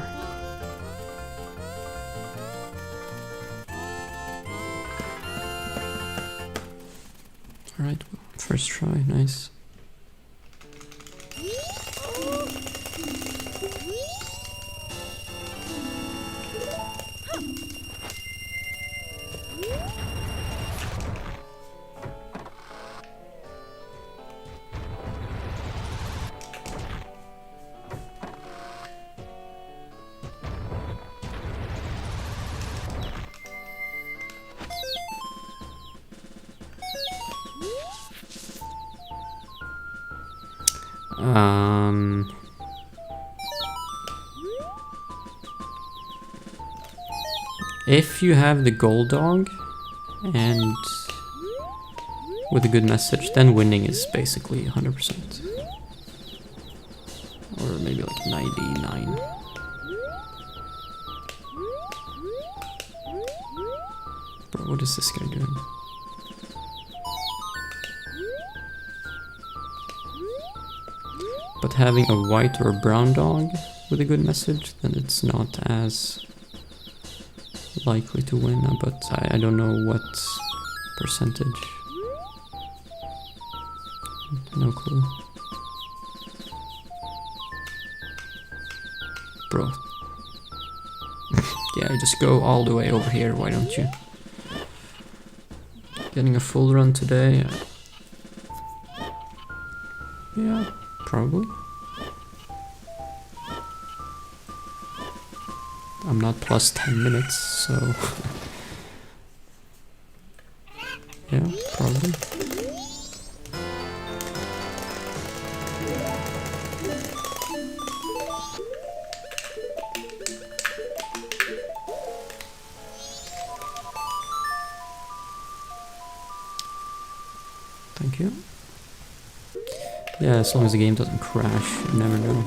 Alright, well, first try, nice. If you have the gold dog and with a good message, then winning is basically 100%. Or maybe like 99. Bro, what is this guy doing? having a white or a brown dog with a good message, then it's not as likely to win, but I don't know what percentage. No clue. Bro. Yeah, just go all the way over here, why don't you? Getting a full run today. Yeah, probably. I'm not plus 10 minutes, so... yeah, probably. Thank you. Yeah, as long as the game doesn't crash, you never know.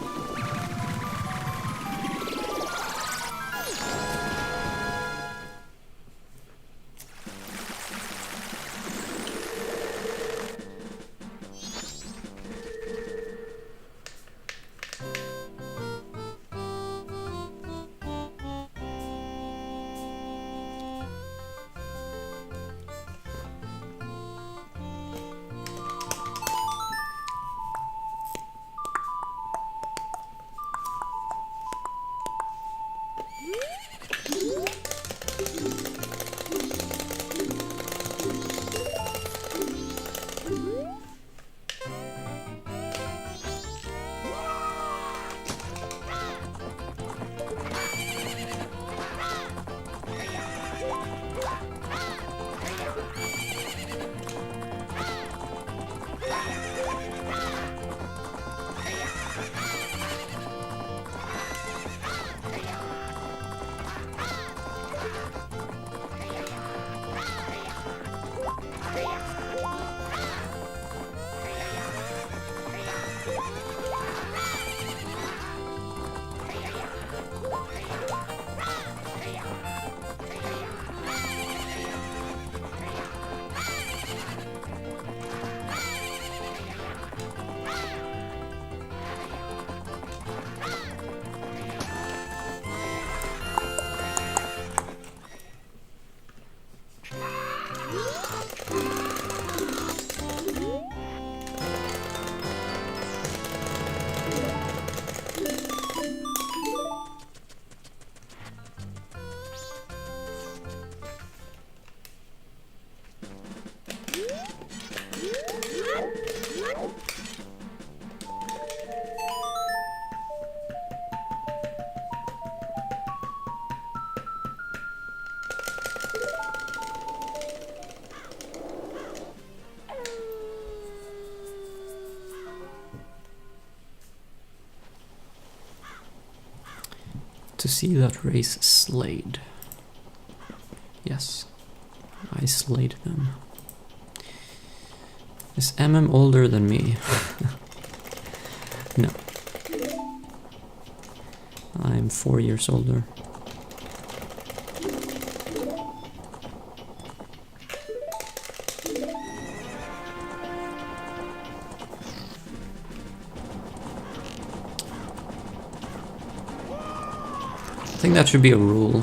To see that race slayed. Yes, I slayed them. Is MM older than me? No. I'm 4 years older. I think that should be a rule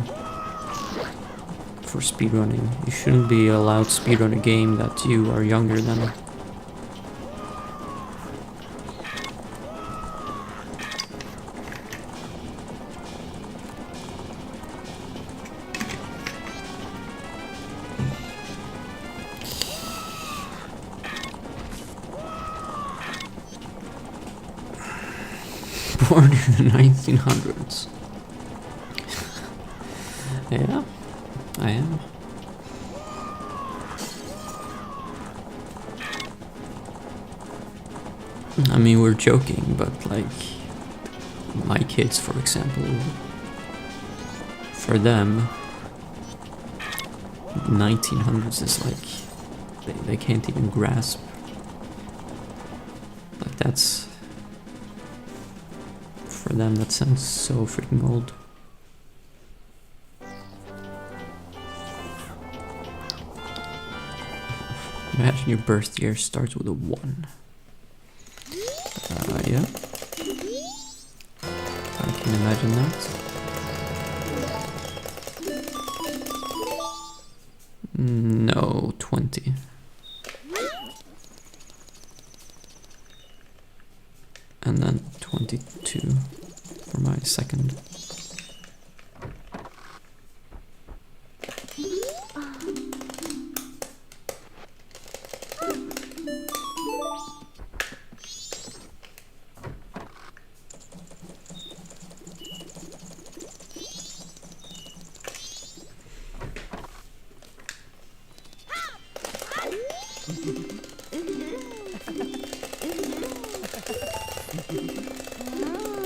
for speedrunning. You shouldn't be allowed to speedrun a game that you are younger than. Born in the 1900s. Yeah, I am. I mean, we're joking, but like, my kids, for example, for them, 1900s is like, they can't even grasp. Like, that's, for them, that sounds so freaking old. Imagine your birth year starts with a 1. Yeah. Can you imagine that? No, 20. And then 22 for my second.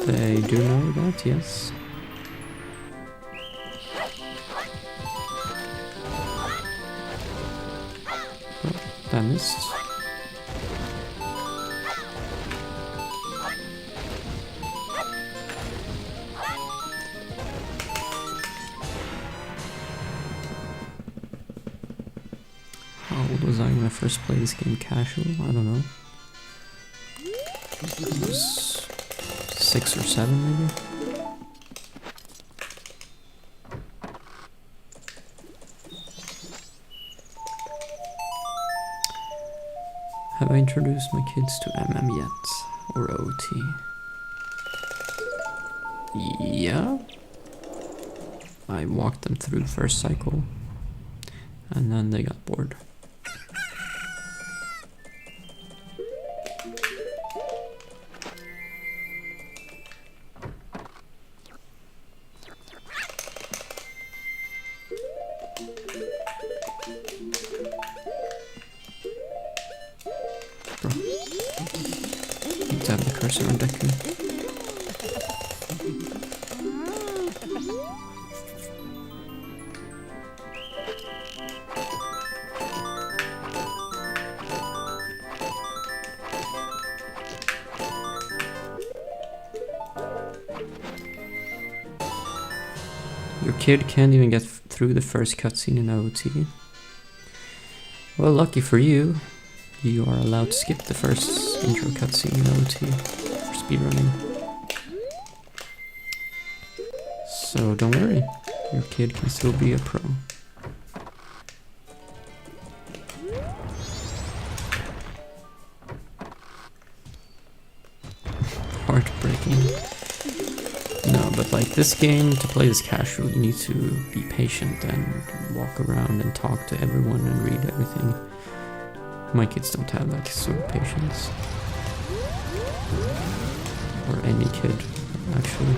They do know that, yes. Oh, that missed. How old was I when I first played this game casual? I don't know. It was 6 or 7 maybe? Have I introduced my kids to MM yet? Or OT? Yeah. I walked them through the first cycle and then they got bored. Bro. Need to have the cursor on Deku. Your kid can't even get through the first cutscene in OT. Well, lucky for you, you are allowed to skip the first intro cutscene in OT for speedrunning. So don't worry, your kid can still be a pro. Heartbreaking. No, but like this game, to play this casual, you need to be patient and walk around and talk to everyone and read everything. My kids don't have that sort of patience. Or any kid, actually.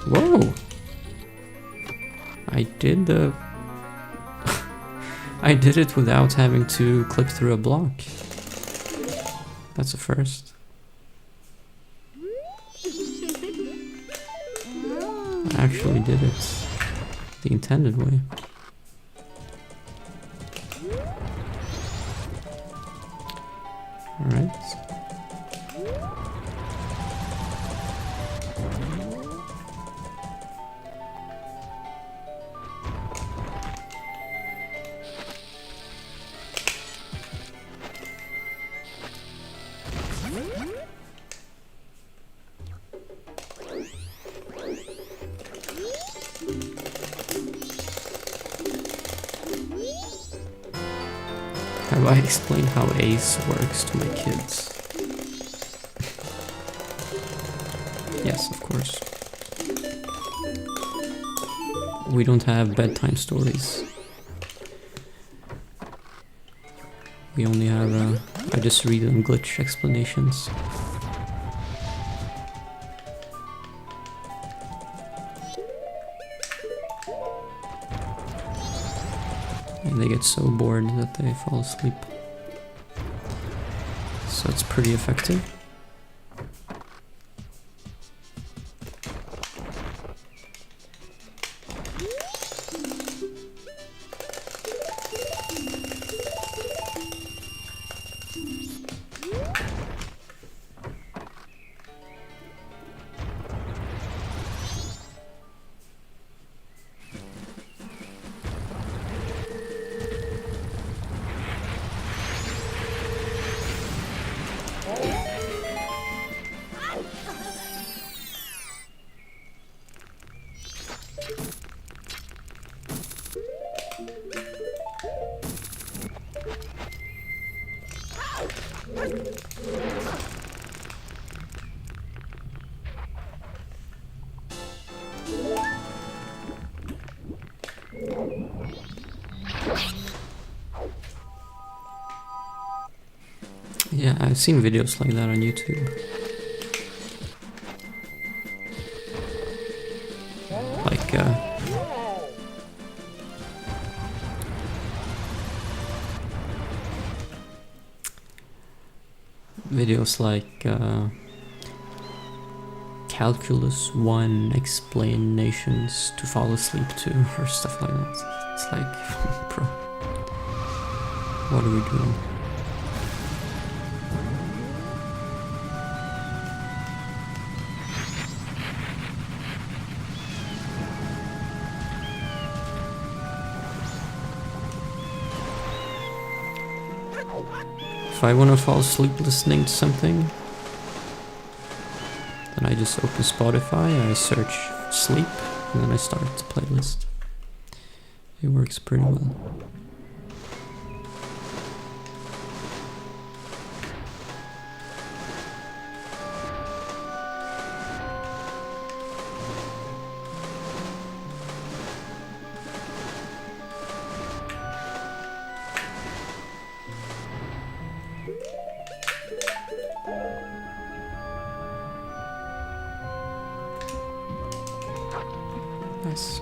Whoa! I did the... I did it without having to clip through a block. That's a first. I actually did it the intended way. Alright. Have I explained how ACE works to my kids? Yes, of course. We don't have bedtime stories. We only have, I just read them glitch explanations. And they get so bored that they fall asleep. So it's pretty effective. I've seen videos like that on YouTube. Like, videos like Calculus 1 explanations to fall asleep to, or stuff like that. It's like, bro, what are we doing? If I want to fall asleep listening to something, then I just open Spotify, I search sleep, and then I start the playlist. It works pretty well. Nice.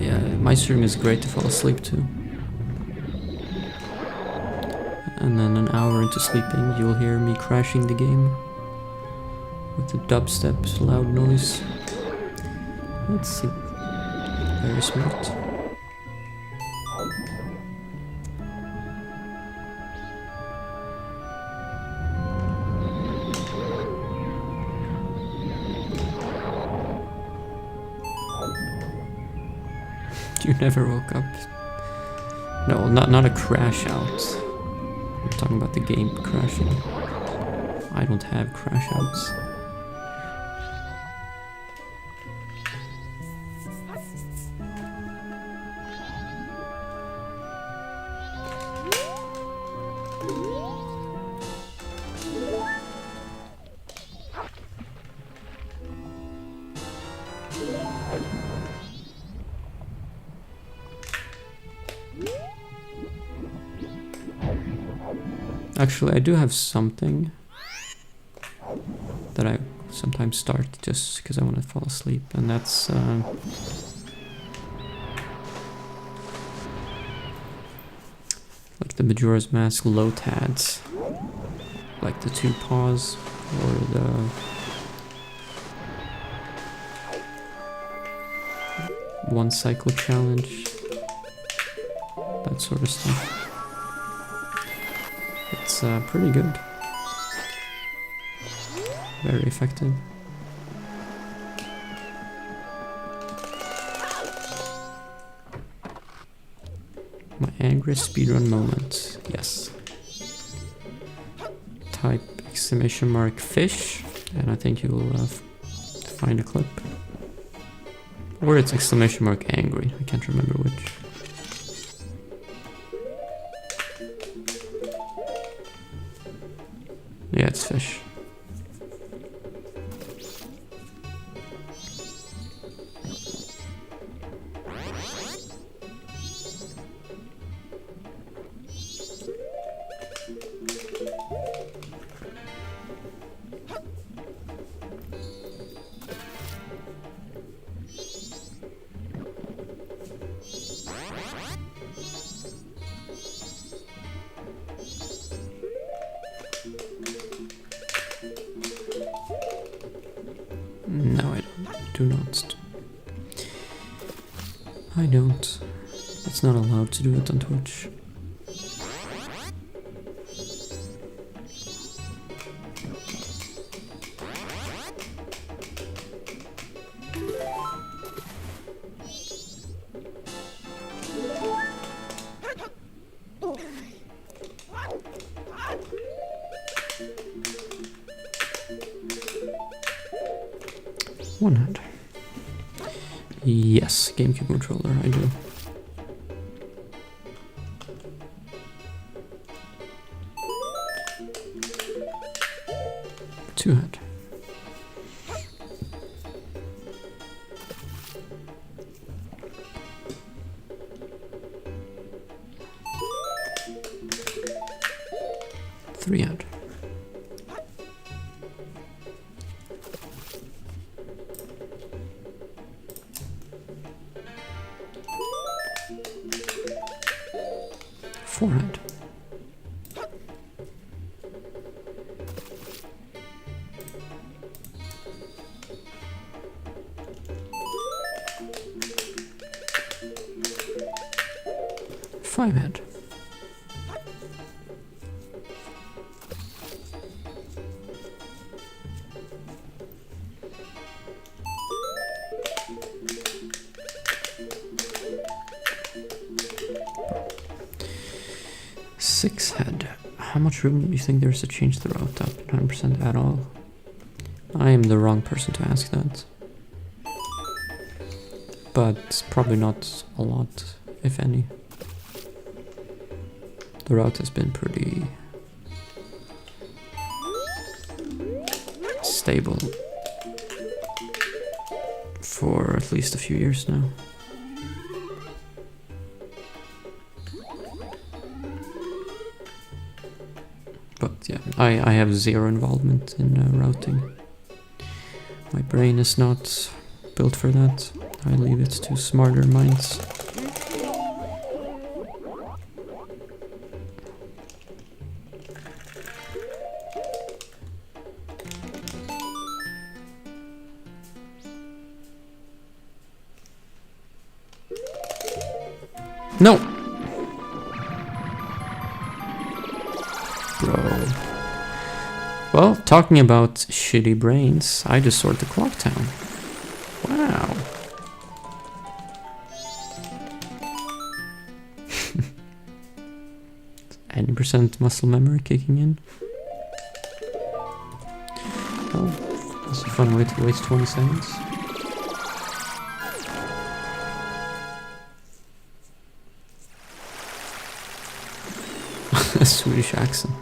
Yeah, my stream is great to fall asleep to. And then an hour into sleeping, you'll hear me crashing the game with the dubstep loud noise. Let's see. Very smart. You never woke up? No, not a crash out. I'm talking about the game crashing. I don't have crash outs. Actually, I do have something that I sometimes start just because I want to fall asleep, and that's like the Majora's Mask low tads, like the 2 paws or the one cycle challenge, that sort of stuff. It's pretty good. Very effective. My angriest speedrun moment. Yes. Type !fish and I think you'll find a clip. Or it's !angry. I can't remember which. Yeah, it's fish. No, I do not. I don't. It's not allowed to do it on Twitch. One hand. Yes, GameCube controller, I do. Two hand. Three hand. Forehand. Five hand. Six head. How much room do you think there's to change the route up? 100% at all? I am the wrong person to ask that. But probably not a lot, if any. The route has been pretty stable for at least a few years now. But yeah, I have zero involvement in routing. My brain is not built for that. I leave it to smarter minds. No! Bro. Well, talking about shitty brains, I just sorted the clock town. Wow. Any percent muscle memory kicking in? Well, that's a fun way to waste 20 seconds. A Swedish accent.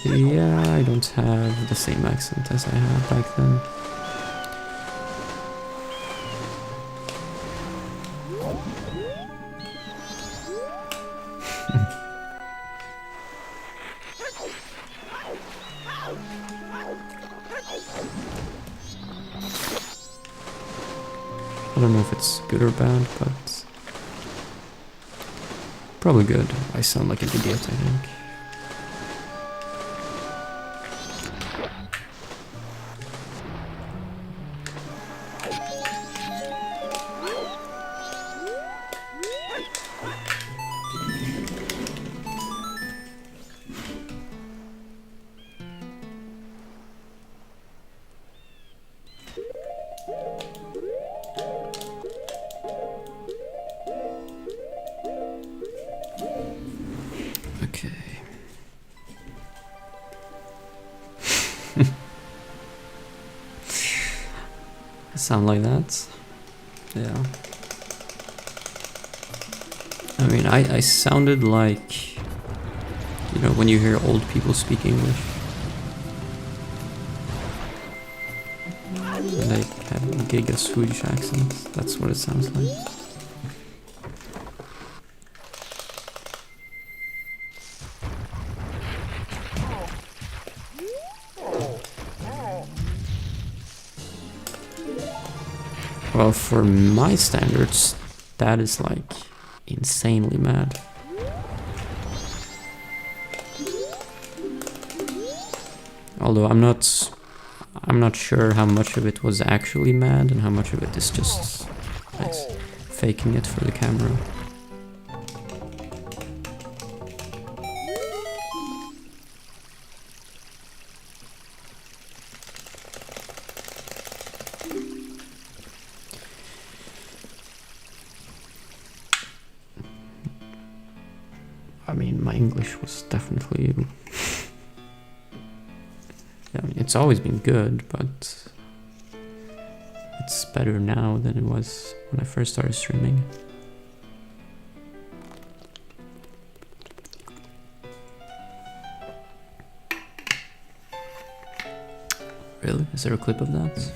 Yeah, I don't have the same accent as I had back then. I don't know if it's good or bad, but probably good. I sound like an idiot, I think. Okay. I sound like that. Yeah. I mean, I sounded like, you know, when you hear old people speak English. They have a giga Swedish accent. That's what it sounds like. Well, for my standards, that is like insanely mad. Although I'm not sure how much of it was actually mad and how much of it is just nice. faking it for the camera. I mean, my English was definitely... I mean, it's always been good, but it's better now than it was when I first started streaming. Really? Is there a clip of that?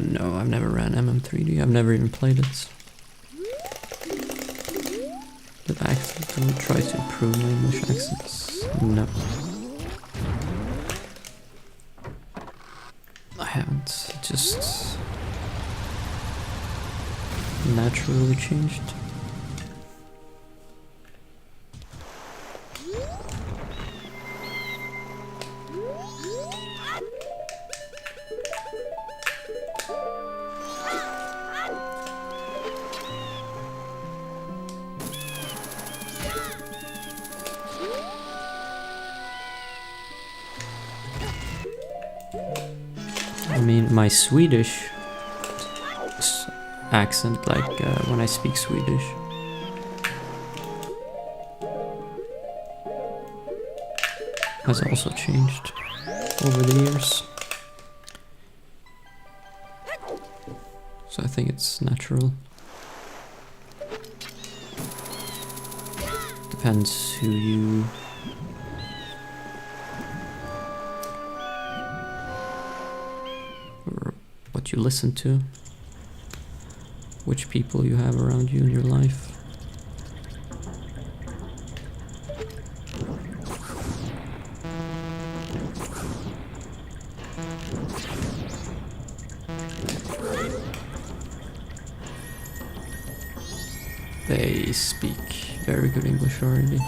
No, I've never ran MM3D. I've never even played it. Did I accidentally try to improve my English accents? No. I haven't. It just naturally changed. I mean, my Swedish accent, like when I speak Swedish, has also changed over the years. So I think it's natural. Depends who you... what you listen to, which people you have around you in your life. They speak very good English already.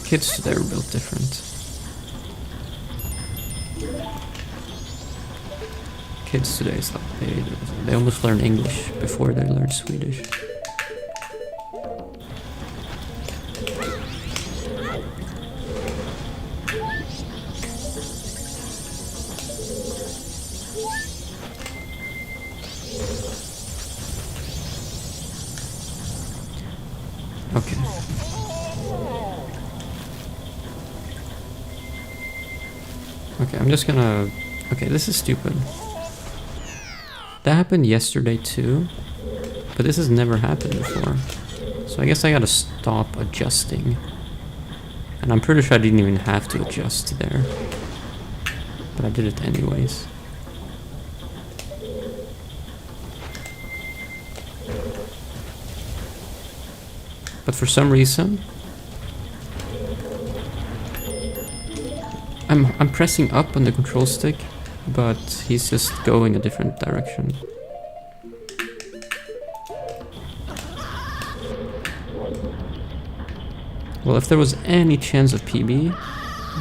Kids today are built different. Kids today is like they almost learn English before they learn Swedish. Okay. Okay, I'm just gonna... Okay, this is stupid. That happened yesterday too, but this has never happened before. So I guess I gotta stop adjusting. And I'm pretty sure I didn't even have to adjust there. But I did it anyways. But for some reason, I'm pressing up on the control stick, but he's just going a different direction. Well, if there was any chance of PB,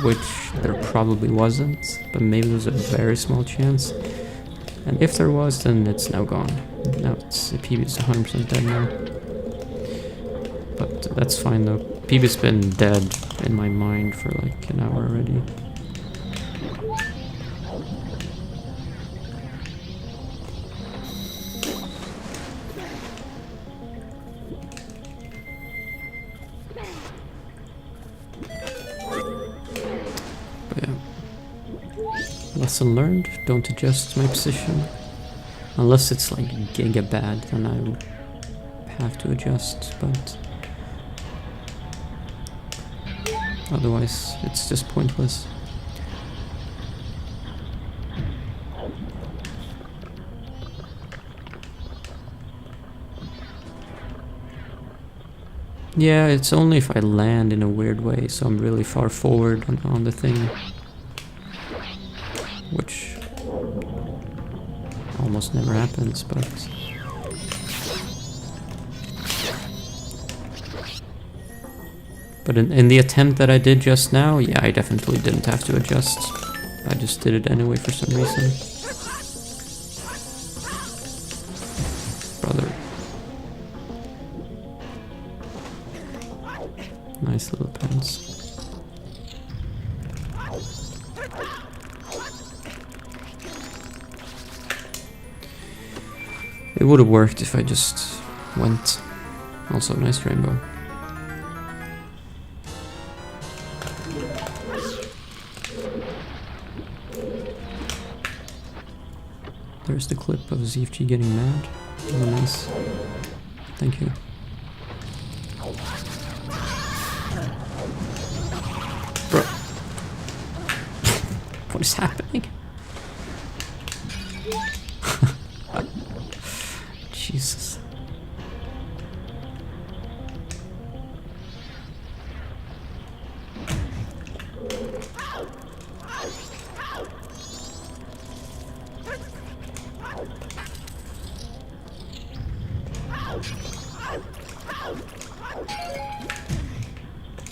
which there probably wasn't, but maybe there was a very small chance, and if there was, then it's now gone. Now the PB is 100% dead now. But that's fine though. PB's been dead in my mind for like an hour already. But yeah. Lesson learned, don't adjust my position. Unless it's like giga bad, then I have to adjust, but otherwise it's just pointless. Yeah, it's only if I land in a weird way, so I'm really far forward on the thing. Which almost never happens, but... But in the attempt that I did just now, yeah, I definitely didn't have to adjust. I just did it anyway for some reason. Brother. Nice little pants. It would have worked if I just went. Also, nice rainbow. There's the clip of ZFG getting mad. Oh, nice. Thank you. Bro. What is happening? Jesus.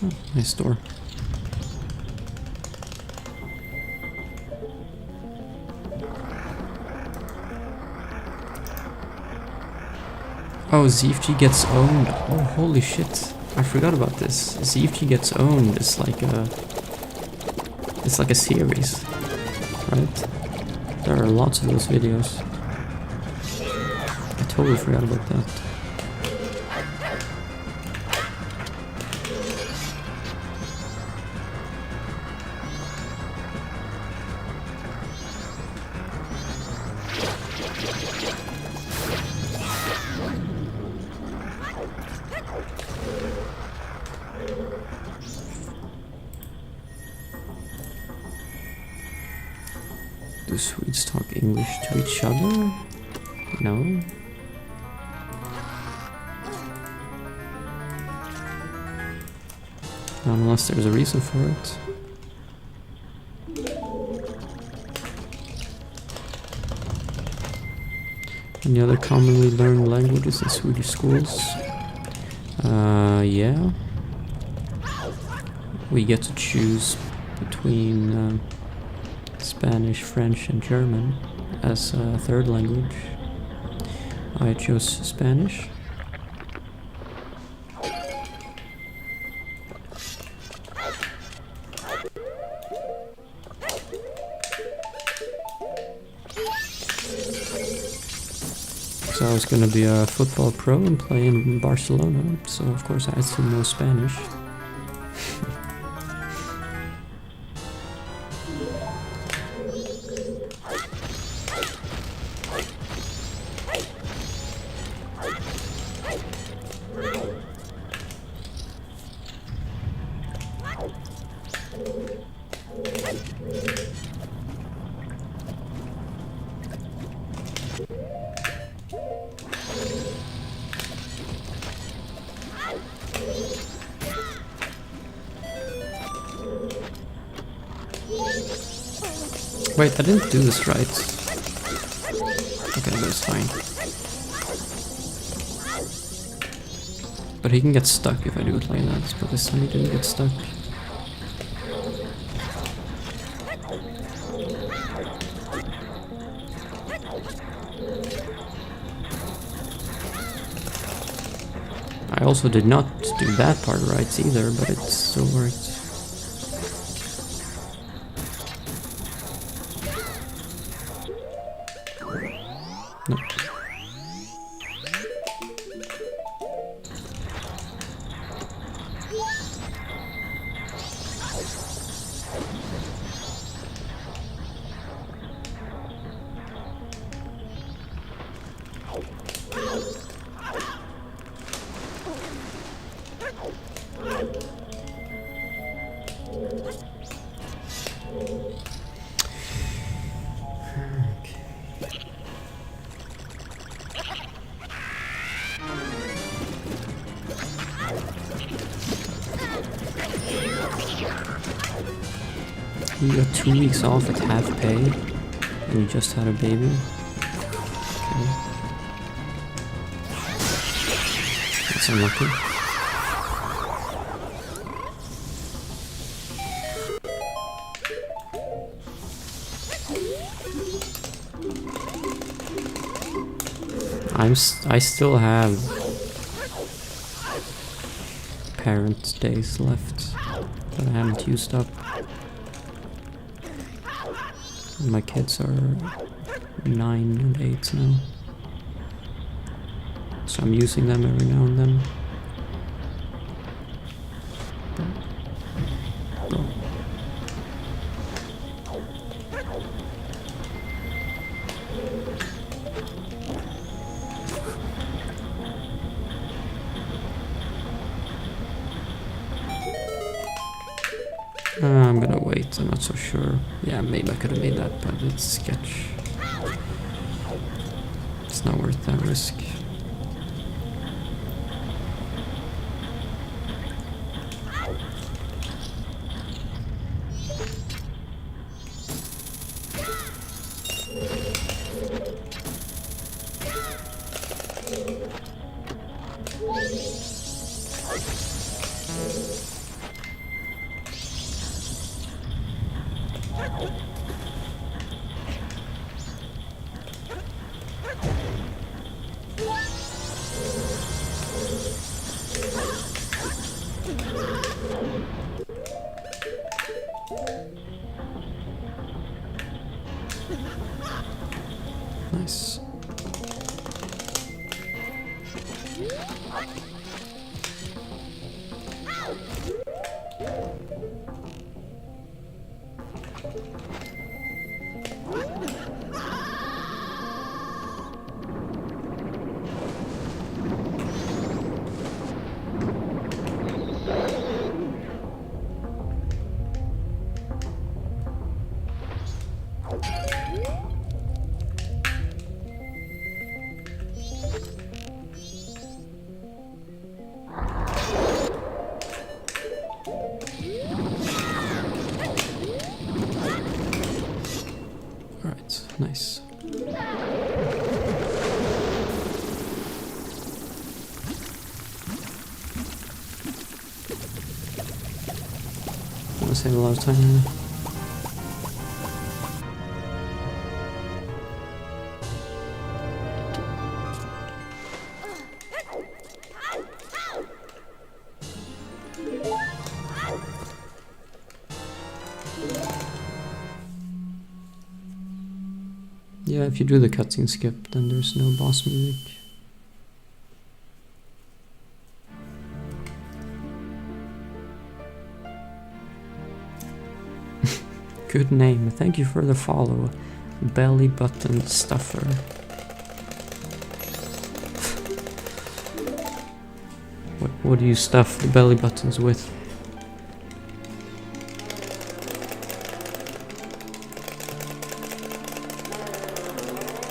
Oh, nice door. Oh, ZFG gets owned. Oh, holy shit. I forgot about this. ZFG gets owned. It's like a series, right? There are lots of those videos. I totally forgot about that. Do Swedes talk English to each other? No. Unless there's a reason for it. Any other commonly learned languages in Swedish schools? Yeah. We get to choose between Spanish, French, and German as a third language. I chose Spanish. So I was gonna be a football pro and play in Barcelona, so of course I had to know Spanish. Wait, I didn't do this right. Okay, that's fine. But he can get stuck if I do it like that, but this time he didn't get stuck. I also did not do that part right either, but it still worked. No. You got 2 weeks off at half pay, and you just had a baby. Okay. That's unlucky. I still have parent days left that I haven't used up. My kids are 9 and 8 now, so I'm using them every now and then. I'm gonna wait, I'm not so sure. Yeah, maybe I could have made that, but it's sketch. It's not worth that risk. Nice. Alright, nice. I'm gonna save a lot of time here. Yeah, if you do the cutscene skip, then there's no boss music. Good name, thank you for the follow. Belly button stuffer. What do you stuff the belly buttons with?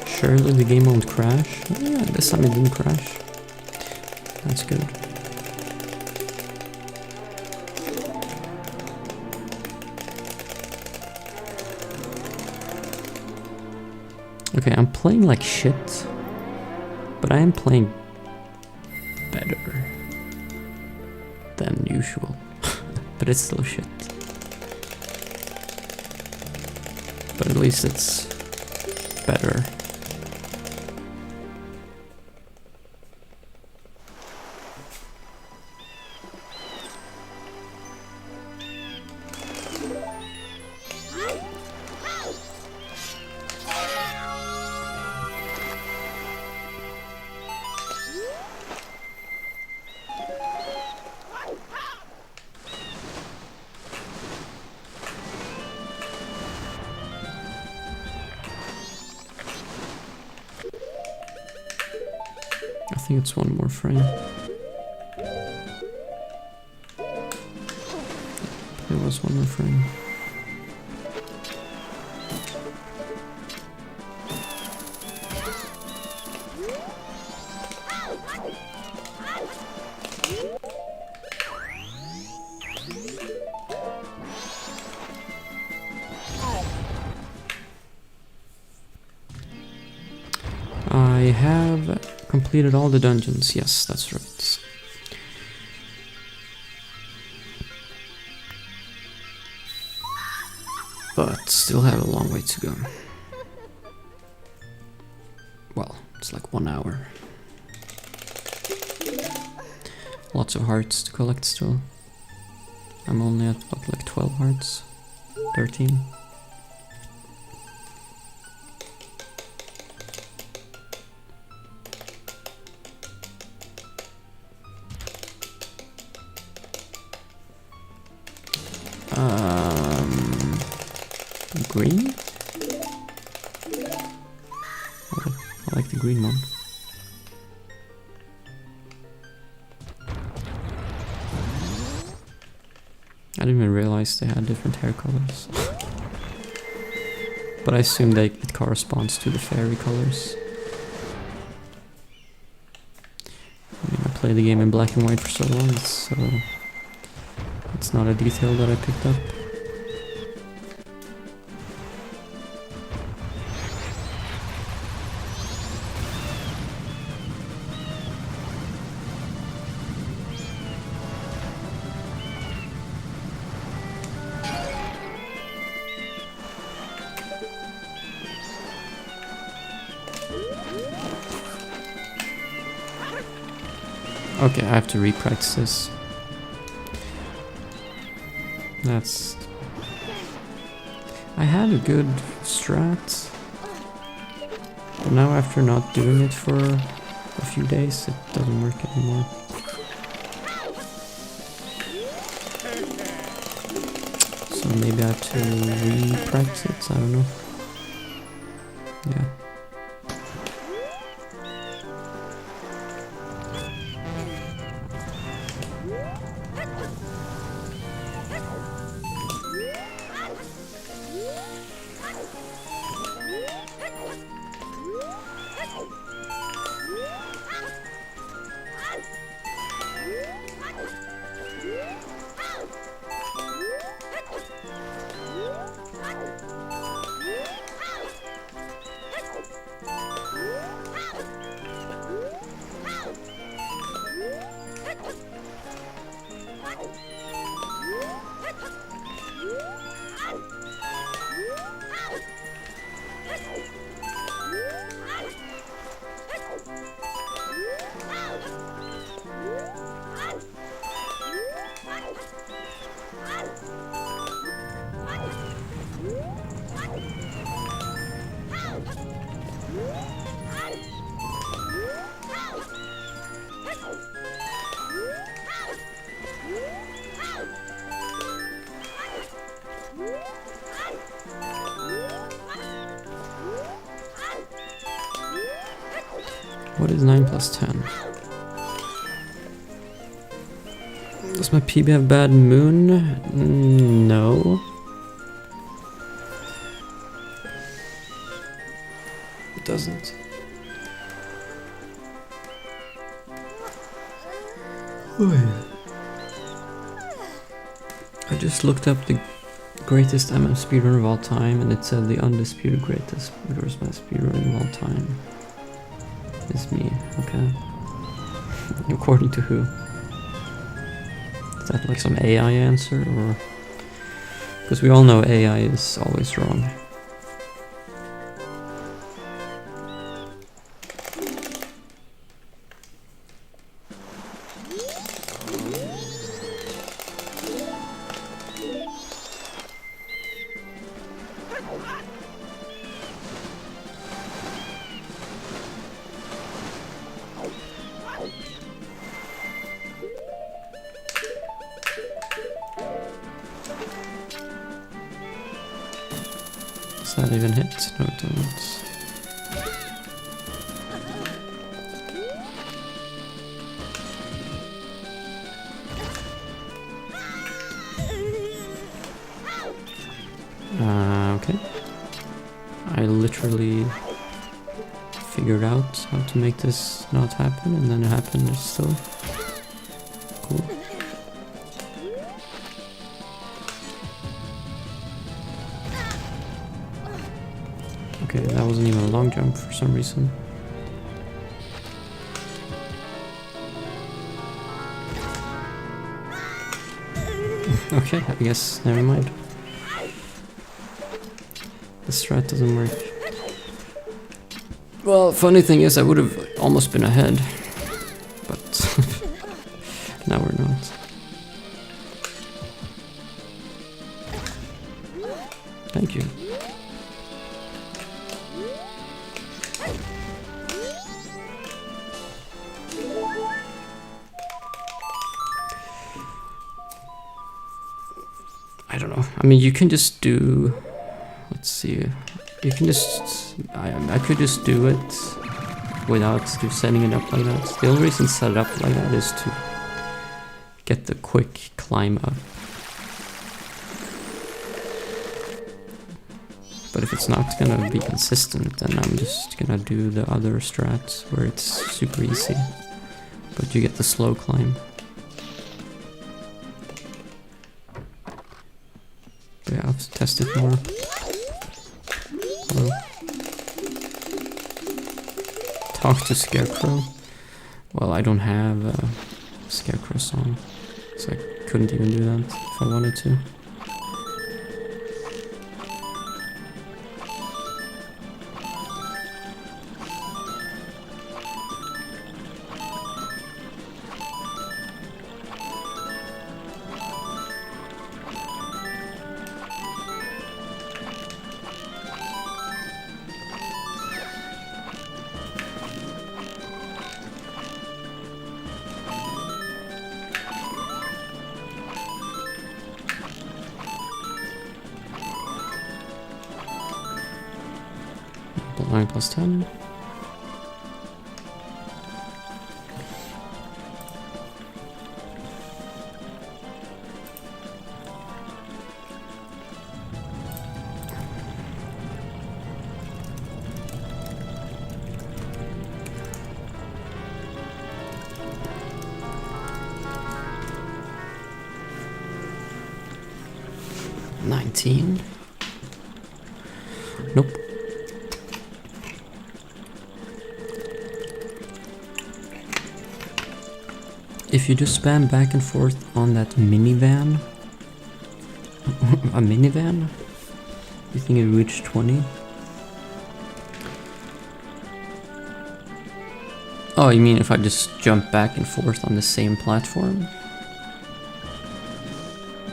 Surely the game won't crash. Oh, yeah, this time it didn't crash. That's good. Okay, I'm playing like shit, but I am playing better than usual. But it's still shit. But at least it's better. I think it's one more frame. There was one more frame. I have completed all the dungeons. Yes, that's right. but still have a long way to go. Well, it's like 1 hour. Lots of hearts to collect still. I'm only at what, like 12 hearts? 13? Green? I like the green one. I didn't even realize they had different hair colors. But I assume it corresponds to the fairy colors. I mean, I played the game in black and white for so long, so it's not a detail that I picked up. Okay, I have to re-practice this. I had a good strat, but now after not doing it for a few days, it doesn't work anymore. So maybe I have to re-practice it, I don't know. Yeah. What is 9 plus 10? Does my PB have bad moon? No. It doesn't. Oh yeah. I just looked up the greatest MM speedrunner of all time and it said the undisputed greatest Majora's Mask speedrunner of all time is me, okay. According to who? Is that like some AI answer, or? Because we all know AI is always wrong. Does that even hit? No, it doesn't. Okay. I literally figured out how to make this not happen, and then it happened still. Cool. Okay, that wasn't even a long jump for some reason. Okay, I guess never mind. The strat doesn't work. Well, funny thing is I would have almost been ahead, but now we're not. Thank you. I don't know. I mean, you can just do... Let's see. You can just... I could just do it without just setting it up like that. The only reason to set it up like that is to get the quick climb up. But if it's not gonna be consistent, then I'm just gonna do the other strats where it's super easy. But you get the slow climb. Yeah, I'll test it more. Hello. Talk to Scarecrow. Well, I don't have a Scarecrow song, so I couldn't even do that if I wanted to. Line plus 10. $19. Nope. If you just spam back and forth on that minivan, a minivan, you think it reached 20? Oh, you mean if I just jump back and forth on the same platform?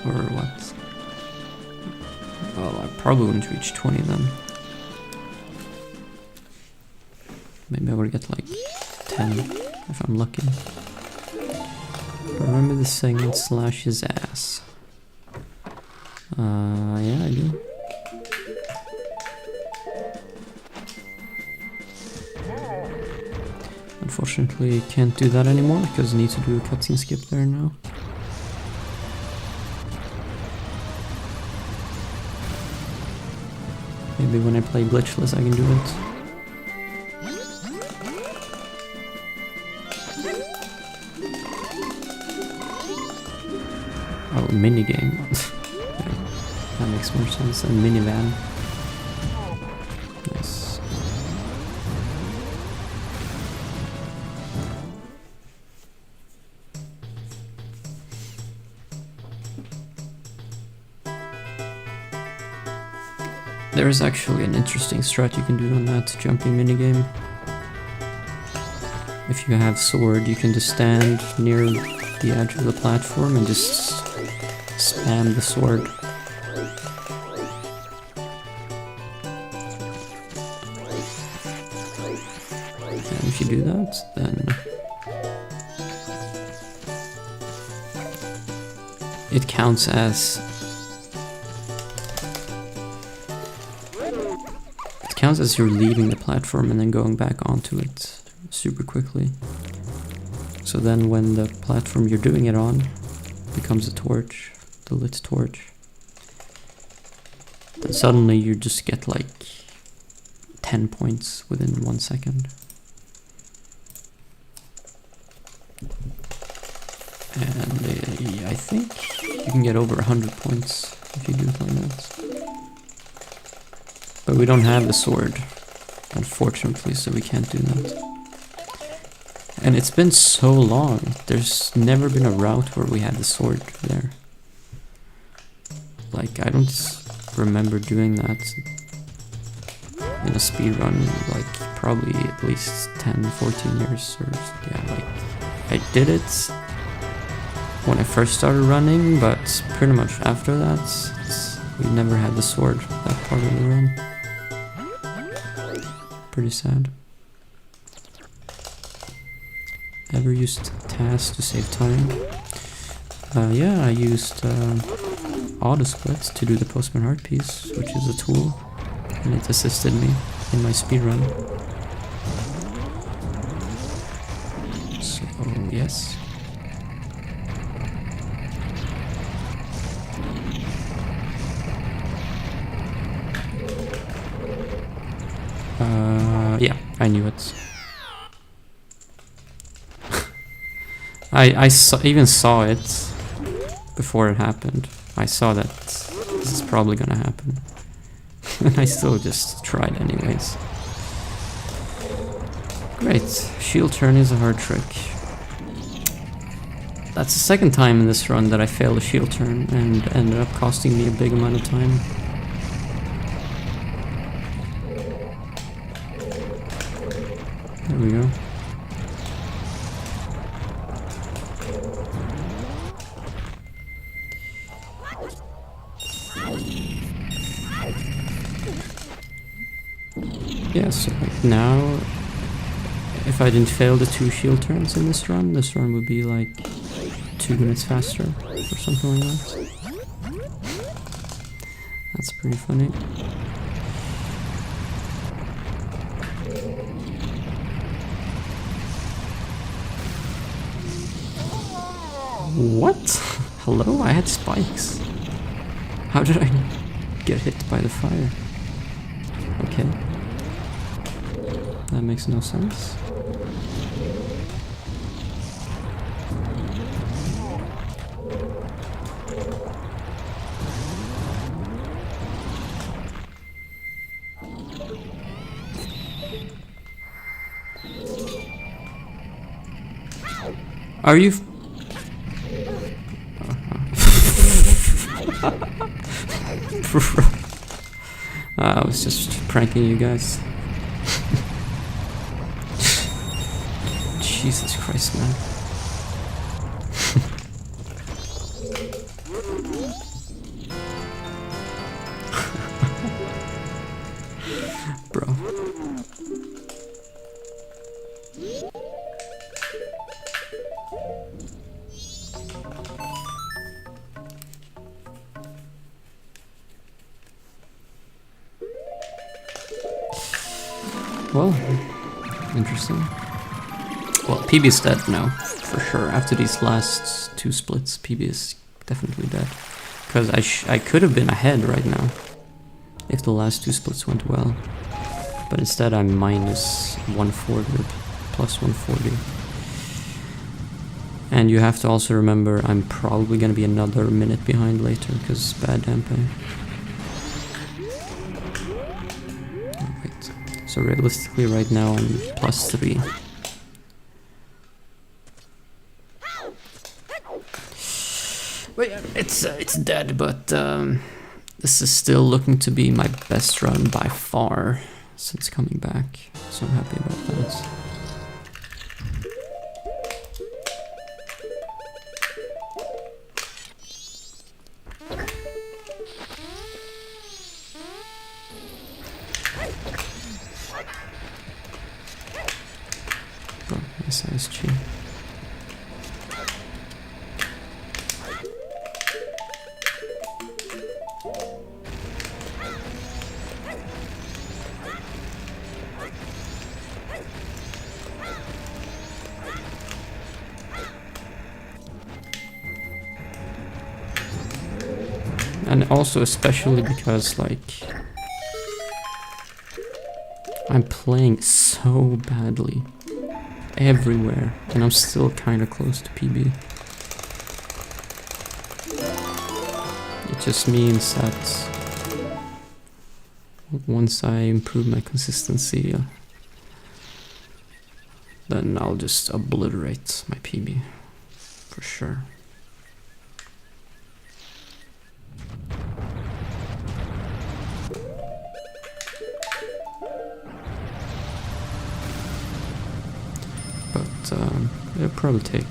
Or what? Well, I probably wouldn't reach 20 then. Maybe I would get like 10 if I'm lucky. Remember the segment slash his ass. Yeah, I do. Unfortunately, can't do that anymore because I need to do a cutscene skip there now. Maybe when I play glitchless I can do it. Oh, minigame. Yeah, that makes more sense than minivan. Nice. There is actually an interesting strat you can do on that jumping minigame. If you have sword, you can just stand near the edge of the platform and just spam the sword. And if you do that, then it counts as you're leaving the platform and then going back onto it super quickly. So then when the platform you're doing it on becomes a torch, the lit torch, then suddenly you just get like 10 points within 1 second. And I think you can get over 100 points if you do it like that. But we don't have the sword, unfortunately, so we can't do that. And it's been so long, there's never been a route where we had the sword there. Like, I don't remember doing that in a speedrun, like probably at least 10, 14 years, or yeah, like I did it when I first started running, but pretty much after that, we never had the sword, that part of the run. Pretty sad. Ever used tasks to save time? Yeah, I used auto splits to do the postman heart piece, which is a tool, and it assisted me in my speedrun. So, yes. Yeah, I knew it. I even saw it before it happened. I saw that this is probably gonna happen. And I still just tried anyways. Great. Shield turn is a hard trick. That's the second time in this run that I failed a shield turn and ended up costing me a big amount of time. There we go. Yeah, so like now, if I didn't fail the 2 shield turns in this run would be like 2 minutes faster or something like that. That's pretty funny. What? Hello? I had spikes. How did I get hit by the fire? Okay. That makes no sense. Are you... I was just pranking you guys. Jesus Christ, man. Bro. Well, interesting. Well, PB is dead now, for sure. After these last 2 splits, PB is definitely dead. Because I could have been ahead right now, if the last 2 splits went well. But instead I'm minus 140, or plus 140. And you have to also remember I'm probably going to be another minute behind later, because bad dampe. So realistically right now I'm plus 3. But yeah, it's dead, but this is still looking to be my best run by far since coming back. So I'm happy about that. Bro, nice ISG. And also especially because like I'm playing so badly everywhere and I'm still kinda close to PB. It just means that once I improve my consistency, then I'll just obliterate my PB for sure. it'll probably take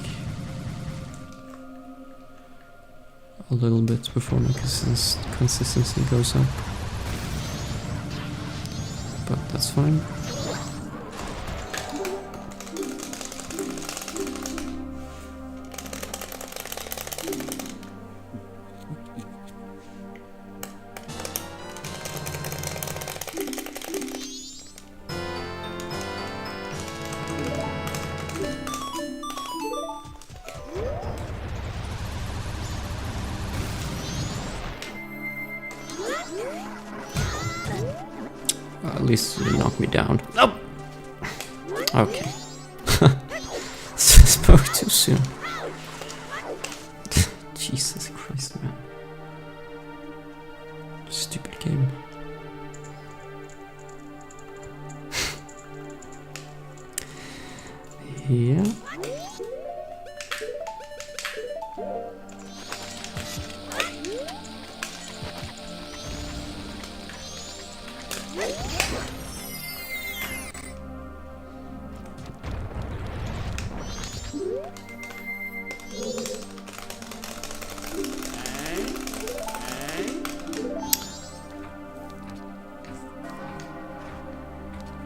a little bit before my consistency goes up, but that's fine. At least you knocked me down. Nope. Okay. Spoke too soon. Jesus Christ, man. Stupid game. Yeah.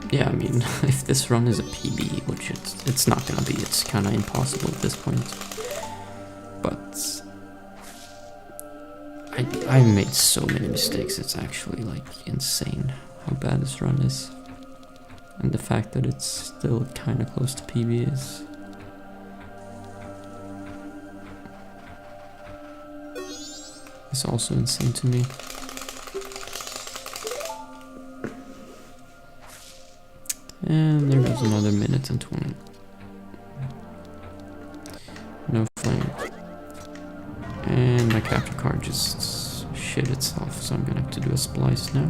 Yeah, I mean, if this run is a PB, which it's not gonna be, it's kinda impossible at this point. But I made so many mistakes, it's actually like insane how bad this run is. And the fact that it's still kinda close to PB is also insane to me. And there goes another minute and 20. No flame. And my capture card just shit itself, so I'm gonna have to do a splice now.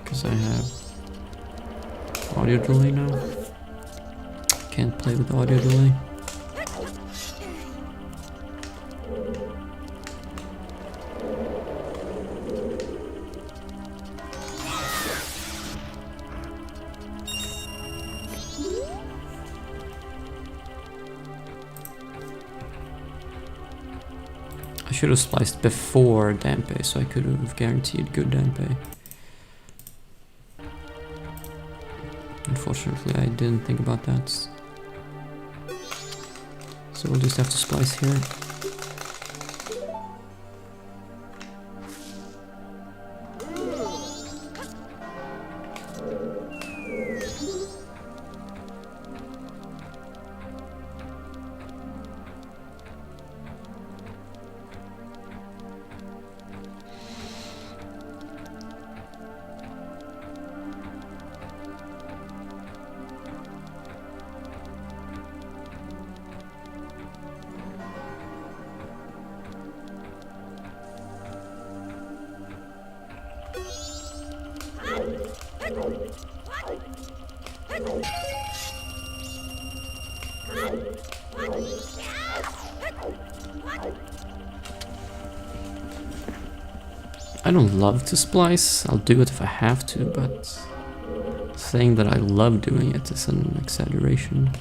Because I have audio delay now. Can't play with audio delay. I should have spliced before Dampe, so I could have guaranteed good Dampe. Unfortunately, I didn't think about that. So we'll just have to splice here. I don't love to splice, I'll do it if I have to, but saying that I love doing it is an exaggeration.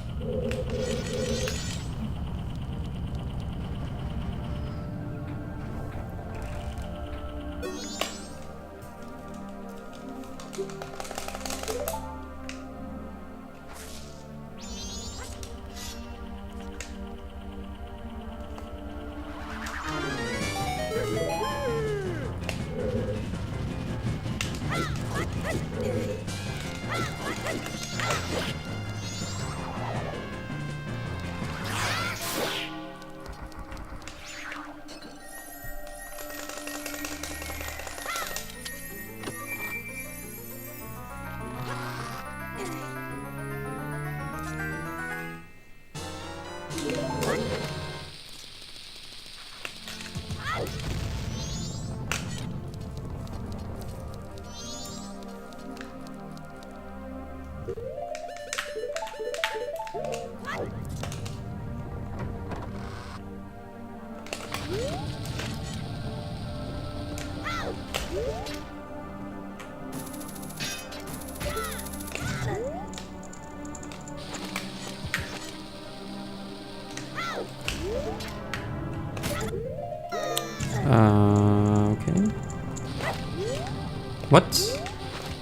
What?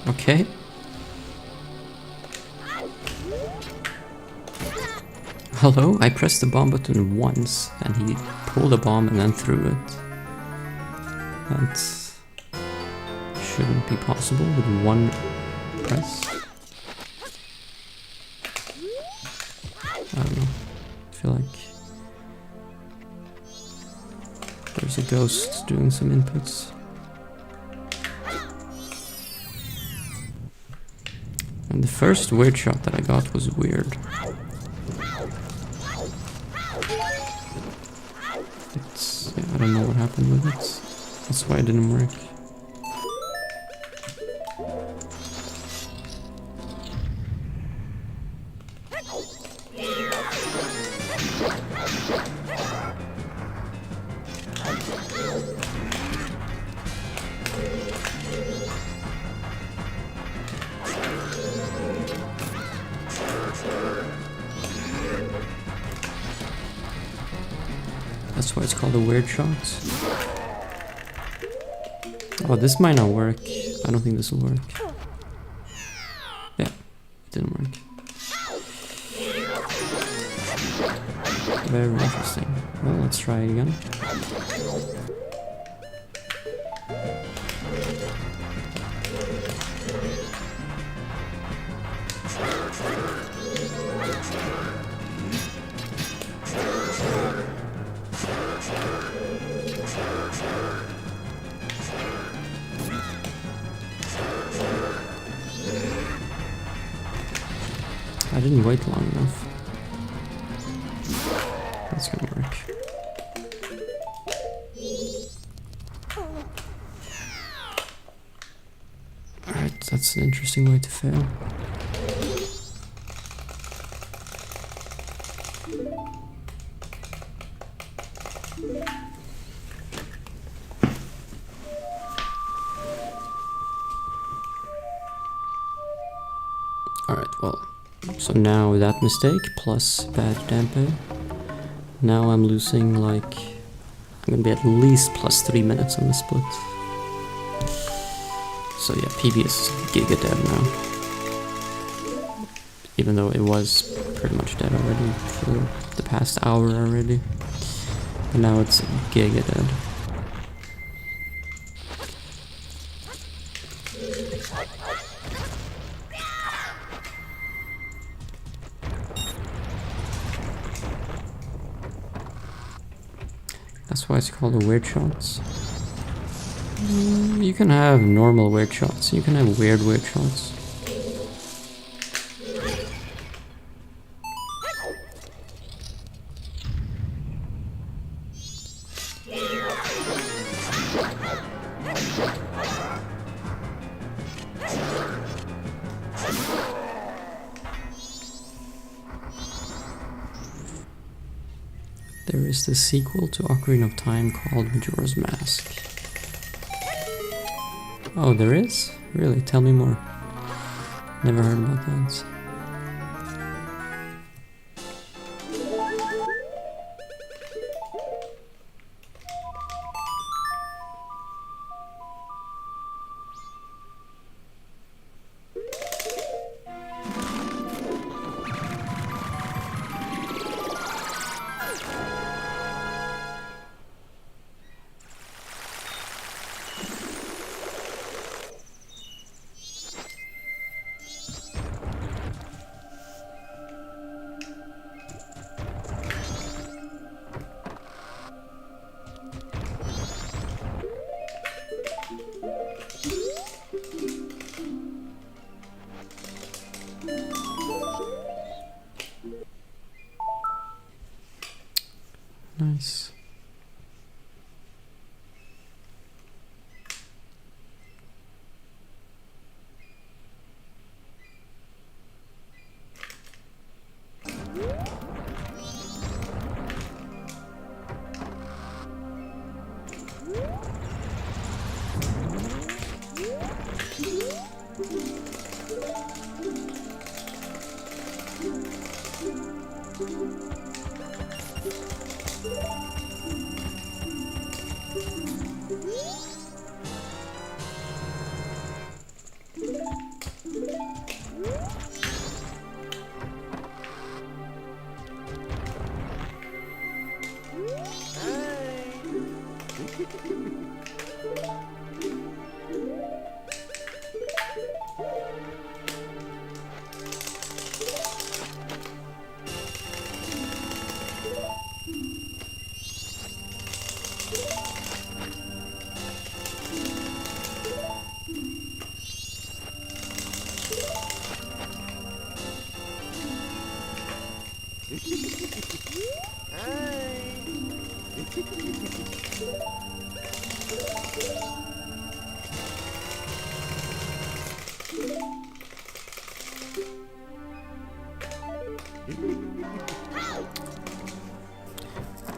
Okay. Hello? I pressed the bomb button once and he pulled a bomb and then threw it. That shouldn't be possible with one press. I don't know. I feel like there's a ghost doing some inputs. And the first weird shot that I got was weird. It's, yeah, I don't know what happened with it. That's why it didn't work. That's why it's called a weird shot. Oh, this might not work. I don't think this will work. Yeah, it didn't work. Very interesting. Well, let's try it again. I didn't wait long enough. That's gonna work. Alright, that's an interesting way to fail. Alright, well, so now that mistake plus bad dampe, now I'm losing like, I'm gonna be at least plus 3 minutes on the split. So yeah, PB is giga dead now. Even though it was pretty much dead already for the past hour already. But now it's giga dead. That's why it's called a weird shots. You can have normal weird shots. You can have weird shots. There is the sequel to Ocarina of Time called Majora's Mask. Oh, there is? Really? Tell me more. Never heard about that.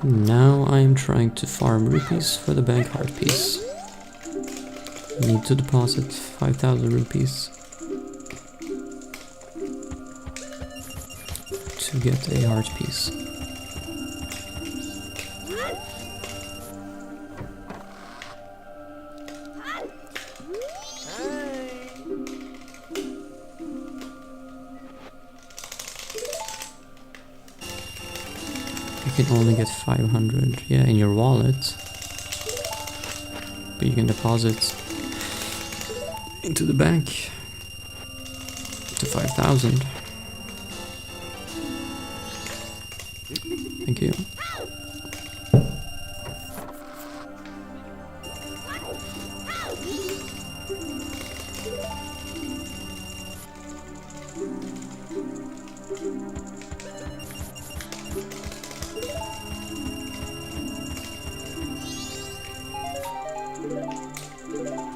Now I am trying to farm rupees for the bank heart piece. Need to deposit 5,000 rupees to get a heart piece. You can only get 500, yeah, in your wallet, but you can deposit into the bank to 5,000. Thank you.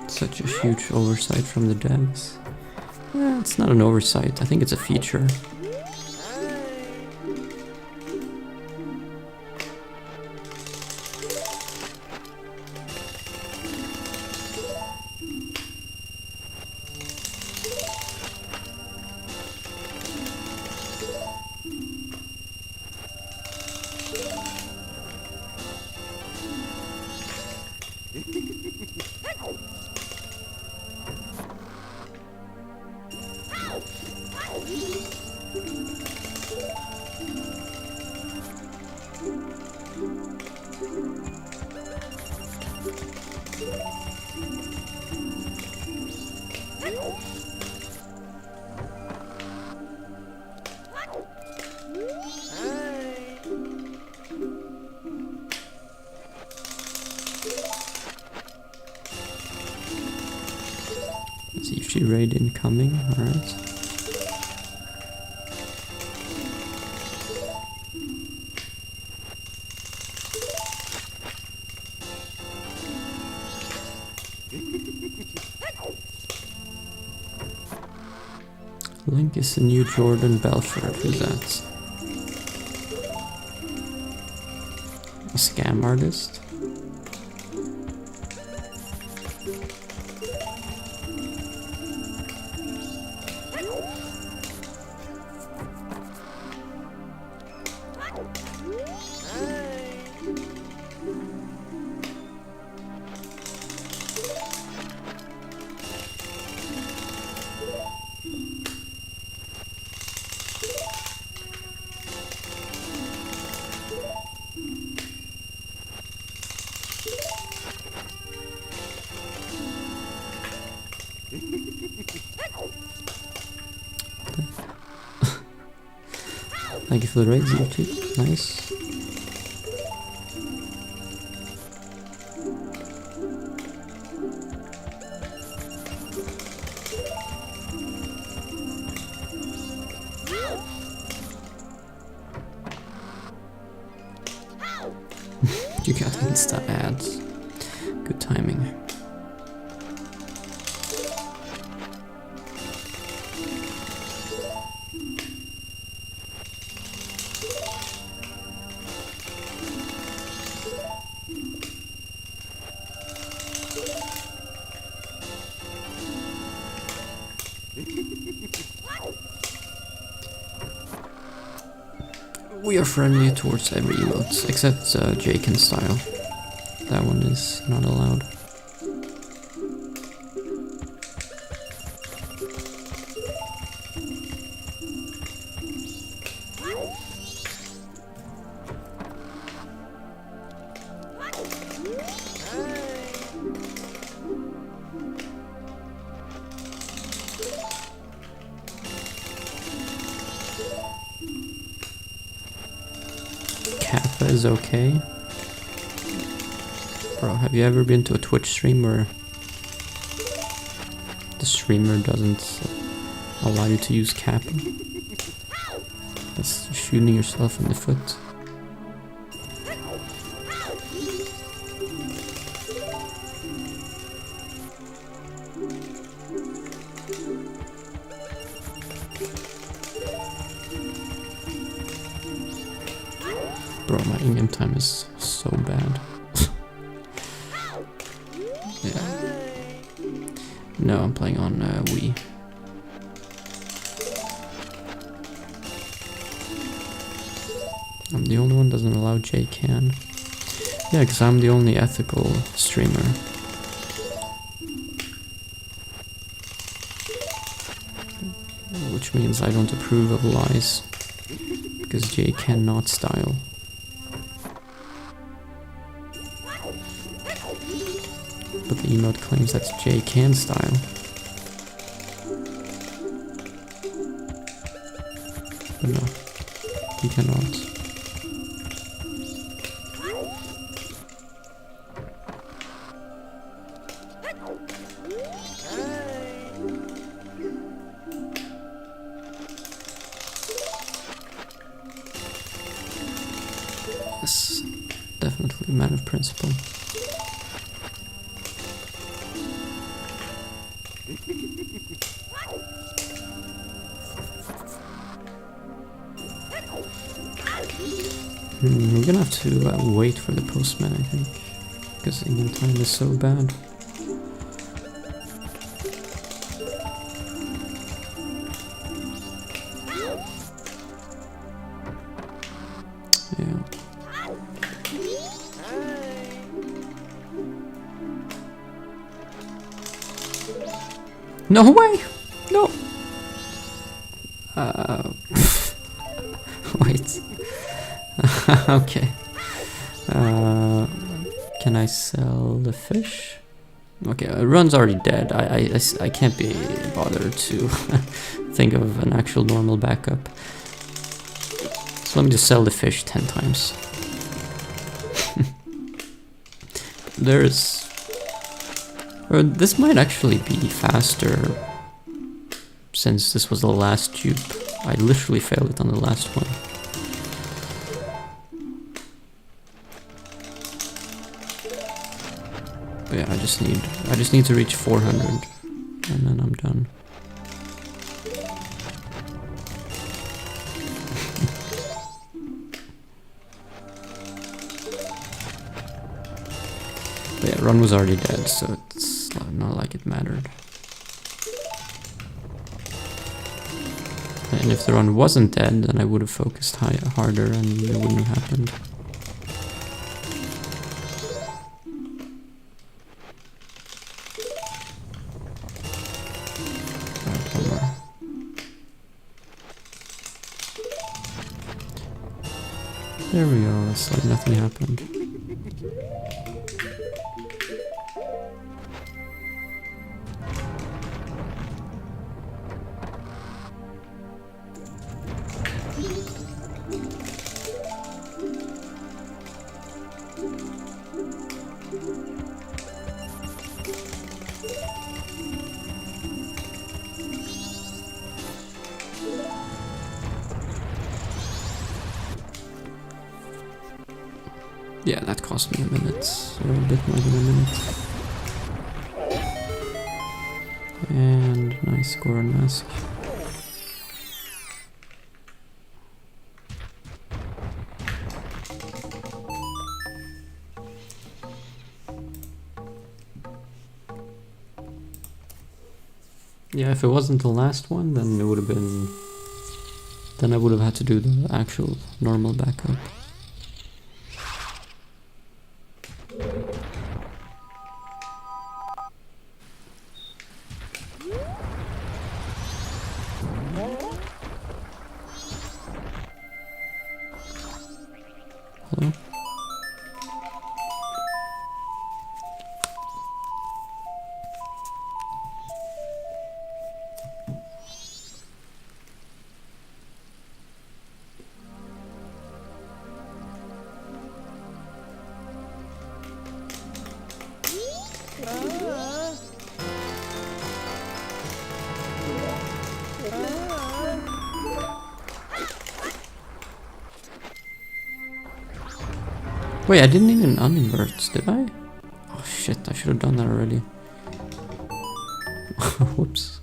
Such a huge oversight from the devs. Well, it's not an oversight, I think it's a feature. CFG raid incoming, alright. Link is the new Jordan Belfort, who's that? A scam artist? Thank you for the raid, YouTube. Nice. You got Insta ads. Good timing. We are friendly towards every emote, except Jaken style. That one is not allowed. Kappa is okay. Bro, have you ever been to a Twitch stream where the streamer doesn't allow you to use Kappa? That's shooting yourself in the foot. Bro, my in-game time is so bad. Yeah. No, I'm playing on Wii. I'm the only one that doesn't allow JCan. Yeah, because I'm the only ethical streamer. Which means I don't approve of lies. Because J cannot style. But the emote claims that J can style. But no, he cannot. Yes, definitely a man of principle. We're gonna have to wait for the postman, I think, because in-game time is so bad. Yeah. No way! No! Wait. Okay. Can I sell the fish? Okay, Run's already dead. I can't be bothered to think of an actual normal backup. So let me just sell the fish 10 times. Or this might actually be faster, since this was the last dupe. I literally failed it on the last one. But yeah, I just need to reach 400, and then I'm done. But yeah, Run was already dead, so it's not like it mattered. And if the Run wasn't dead, then I would have focused harder and it wouldn't have happened. Alright, one more. There we go, it's like nothing happened. Yeah, that cost me a minute, or a bit more than a minute. And nice score on mask. Yeah, if it wasn't the last one, then it would have been... Then I would have had to do the actual normal backup. Hello? Wait, I didn't even uninvert, did I? Oh shit, I should have done that already. Whoops.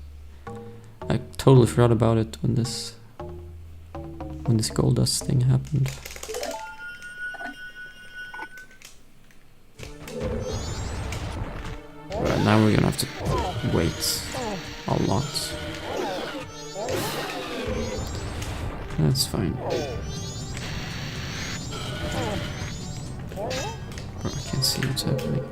I totally forgot about it when this gold dust thing happened. now we're gonna have to wait a lot. That's fine. Bro, I can't see what's happening.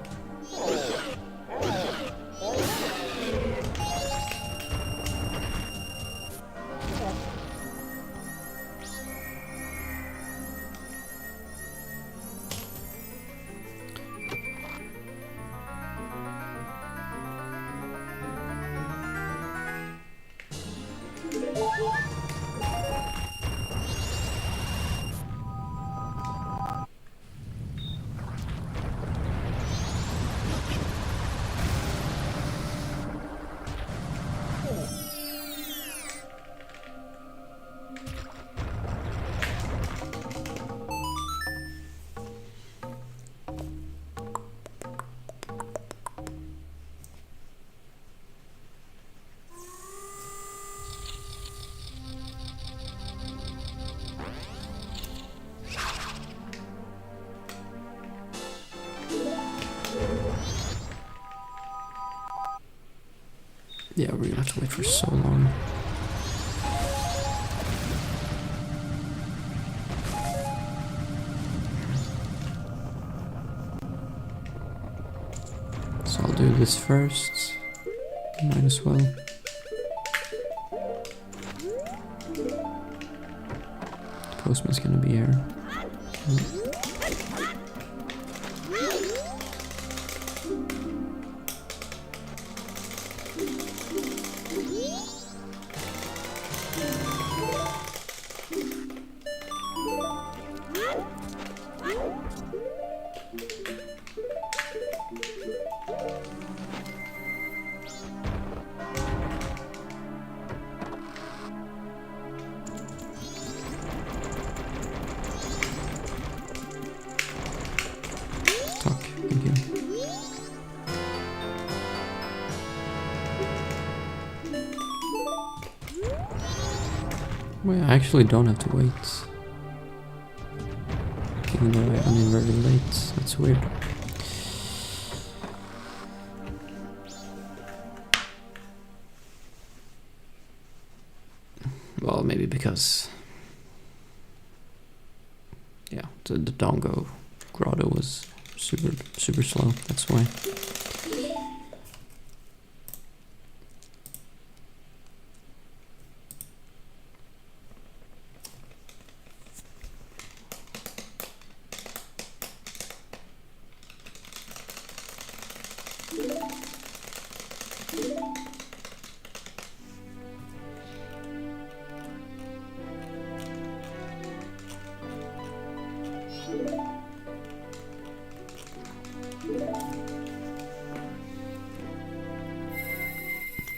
Yeah, we're gonna have to wait for so long. So I'll do this first. Might as well. The postman's gonna be here. Wait, I actually don't have to wait. Even though I uninverted late, that's weird. Well, maybe because... yeah, the Dongo Grotto was super slow, that's why.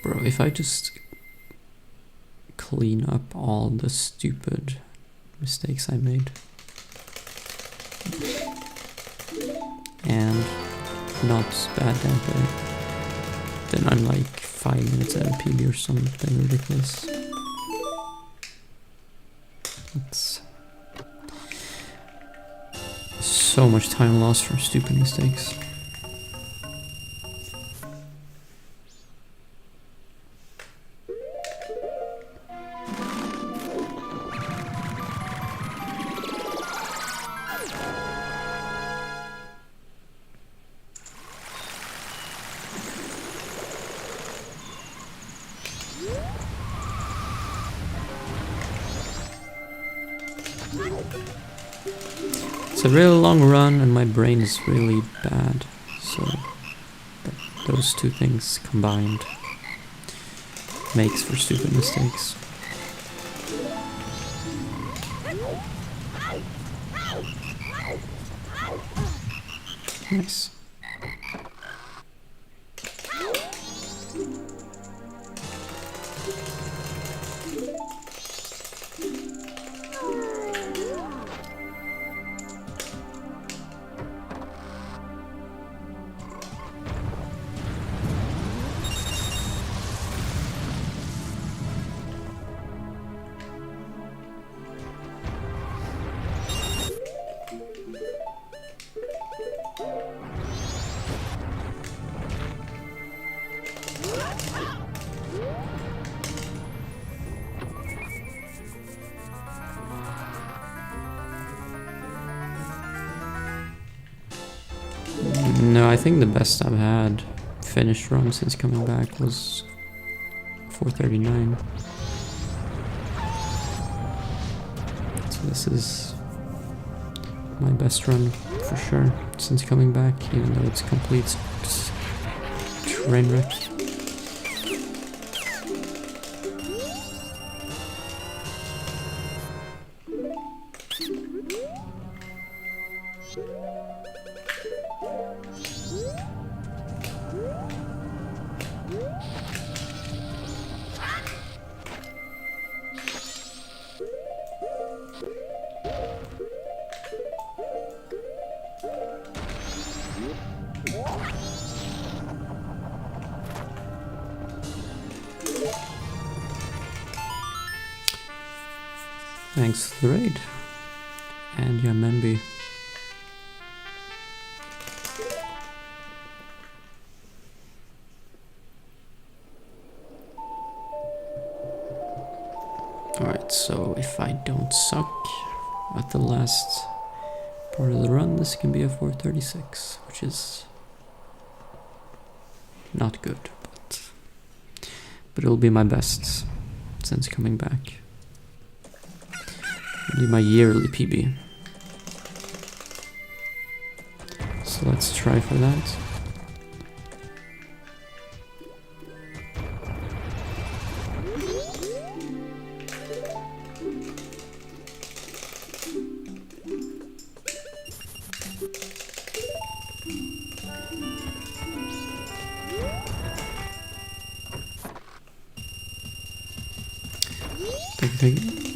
Bro, if I just clean up all the stupid mistakes I made and not bad gameplay, then I'm like 5 minutes out of PB or something ridiculous. It's so much time lost from stupid mistakes. It's a really long run and my brain is really bad, so those two things combined makes for stupid mistakes. Nice. No, I think the best I've had finished run since coming back was 4:39. So this is my best run for sure since coming back, even though it's complete train wreck. Thanks for the raid. And Yamembi. Alright, so if I don't suck at the last part of the run, this can be a 4:36, which is not good, but it'll be my best since coming back. It'll be my yearly PB. So let's try for that. Take it.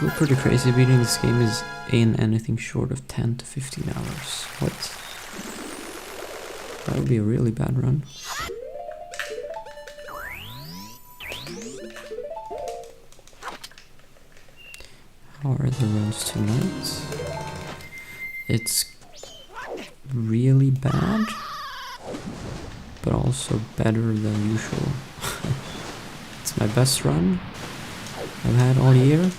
Still pretty crazy. Beating this game is in anything short of 10 to 15 hours. What? That would be a really bad run. How are the runs tonight? It's really bad, but also better than usual. It's my best run I've had all year,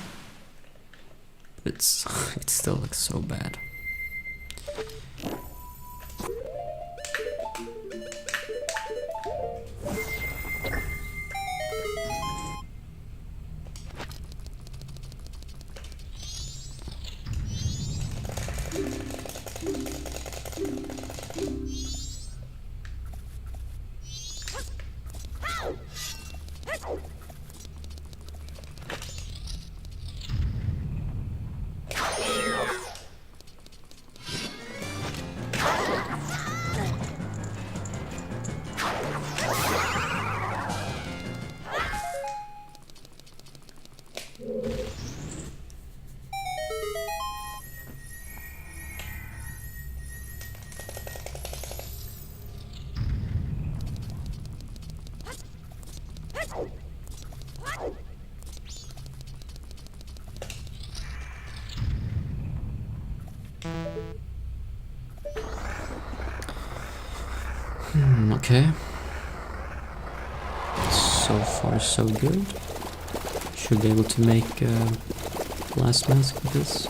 but it still looks so bad. Okay. So far so good. Should be able to make a blast mask with this.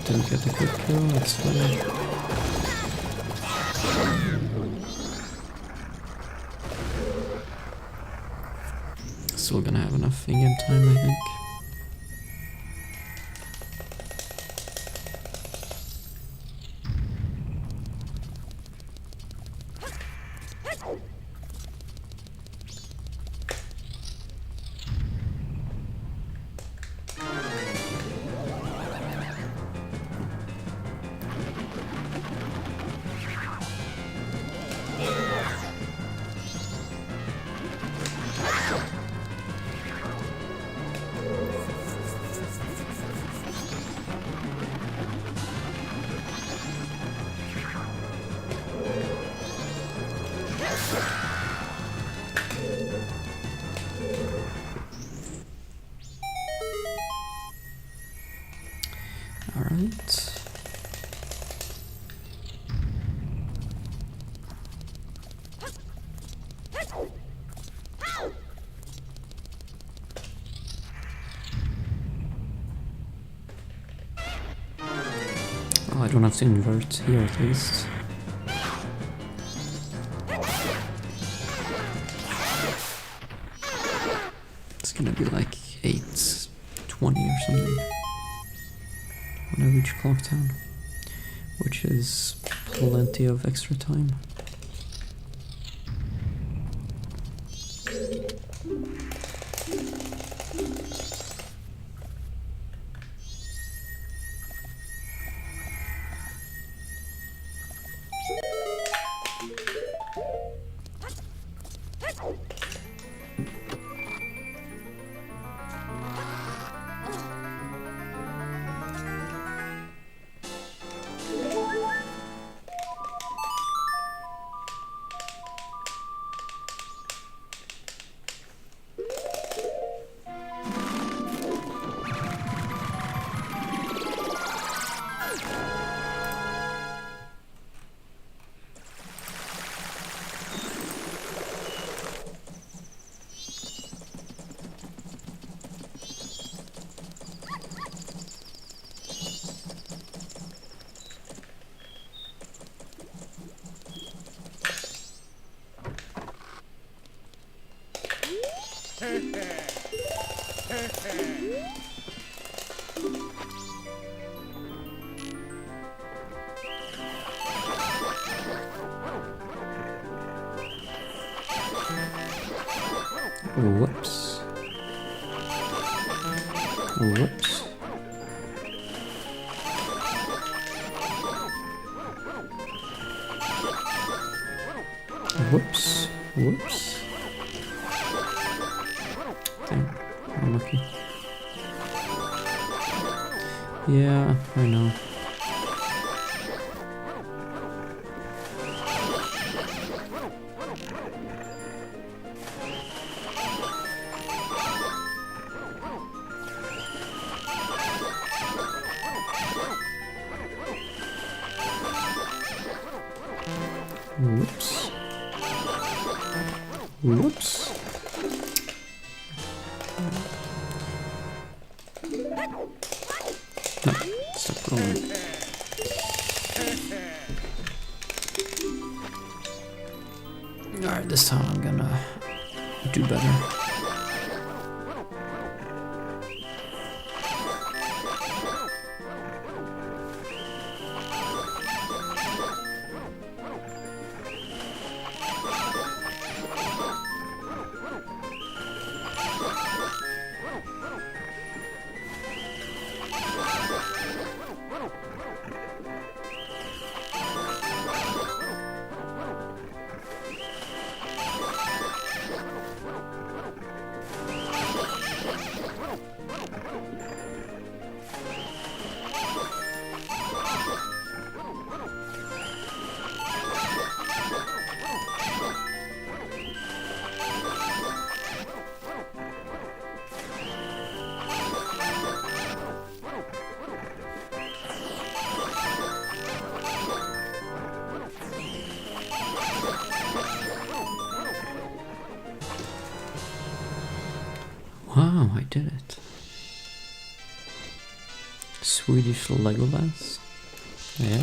Didn't get the quick kill, that's fine. Still gonna have enough in-game time, I think. Alright. Oh, I don't have to invert here at least. It's gonna be like 8:20 or something when I reach clock town, which is plenty of extra time. Whoops. Whoops. Whoops. Whoops. Damn. lucky. Yeah, I know. Whoops. Whoops. No, stop rolling. Alright, this time I'm gonna do better. Wow, I did it. Swedish Legolas. Yeah.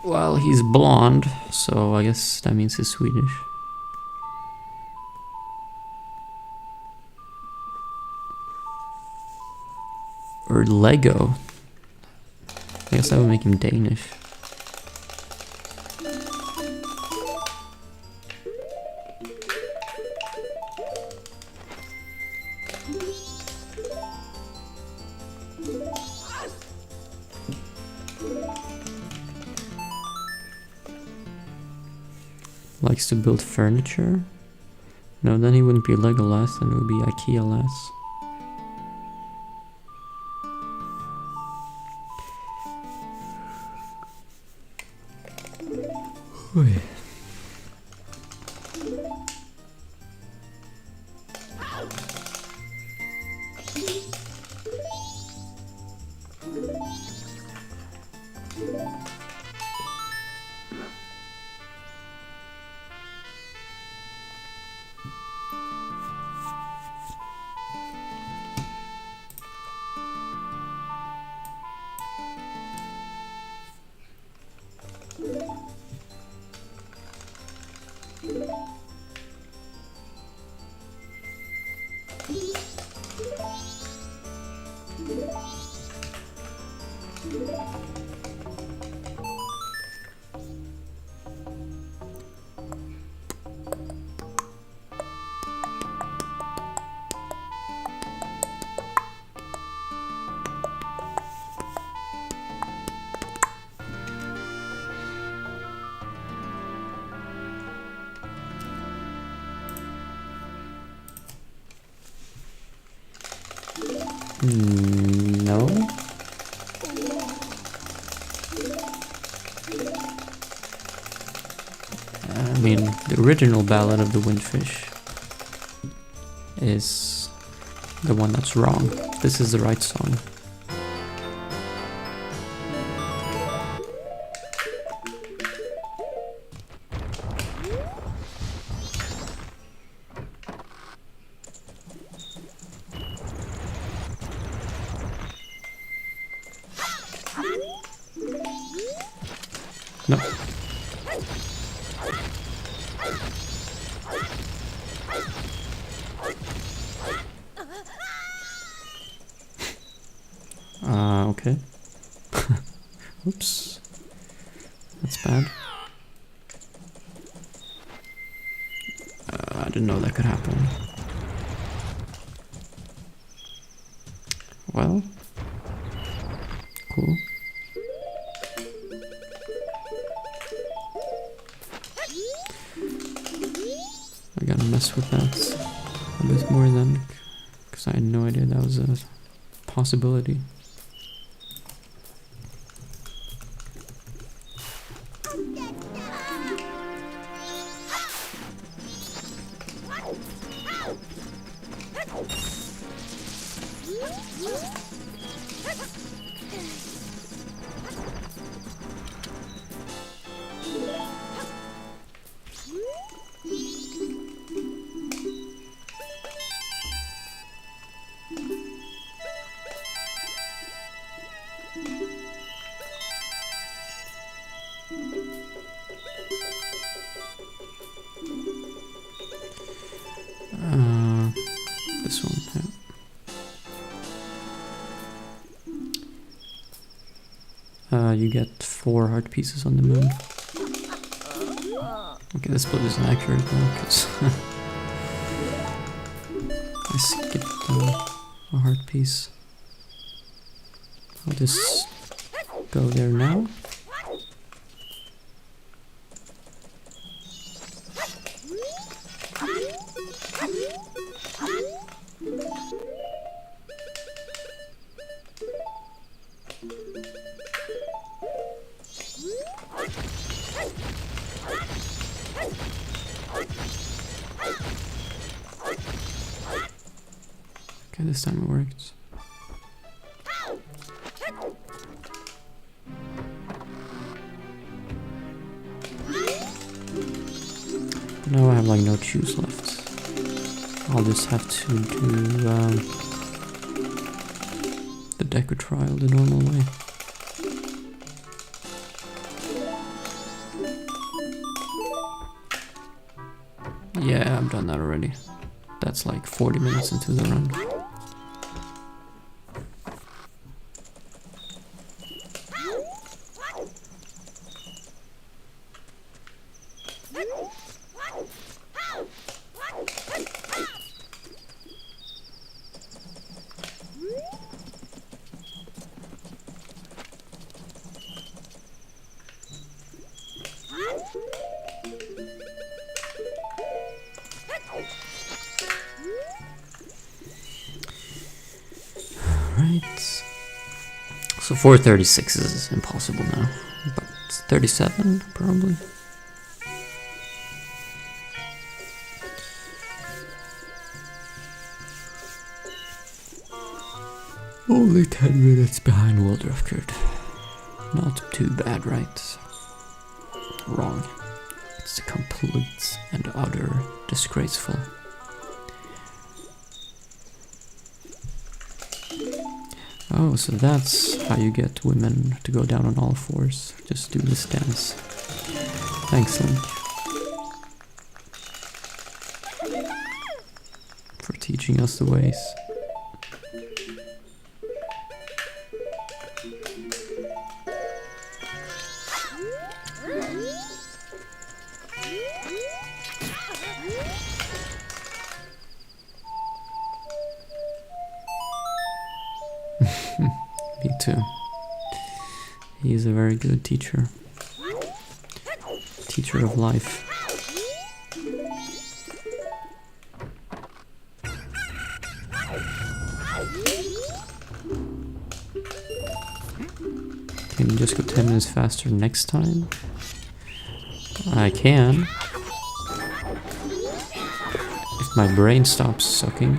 Well, he's blonde, so I guess that means he's Swedish. Or Lego. I guess that would make him Danish. Likes to build furniture? No, then he wouldn't be Legolas, then it would be IKEA-less. No. I mean, the original Ballad of the Windfish is the one that's wrong. This is the right song. No. Okay. Oops. That's bad. I didn't know that could happen. Well. Cool. I gotta mess with that a bit more then, because I had no idea that was a possibility. This one, yeah. You get 4 heart pieces on the moon. Okay, this split isn't accurate now, because I skipped a heart piece. I'll just go there now. Okay, this time it worked. Now I have like no choose left. I'll just have to do the Deco trial the normal way. Yeah, I've done that already. That's like 40 minutes into the run. Right. So 436 is impossible now, but 37 probably. Only 10 minutes behind world record. Not too bad, right? Wrong. It's complete and utter disgraceful. Oh, so that's how you get women to go down on all fours. Just do this dance. Thanks, Link. For teaching us the ways. Me too. He is a very good teacher. Teacher of life. Can you just go 10 minutes faster next time? I can. If my brain stops sucking.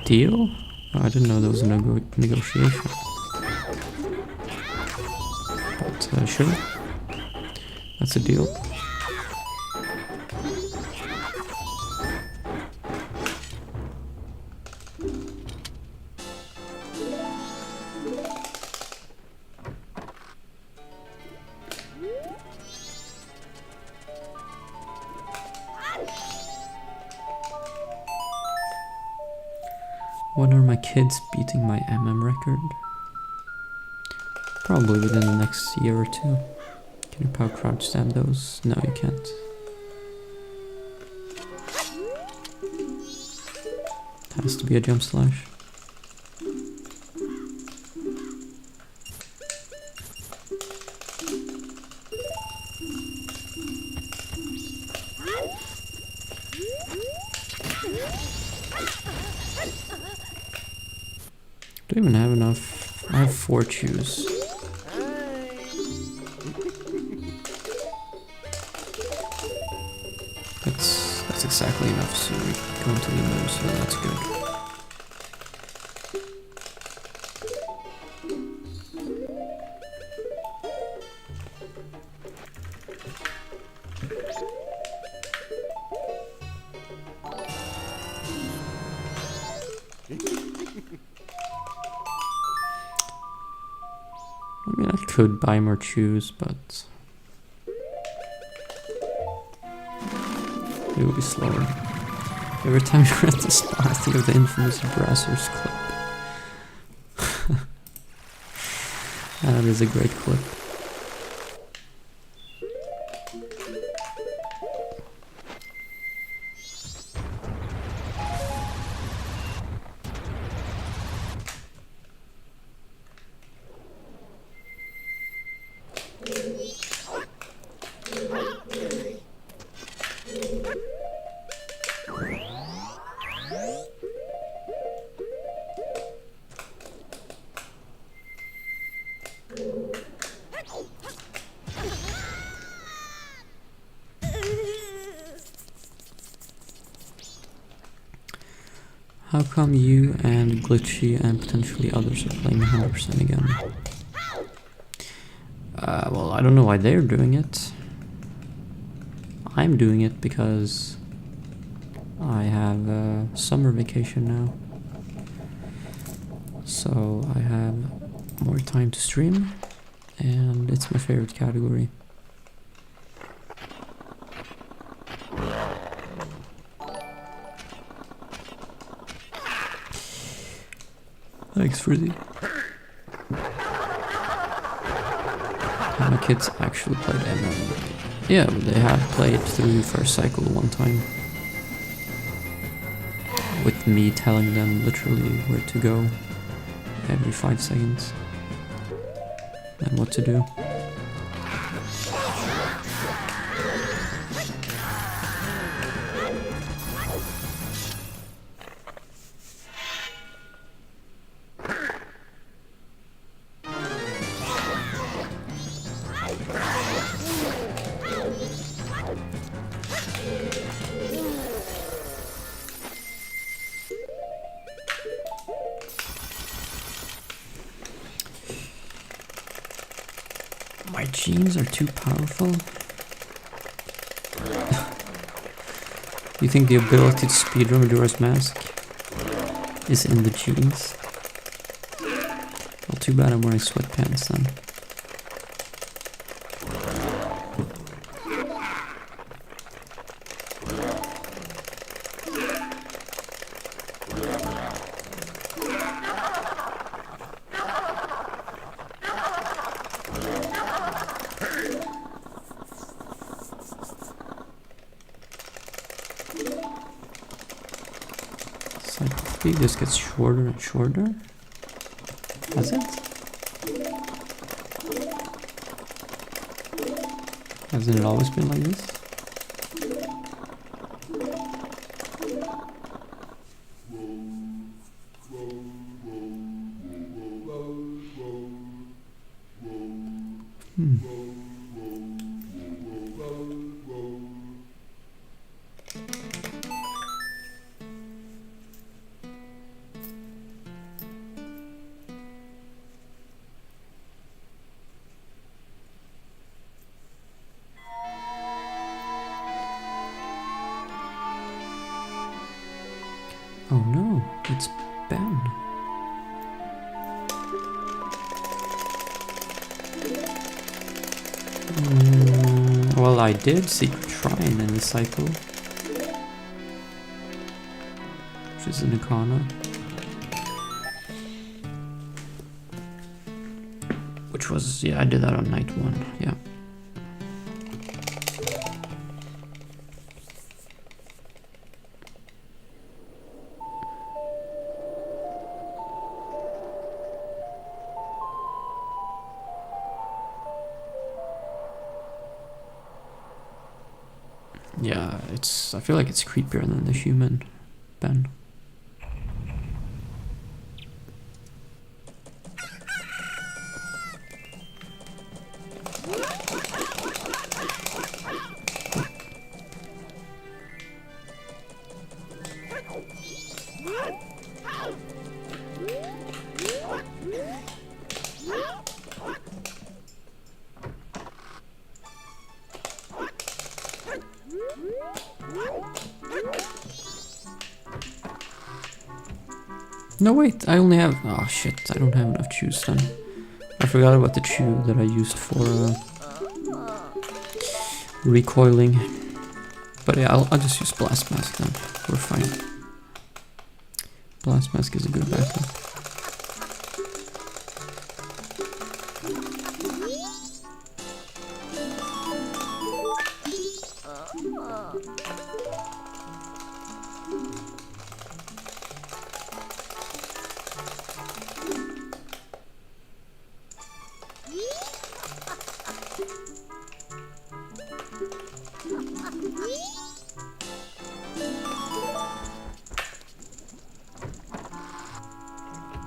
Deal? Oh, I didn't know there was a negotiation. But sure, that's a deal. When are my kids beating my record? Probably within the next year or two. Can you power crouch stand those? No, you can't. It has to be a jump slash. Do I even have enough? I have 4 chews. That's exactly enough, so we go into the moon, so that's good. I mean, I could buy more chews, but it will be slower. Every time you're at the spot, I think of the infamous Brassers clip. That is a great clip. How come you and Glitchy and potentially others are playing 100% again? Well, I don't know why they're doing it. I'm doing it because I have a summer vacation now. So I have more time to stream, and it's my favorite category. Thanks, Frizzy. My kids actually played MM. Yeah, they have played through first cycle one time. With me telling them literally where to go every 5 seconds. And what to do. My genes are too powerful? You think the ability to speedrun Majora's Mask is in the genes? Well, too bad I'm wearing sweatpants then. This gets shorter and shorter. Has it? Hasn't it always been like this? Oh no, it's Ben. Well, I did Secret Shrine in the cycle, which is in Ikana. which was, yeah, I did that on night 1, yeah. Yeah, I feel like it's creepier than the human Ben. No wait, I only have... Oh shit, I don't have enough chews then. I forgot about the chew that I used for recoiling. But yeah, I'll just use Blast Mask then. We're fine. Blast Mask is a good backup.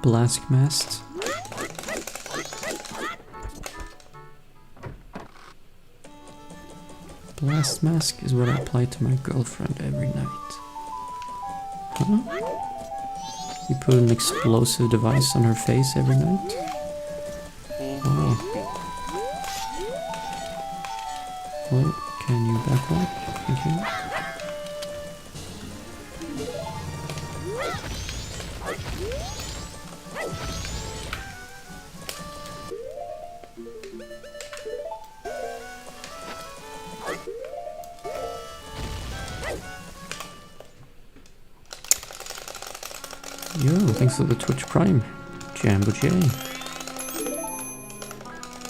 Blast Mask. Blast Mask is what I apply to my girlfriend every night. Huh? You put an explosive device on her face every night? Wow. Well, can you back up? Thank you. Yo, thanks for the Twitch Prime, Jambo J.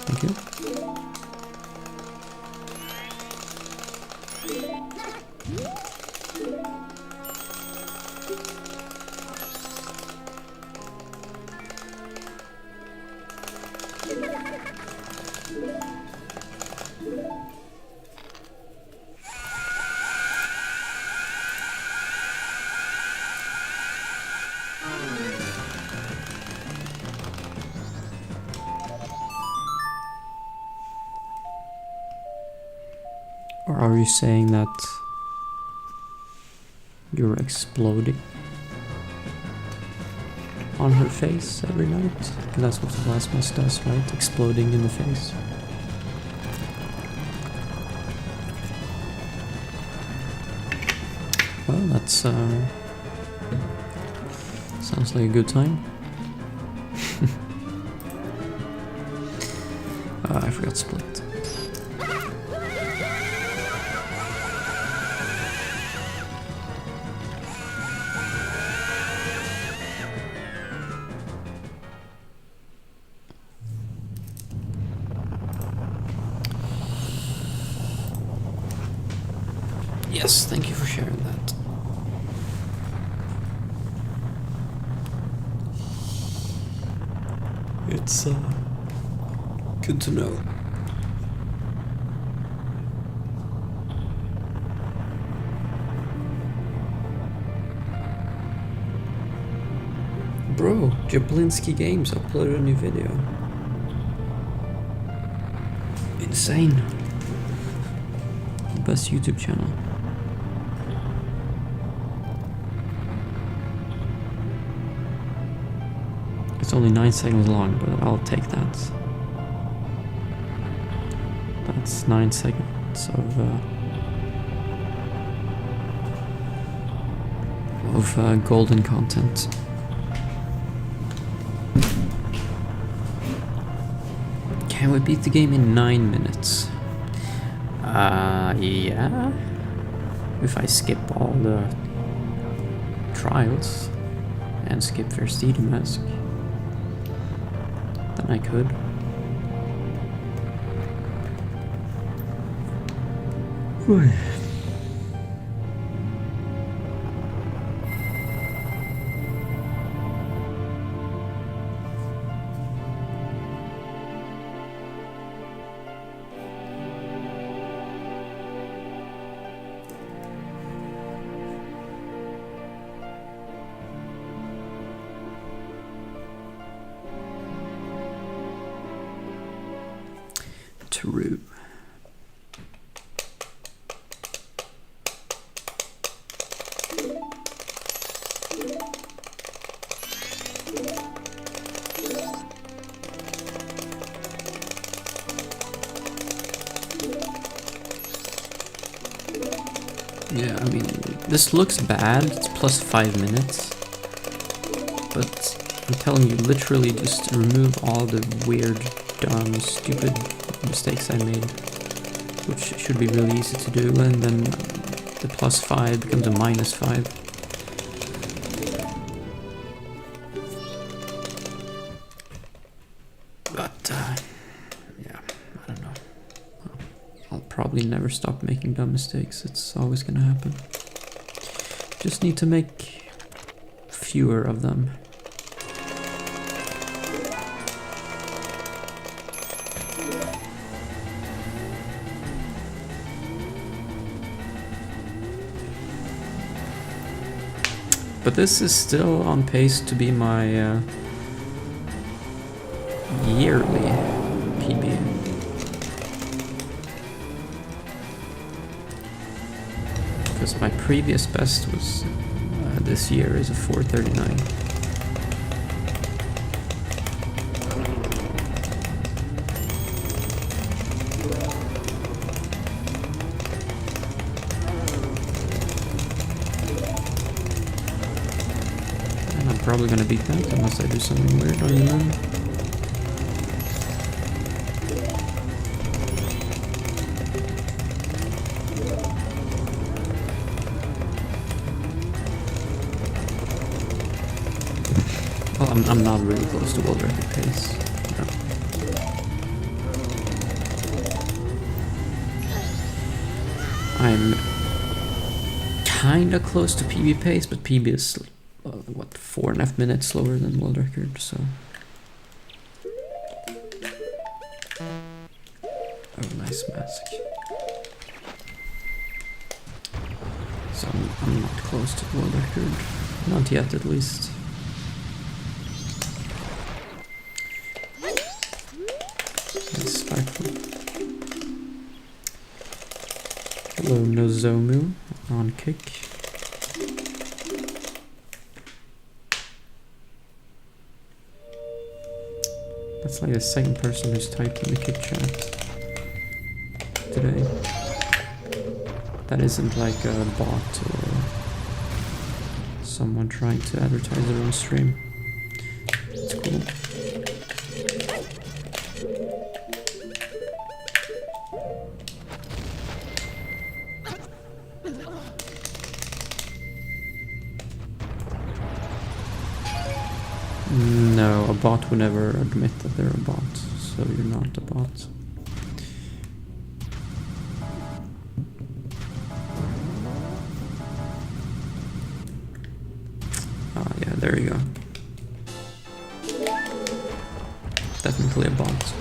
Thank you. Or are you saying that you're exploding on her face every night? And that's what the Blast Mask does, right? Exploding in the face. Well, that's sounds like a good time. I forgot Split. Yes, thank you for sharing that. It's good to know. Bro, Jablinski Games uploaded a new video. Insane. Best YouTube channel. It's only 9 seconds long, but I'll take that. That's 9 seconds of golden content. Can we beat the game in 9 minutes? Yeah. If I skip all the trials and skip Verstida Mask, then I could. True. Yeah, I mean, this looks bad, it's plus 5 minutes, but I'm telling you, literally just remove all the weird, dumb, stupid mistakes I made, which should be really easy to do, and then the plus 5 becomes a minus 5. But, yeah, I don't know. I'll probably never stop making dumb mistakes, it's always gonna happen. Just need to make fewer of them. But this is still on pace to be my yearly PB. Because my previous best was this year is a 439. Probably gonna beat that unless I do something weird on the moon. Well, I'm not really close to world record pace. No. I'm kinda close to PB pace, but PB is what, 4.5 minutes slower than world record, so. Oh, nice mask. So I'm not close to world record. Not yet, at least. That's spiteful. Hello, Nozomu on kick. That's like the second person who's typed in the kick chat today. That isn't like a bot or someone trying to advertise their own stream. It's cool. No, a bot would never admit that they're a bot, so you're not a bot. Ah, yeah, there you go. Definitely a bot.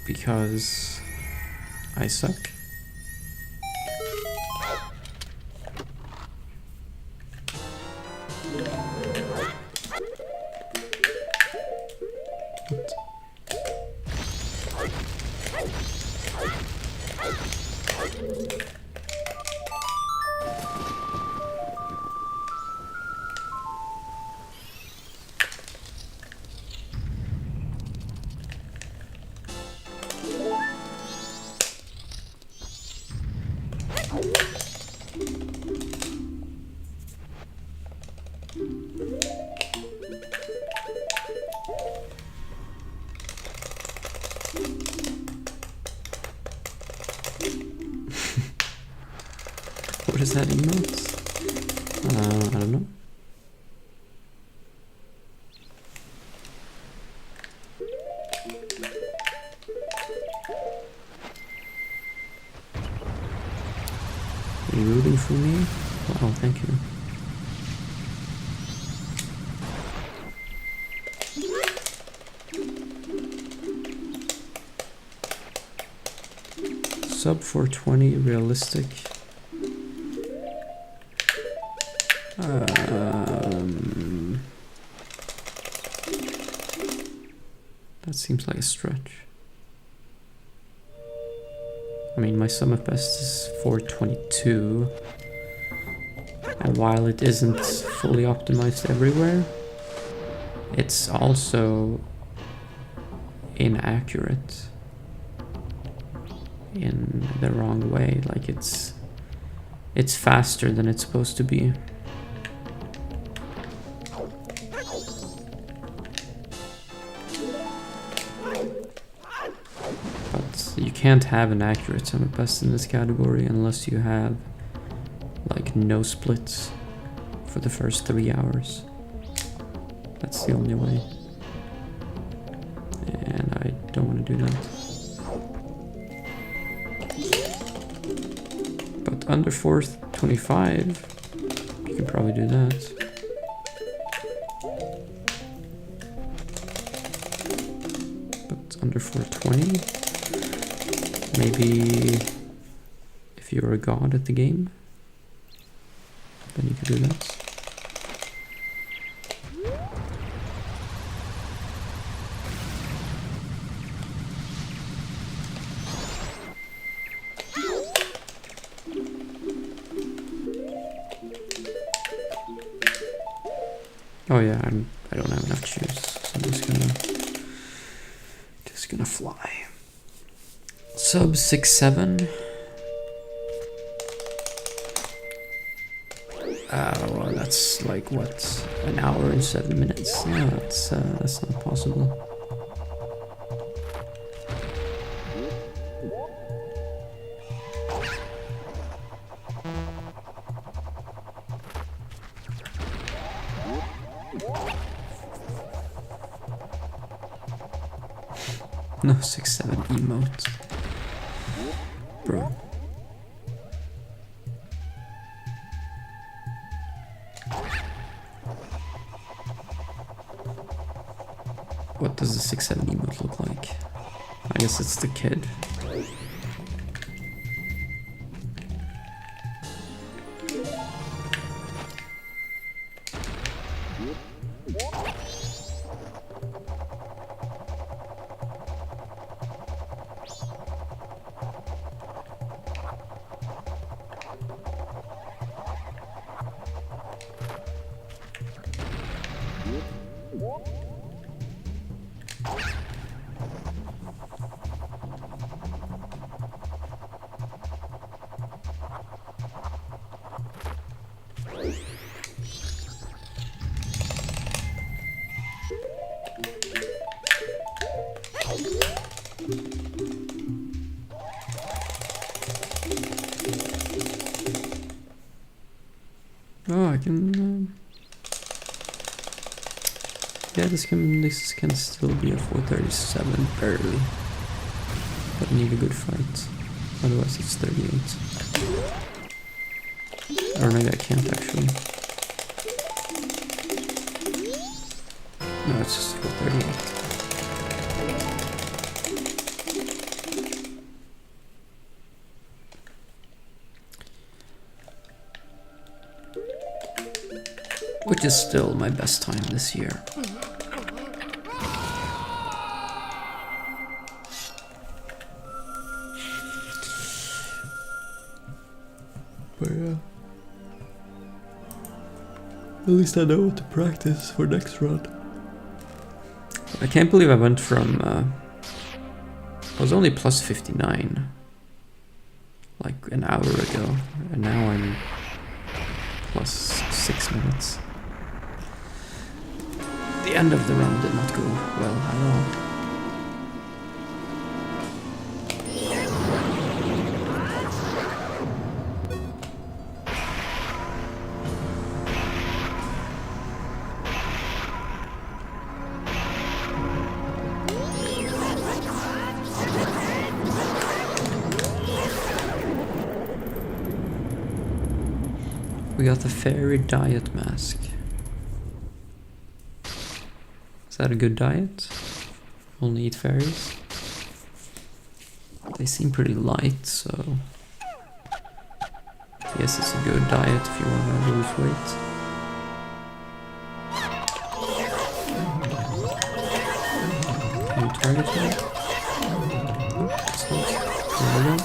because I suck. What is that emote? I don't know. Are you rooting for me? Wow, thank you. Sub 420 realistic. That seems like a stretch. I mean, my sum of best is 422, and while it isn't fully optimized everywhere, it's also inaccurate in the wrong way. Like it's faster than it's supposed to be. You can't have an accurate sum of best in this category unless you have like no splits for the first 3 hours. That's the only way. And I don't want to do that. But under 425, you can probably do that. But under 420, maybe if you're a god at the game, then you could do that. Oh yeah, I don't have enough juice, so I'm just gonna fly. Sub 6-7. Well, that's like what, an hour and 7 minutes? No, that's not possible. No 6-7 emote. Bro. What does the 6-7 emote look like? I guess it's the kid. Oh, I can. Yeah, this can still be a 437 barely, but I need a good fight. Otherwise, it's 38. Or maybe I can't actually. No, it's just 438. which is still my best time this year. But yeah, at least I know what to practice for next run. I can't believe I went from, I was only plus 59 like an hour ago, and now I'm plus 6 minutes. The end of the run did not go well at all. We got the fairy diet mask. Is that a good diet? Only eat fairies? They seem pretty light, so I guess it's a good diet if you want to lose weight. Can you target that? It's not. There we go.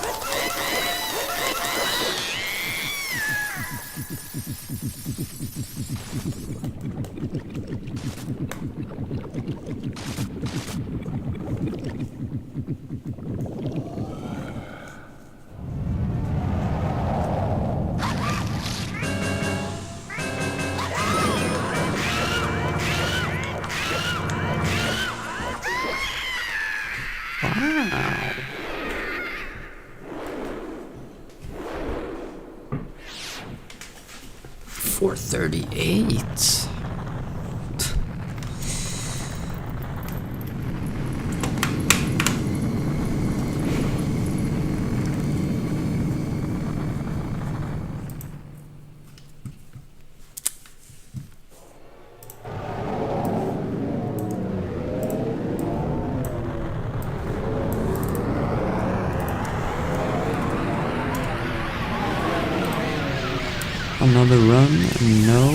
Wow. 438. Another run? No.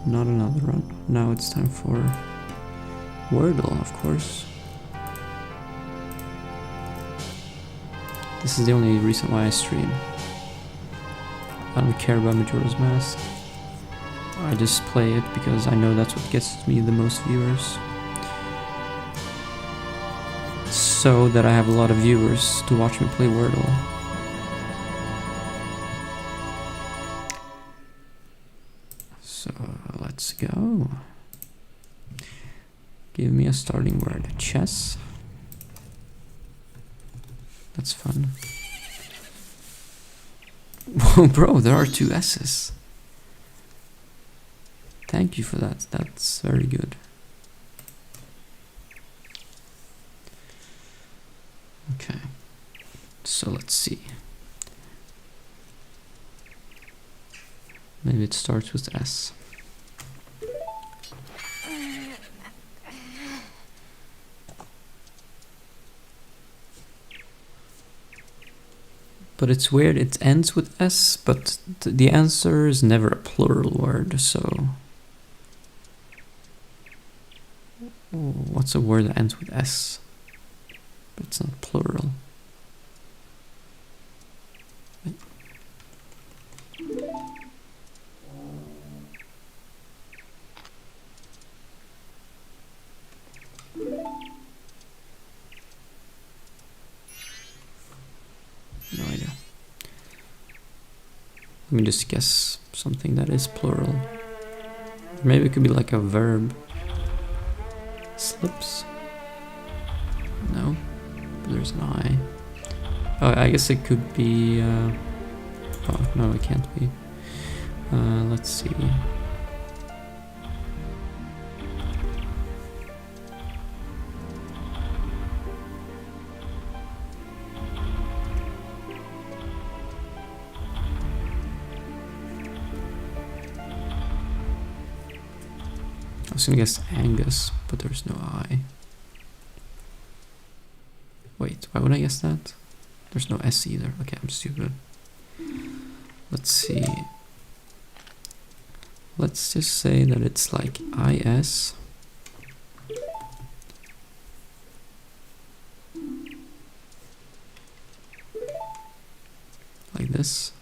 Not another run. Now it's time for Wordle, of course. This is the only reason why I stream. I don't care about Majora's Mask. I just play it because I know that's what gets me the most viewers. So that I have a lot of viewers to watch me play Wordle. So let's go. Give me a starting word. Chess. That's fun. Whoa, bro, there are 2 S's. Thank you for that. That's very good. Okay. So let's see. Maybe it starts with S. But it's weird, it ends with S, but the answer is never a plural word, so... What's a word that ends with S? But it's not plural. Wait. No idea. Let me just guess something that is plural. Maybe it could be like a verb. Slips? No. There's an I. Oh, I guess it could be... oh, no, it can't be. Let's see. I was gonna guess Angus, but there's no I. Wait, why would I guess that? There's no S either. Okay, I'm stupid. Let's see. let's just say that it's like IS like this.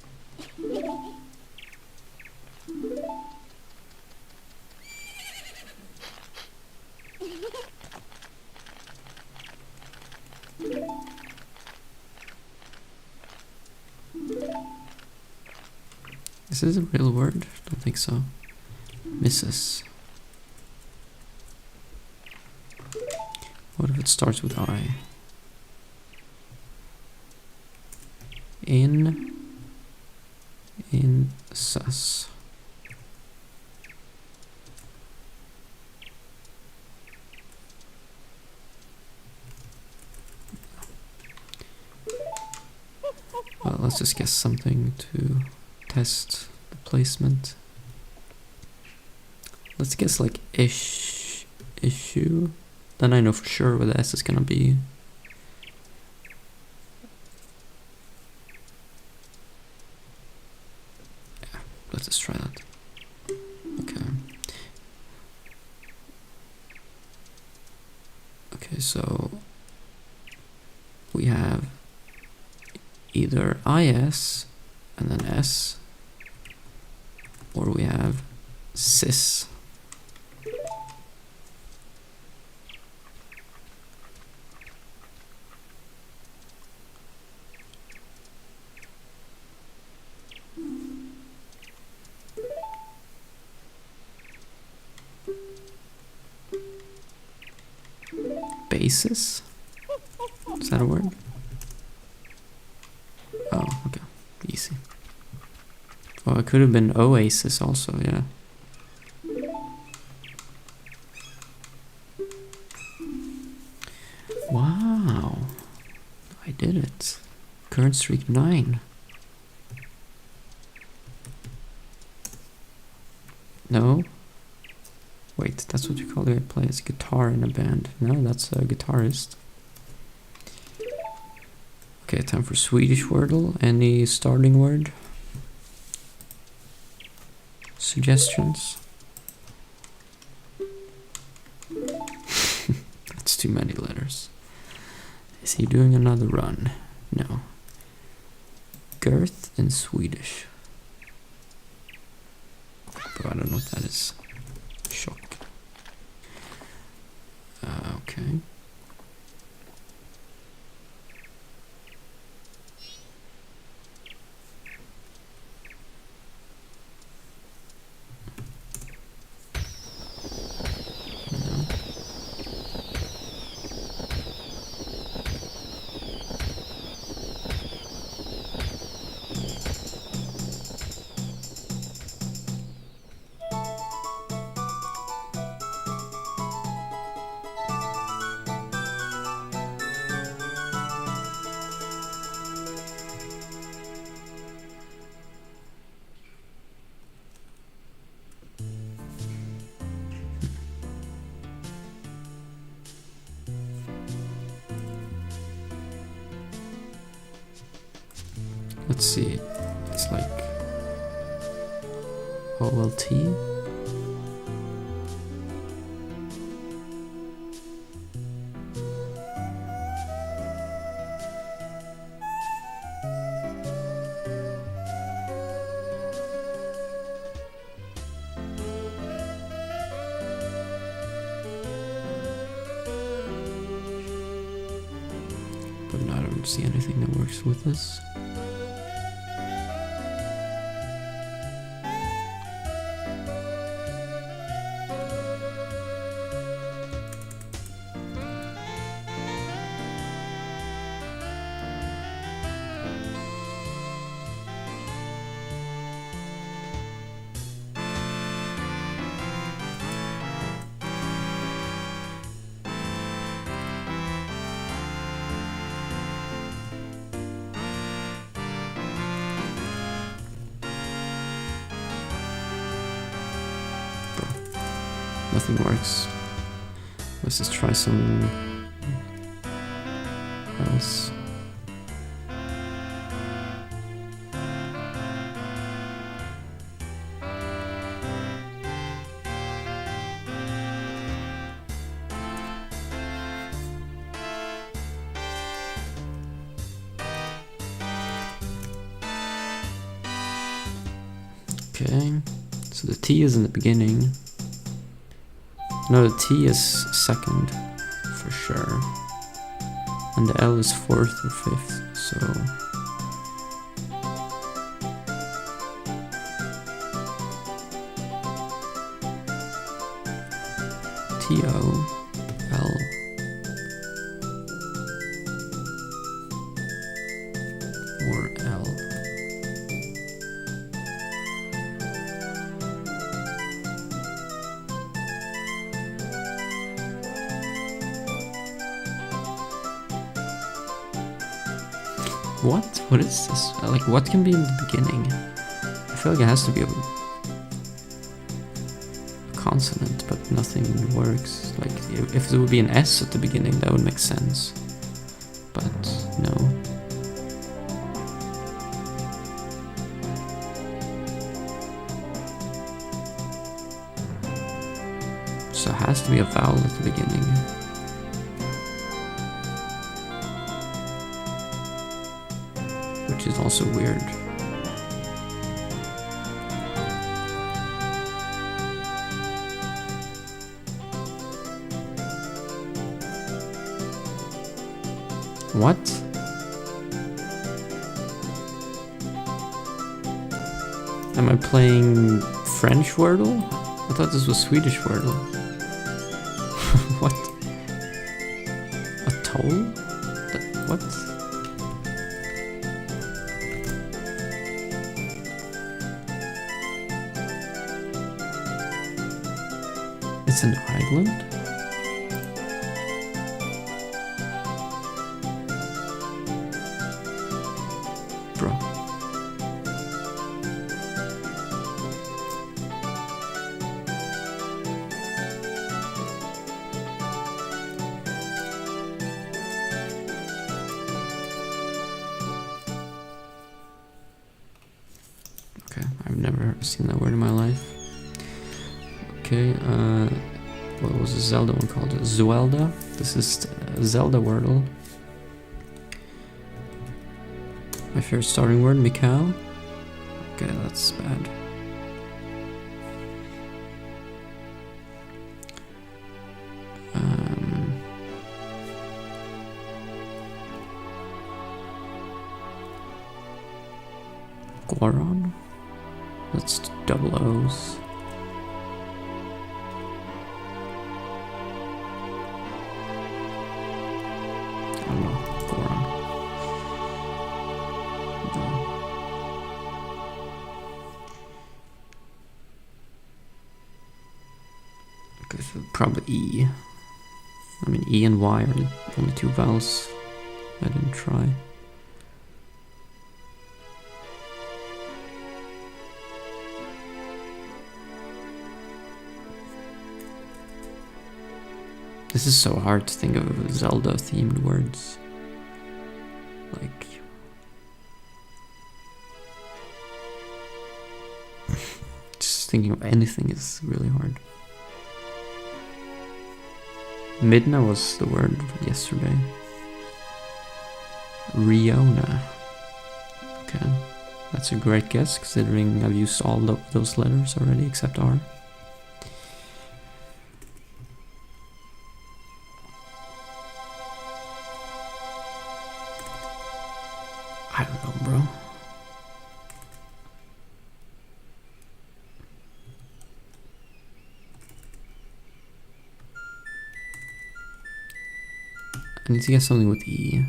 Is this a real word? Don't think so. Misses. What if it starts with I? In sus. Well, let's just guess something to test the placement. Let's guess like issue. Then I know for sure where the S is gonna be. Yeah, let's just try that. Okay. Okay, so we have either IS and then S, or we have sys. Basis? Is that a word? Oh, okay. Easy. Oh, it could have been oasis also, yeah. Wow. I did it. Current streak 9. No? Wait, that's what you call the guy who plays guitar in a band. No, that's a guitarist. Okay, time for Swedish Wordle. Any starting word? Suggestions? That's too many letters. Is he doing another run? No. Girth in Swedish. But I don't know what that is. Shock. Okay. Let's see. It's like OLT. But I don't see anything that works with this. Nothing works. Let's just try some else. Okay, so the T is in the beginning. No, the T is second, for sure. And the L is fourth or fifth, so... T-O-L. Or L. What? What is this? Like, what can be in the beginning? I feel like it has to be a consonant, but nothing works. Like, if there would be an S at the beginning, that would make sense. But, no. So it has to be a vowel at the beginning. Which is also weird. What? Am I playing French Wordle? I thought this was Swedish Wordle. What? A toll? What? It's an island? Bro. Okay, I've never seen that word in my life. Okay, what was the Zelda one called? Zuelda? This is Zelda Wordle. My favorite starting word, Mikau. Okay, that's bad. Goron? That's double O's. Probably E. I mean, E and Y are the only two vowels I didn't try. This is so hard to think of Zelda themed words. Like... just thinking of anything is really hard. Midna was the word yesterday. Riona. Okay, that's a great guess considering I've used all those letters already except R. I don't know, bro. I need to get something with E.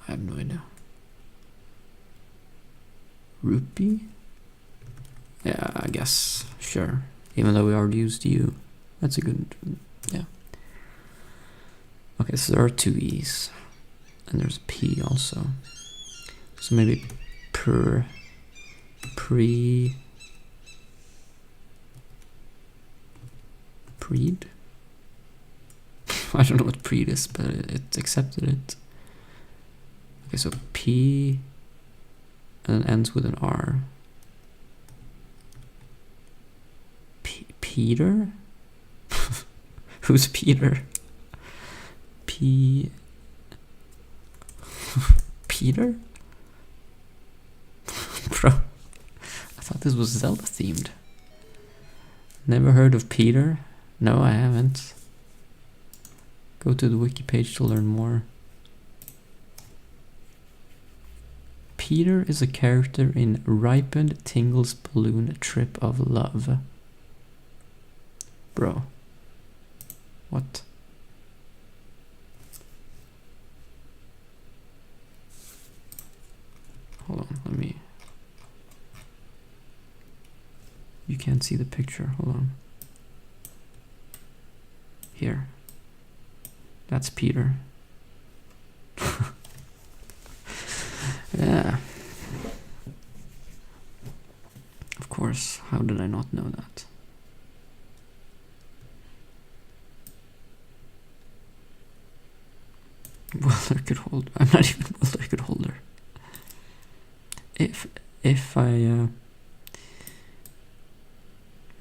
I have no idea. Rupee? Yeah, I guess. Sure. Even though we already used U. That's a good... yeah. Okay, so there are two E's. And there's P also. So maybe pre... Preed? I don't know what preed is, but it accepted it. Okay, so P... and ends with an R. Peter? Who's Peter? Peter? Bro, I thought this was Zelda themed. Never heard of Peter? No, I haven't. Go to the wiki page to learn more. Peter is a character in Ripened Tingle's Balloon Trip of Love. Bro. What? Hold on, let me... You can't see the picture, hold on. Here. That's Peter. Yeah. Of course, how did I not know that? World record holder. I'm not even world record holder. If I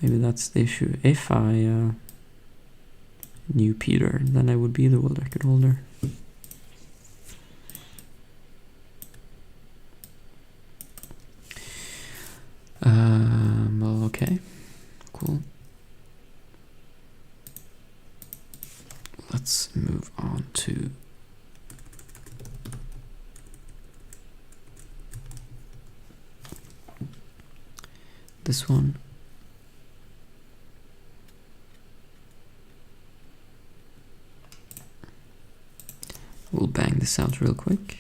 maybe that's the issue. If I knew Peter, then I would be the world record holder. Well, okay, cool. Let's move on to this one. We'll bang this out real quick.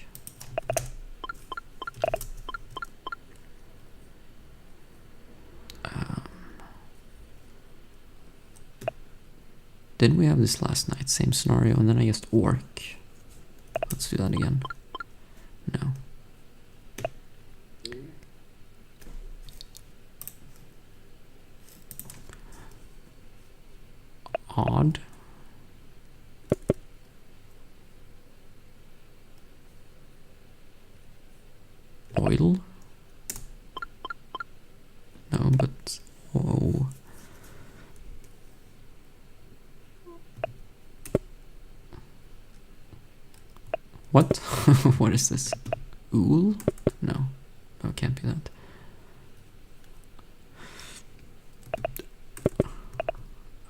Didn't we have this last night? Same scenario, and then I guessed orc. Let's do that again. No. Odd. Oil. No, but whoa. What? What is this? Ool? No. No, it can't be that.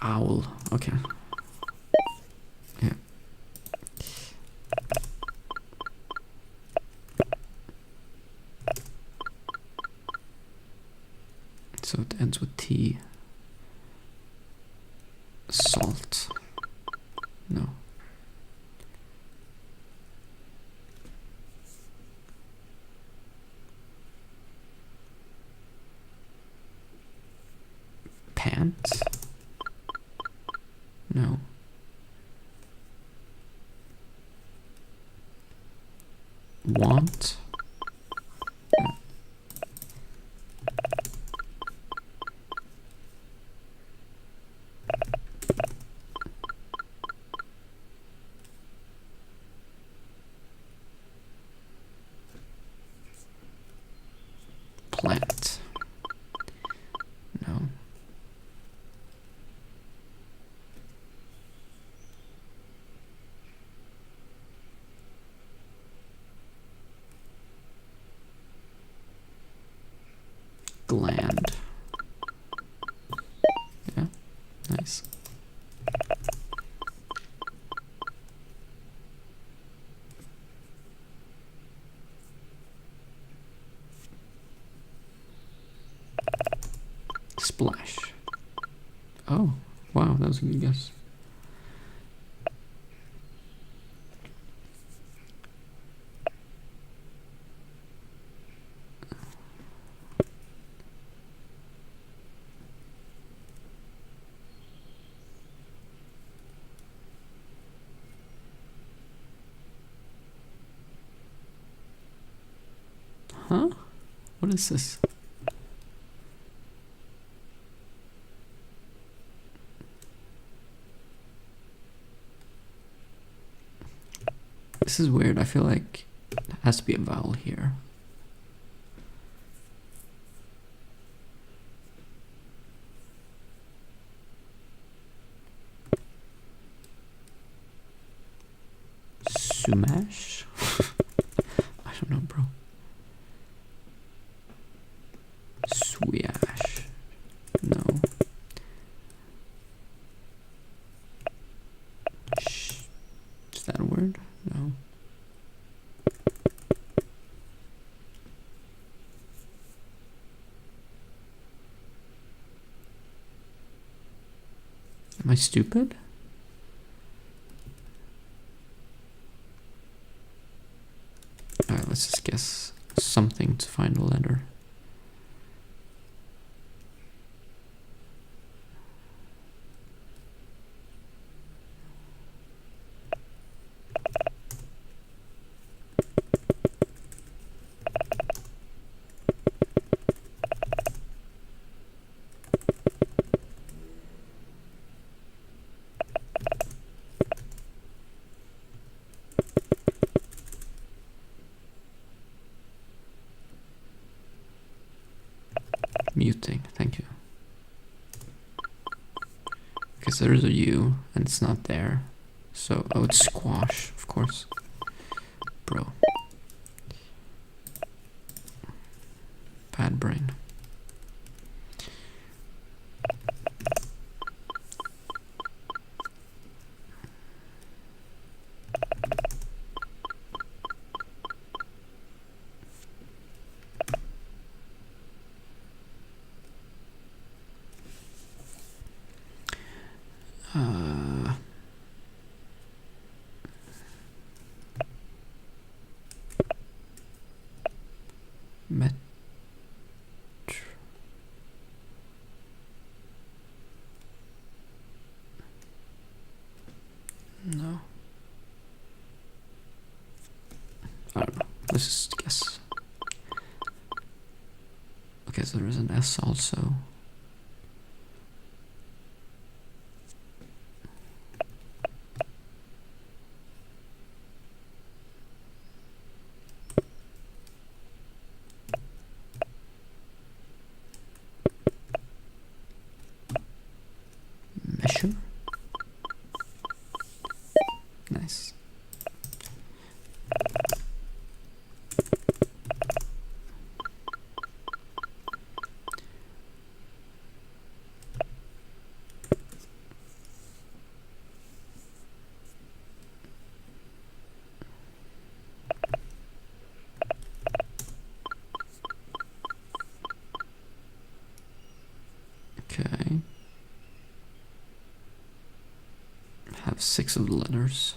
Owl. Okay. Yeah. So it ends with T. Salt. No. Pant? No. Want? No. Plant? No. Gland. Yeah, nice. Splash. Oh, wow, that was a good guess. Huh? What is this? This is weird. I feel like there has to be a vowel here. Sumash? I don't know, bro. Swiash. No. Is that a word? No. Am I stupid? Alright, let's just guess something to find a letter. Muting, thank you. Because there's a U and it's not there. So, oh, it's squash, of course. Bro. Bad brain. Met. No. I don't know. Let's just guess. Okay, so there is an S also. Measure? Nice. Okay. Have 6 of the letters.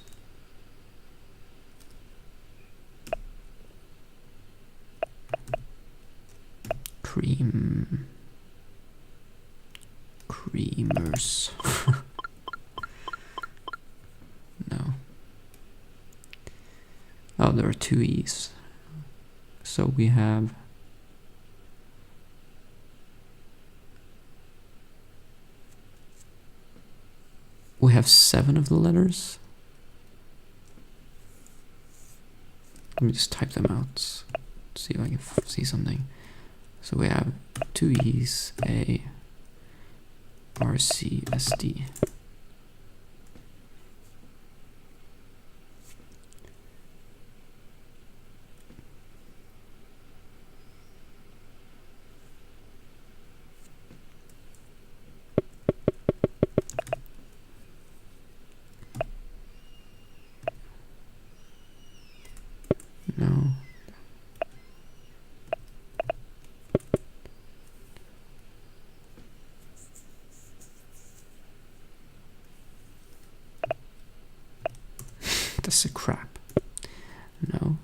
Cream. Creamers. No. Oh, there are 2 E's. So we have we have 7 of the letters. Let me just type them out. See if I can see something. So we have 2 E's, A, R, C, S, D. No. That's a crap. No.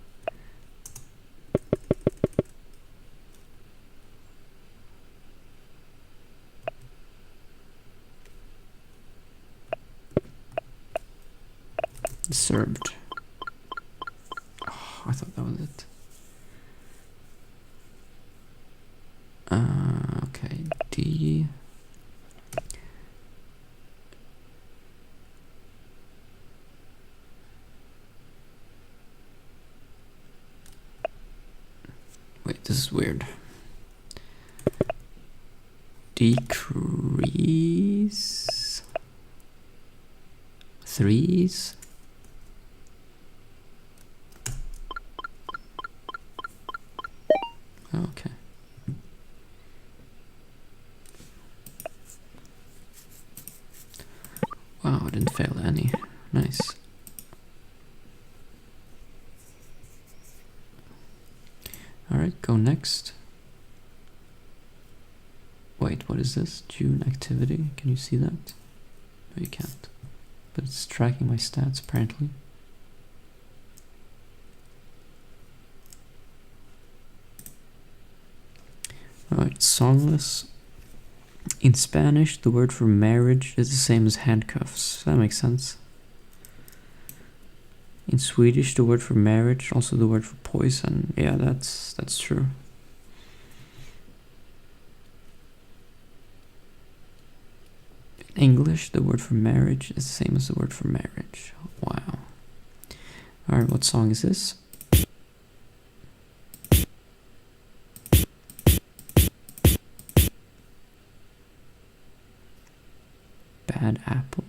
Served. Oh, I thought that was it. Okay, D. Wait, this is weird. Decrease. 3's. I didn't fail any. Nice. Alright, go next. Wait, what is this? June activity? Can you see that? No, you can't. But it's tracking my stats, apparently. Alright, songless. In Spanish, the word for marriage is the same as handcuffs. That makes sense. In Swedish, the word for marriage, also the word for poison. Yeah, that's true. In English, the word for marriage is the same as the word for marriage. Wow. Alright, what song is this? Bad Apple.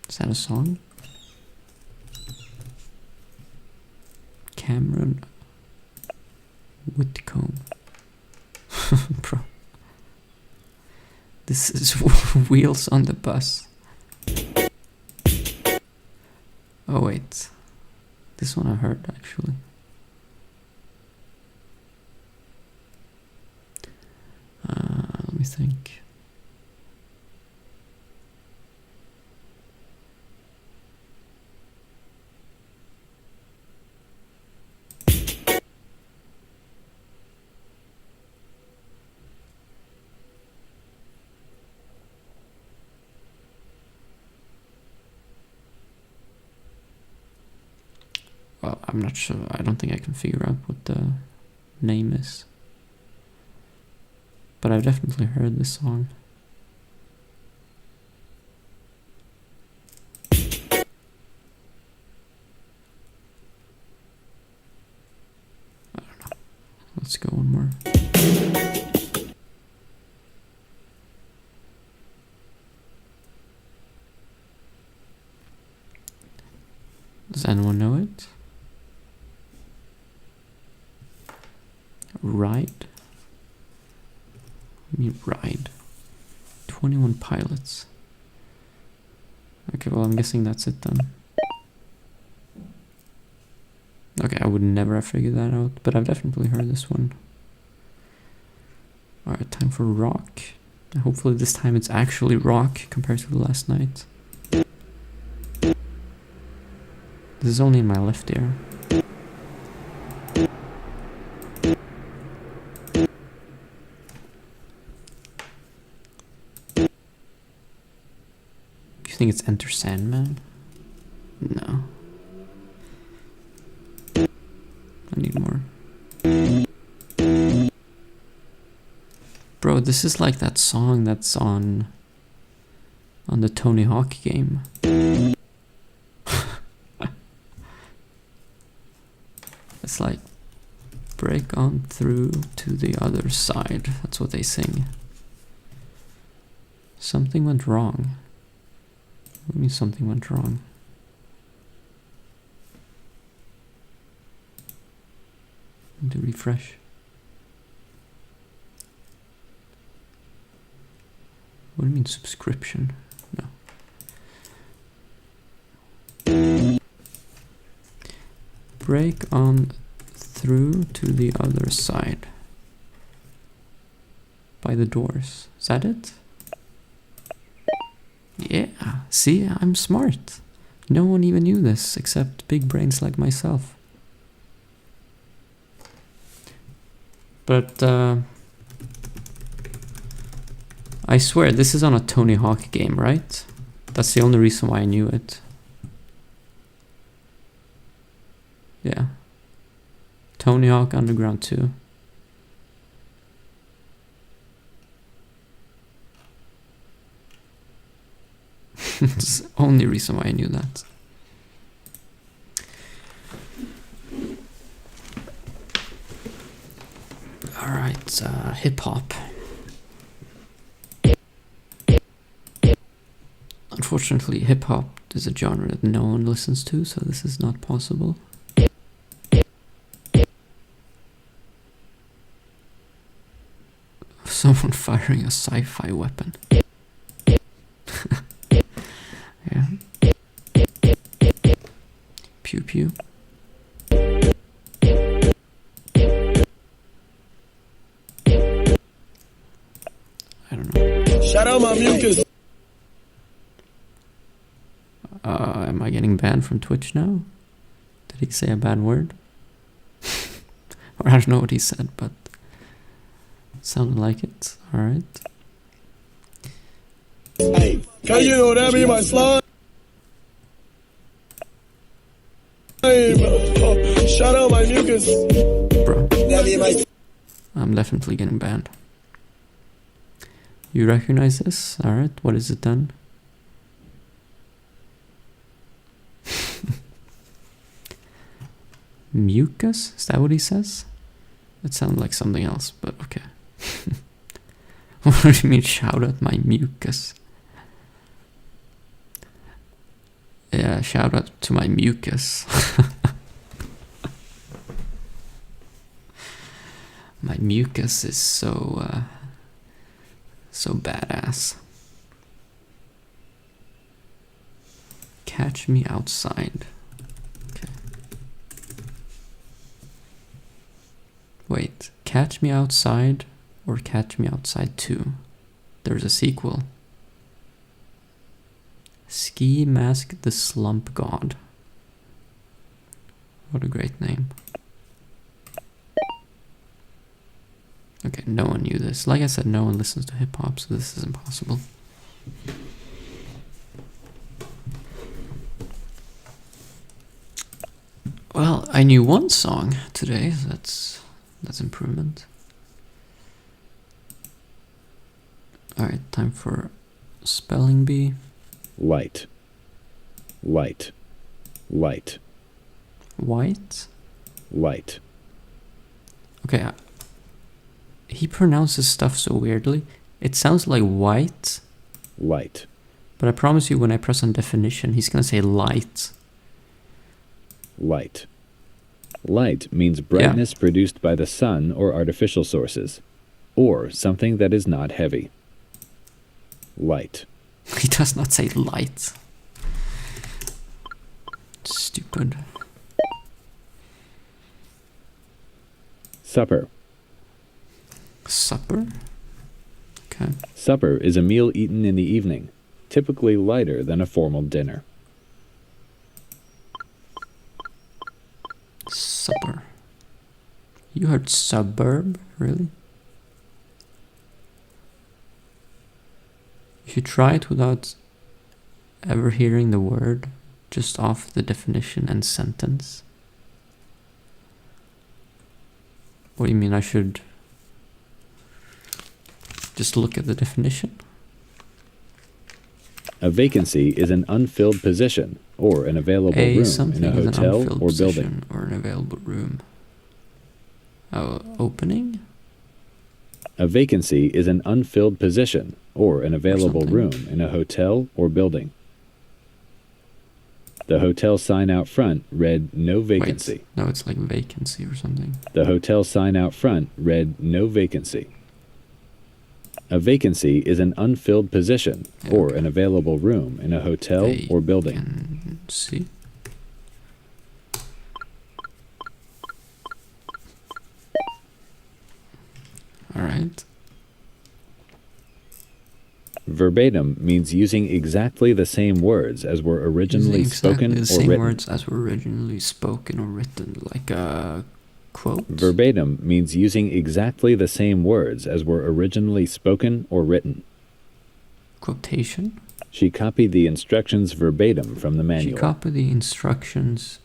Is that a song? Cameron Whitcomb. Bro. This is Wheels on the Bus. Oh wait. This one I heard actually. Let me think. Well, I'm not sure. I don't think I can figure out what the name is. But I've definitely heard this song. I don't know. Let's go one more. Does anyone know it? Ride? I mean Ride. 21 Pilots. Okay, well I'm guessing that's it then. Okay, I would never have figured that out, but I've definitely heard this one. Alright, time for rock. Hopefully this time it's actually rock compared to the last night. This is only in my left ear. You think it's Enter Sandman? No. I need more. Bro, this is like that song that's on the Tony Hawk game. It's like, break on through to the other side. That's what they sing. Something went wrong. What do you mean something went wrong? Need to refresh. What do you mean subscription? No. Break on through to the other side. By the doors. Is that it? Yeah, see, I'm smart. No one even knew this except big brains like myself. But I swear this is on a Tony Hawk game, right? That's the only reason why I knew it. Yeah. Tony Hawk Underground 2. It's the only reason why I knew that. Alright, hip hop. Unfortunately, hip hop is a genre that no one listens to, so this is not possible. Someone firing a sci-fi weapon. Yeah, Pew pew. I don't know. Shout out my mucus. Am I getting banned from Twitch now? Did he say a bad word? Or I don't know what he said, but it sounded like it. Alright. Hey, can you know that be my slime? Shout out my mucus. Bro, That be my... I'm definitely getting banned. You recognize this? Alright, what is it then? Mucus? Is that what he says? It sounded like something else, but okay. What do you mean, shout out my mucus? Yeah, shout out to my mucus. My mucus is so badass. Catch me outside. Okay. Wait, Catch Me Outside or Catch Me Outside 2? There's a sequel. Ski Mask the Slump God. What a great name. Okay, no one knew this. Like I said, no one listens to hip-hop, so this is impossible. Well, I knew one song today, so that's improvement. Alright, time for spelling bee. Light. Light. Light. White? Light. Okay, he pronounces stuff so weirdly. It sounds like white, Light. but I promise you when I press on definition, he's gonna say light. Light. Light means brightness produced by the sun or artificial sources, or something that is not heavy. Light. He does not say light. Stupid. Supper. Supper? Okay. Supper is a meal eaten in the evening, typically lighter than a formal dinner. Supper. You heard suburb? Really? If you try it without ever hearing the word, just off the definition and sentence. What do you mean I should just look at the definition? A vacancy is an unfilled position or an available room in a hotel or building. Or an available room. Oh, opening? A vacancy is an unfilled position or an available room in a hotel or building. The hotel sign out front read no vacancy. Wait, no, it's like vacancy or something. The hotel sign out front read no vacancy. A vacancy is an unfilled position or an available room in a hotel or building. See. All right. Verbatim means using exactly the same words as were originally spoken or written. Words as were originally spoken or written, like a quote. Verbatim means using exactly the same words as were originally spoken or written. Quotation. She copied the instructions verbatim from the manual. She copied the instructions.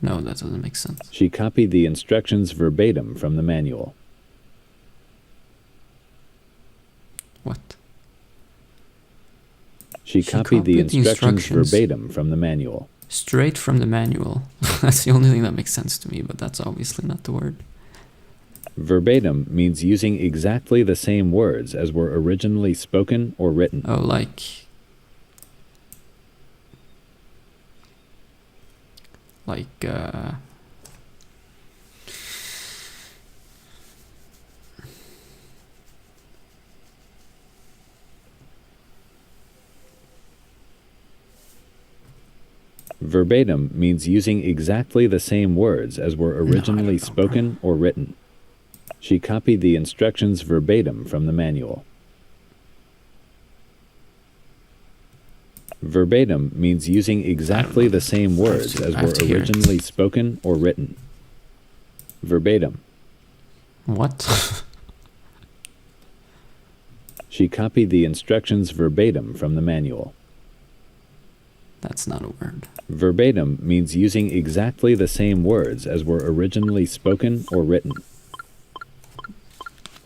No, that doesn't make sense. She copied the instructions verbatim from the manual. What? She copied the instructions verbatim from the manual. Straight from the manual. That's the only thing that makes sense to me, but that's obviously not the word. Verbatim means using exactly the same words as were originally spoken or written. Oh, like Verbatim means using exactly the same words as were originally spoken or written. She copied the instructions verbatim from the manual. Verbatim means using exactly the same words as were originally spoken or written. Verbatim. What? She copied the instructions verbatim from the manual. That's not a word. Verbatim means using exactly the same words as were originally spoken or written.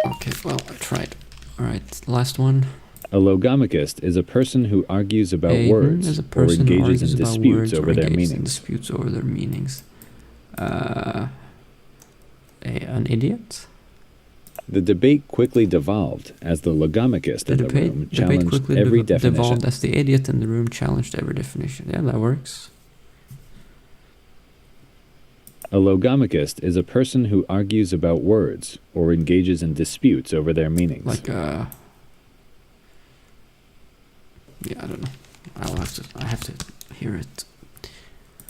Okay, well, I tried. Alright, last one. A logomachist is a person who argues about words is a or person who engages in argues about disputes words over or their engages in meanings. disputes over their meanings. An idiot? The debate quickly devolved as the logomachist in the room challenged every definition. Devolved as the idiot in the room challenged every definition. Yeah, that works. A logomachist is a person who argues about words or engages in disputes over their meanings. Like, yeah, I don't know. I have to hear it.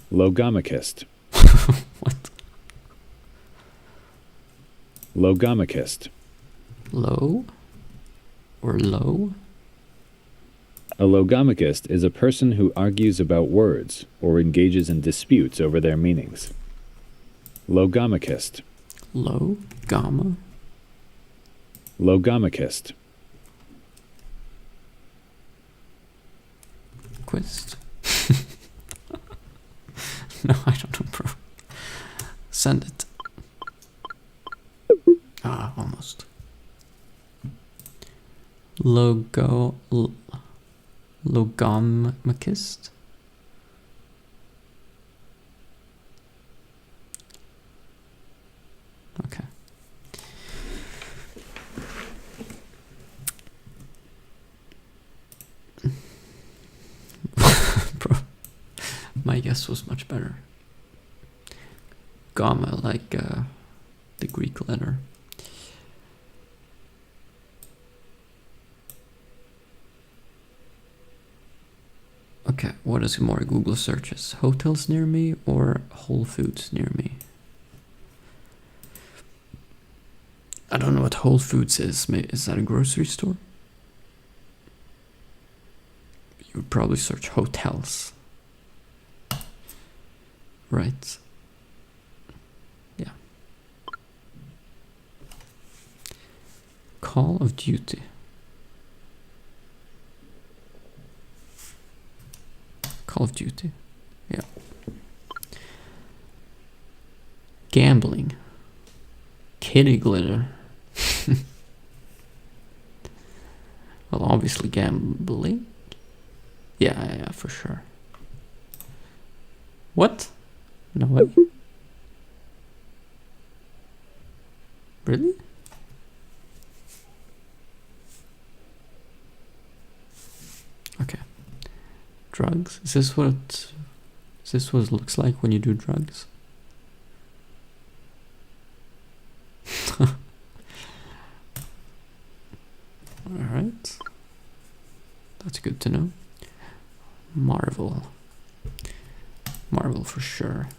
Logomachist. What? Logomachist. Low? Or low? A logomachist is a person who argues about words or engages in disputes over their meanings. Logomachist. Low? Gamma? Logomachist. Quest? No, I don't know, bro. Send it. Ah, almost. Logomachist? Okay. Bro, my guess was much better. Gamma, like the Greek letter. Okay, what is more Google searches? Hotels near me or Whole Foods near me? I don't know what Whole Foods is. Is that a grocery store? You would probably search hotels. Right. Yeah. Call of Duty. Call of Duty. Yeah. Gambling. Kitty glitter. Well, obviously gambling. Yeah, for sure. What? No way. Really? Okay. Drugs? Is this what it looks like when you do drugs? Alright. That's good to know. Marvel. Marvel for sure.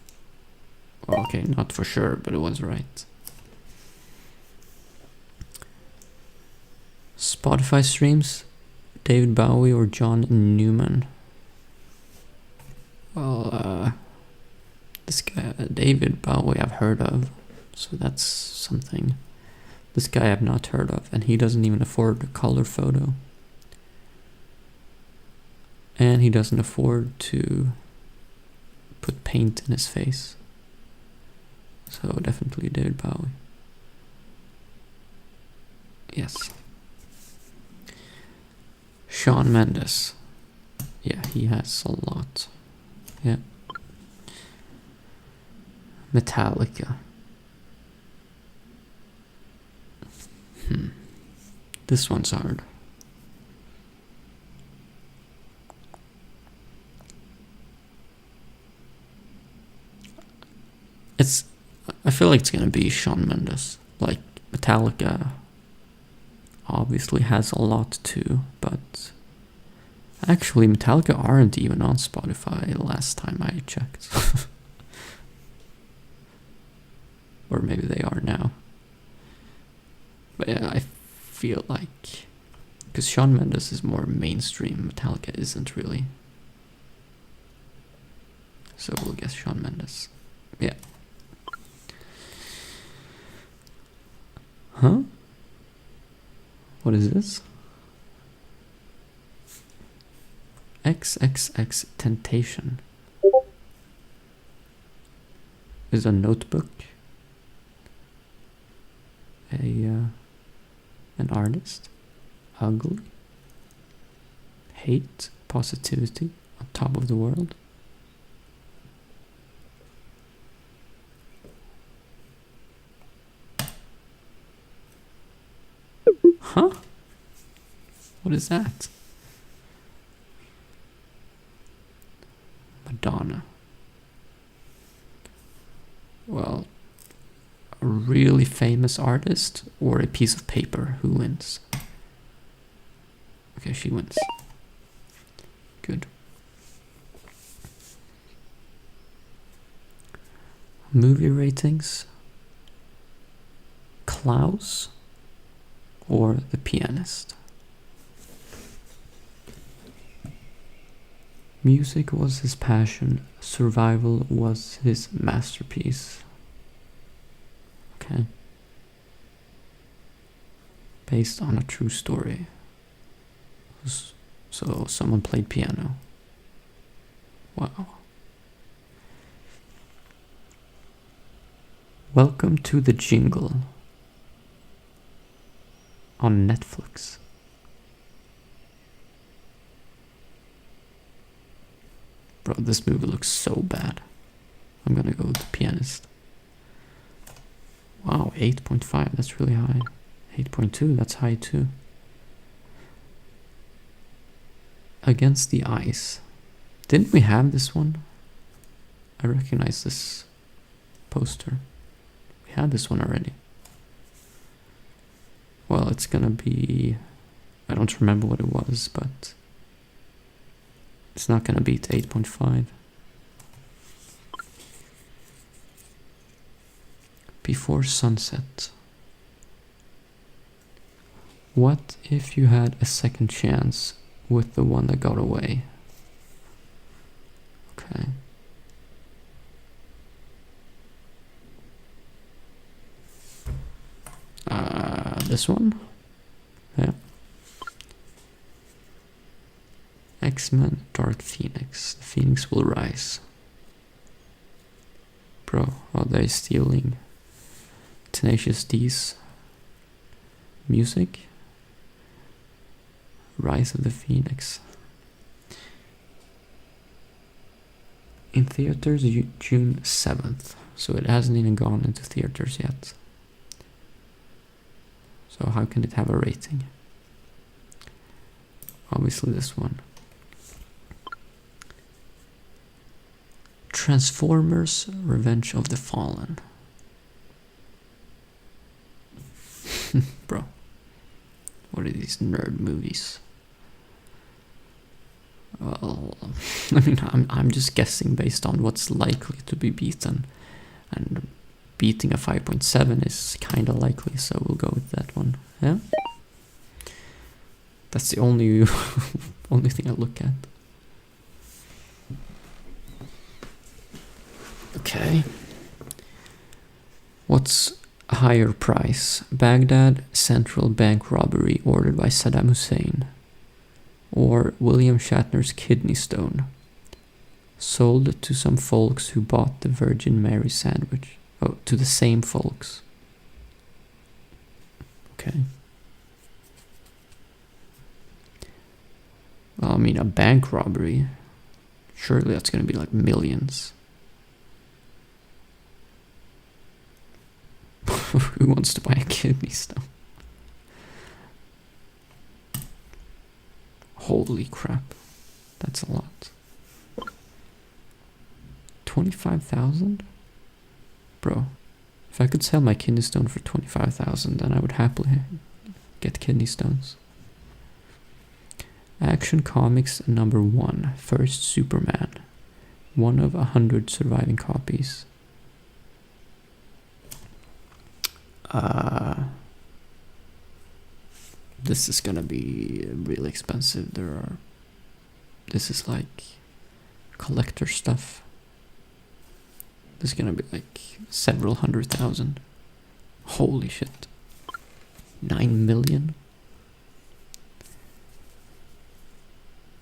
Well, okay, not for sure, but it was right. Spotify streams, David Bowie or John Newman? Well, this guy, David Bowie, I've heard of, so that's something. This guy I've not heard of, and he doesn't even afford a color photo. And he doesn't afford to put paint in his face. So definitely David Bowie. Yes. Shawn Mendes. Yeah, he has a lot. Yeah. Metallica. This one's hard. I feel like it's gonna be Shawn Mendes. Like, Metallica obviously has a lot too, but Actually, Metallica aren't even on Spotify last time I checked. Or maybe they are now. But yeah, I feel like... Because Shawn Mendes is more mainstream, Metallica isn't really. So we'll guess Shawn Mendes. Yeah. Huh? What is this? XXX Temptation. Is a notebook. An artist. Ugly. Hate. Positivity. On top of the world. Huh? What is that? Madonna. Well, a really famous artist or a piece of paper? Who wins? Okay, she wins. Good. Movie ratings. Klaus or The Pianist? Music was his passion. Survival was his masterpiece. Okay. Based on a true story. So someone played piano. Wow. Welcome to the Jingle. On Netflix. Bro, this movie looks so bad. I'm gonna go with The Pianist. Wow, 8.5, that's really high. 8.2, that's high too. Against the Ice. Didn't we have this one? I recognize this poster. We had this one already. Well, it's gonna be... I don't remember what it was, but... It's not gonna beat 8.5. Before Sunset. What if you had a second chance with the one that got away? Okay. This one? Yeah. X-Men Dark Phoenix. The Phoenix will rise. Bro, are they stealing Tenacious D's music? Rise of the Phoenix. In theaters June 7th. So it hasn't even gone into theaters yet. So how can it have a rating? Obviously this one. Transformers Revenge of the Fallen. Bro. What are these nerd movies? Well, I mean, I'm just guessing based on what's likely to be beaten. And beating a 5.7 is kind of likely, so we'll go with that one. Yeah? That's the only only thing I look at. Okay. What's a higher price? Baghdad central bank robbery ordered by Saddam Hussein, or William Shatner's kidney stone, sold to some folks who bought the Virgin Mary sandwich? Oh, to the same folks. Okay. Well, I mean, a bank robbery. Surely that's gonna be like millions. Who wants to buy a kidney stone? Holy crap. That's a lot. 25,000? Bro, if I could sell my kidney stone for 25,000, then I would happily get kidney stones. Action Comics #1, First Superman. One of 100 surviving copies. This is gonna be really expensive. This is like collector stuff. This is gonna be like several 100,000. Holy shit. 9 million?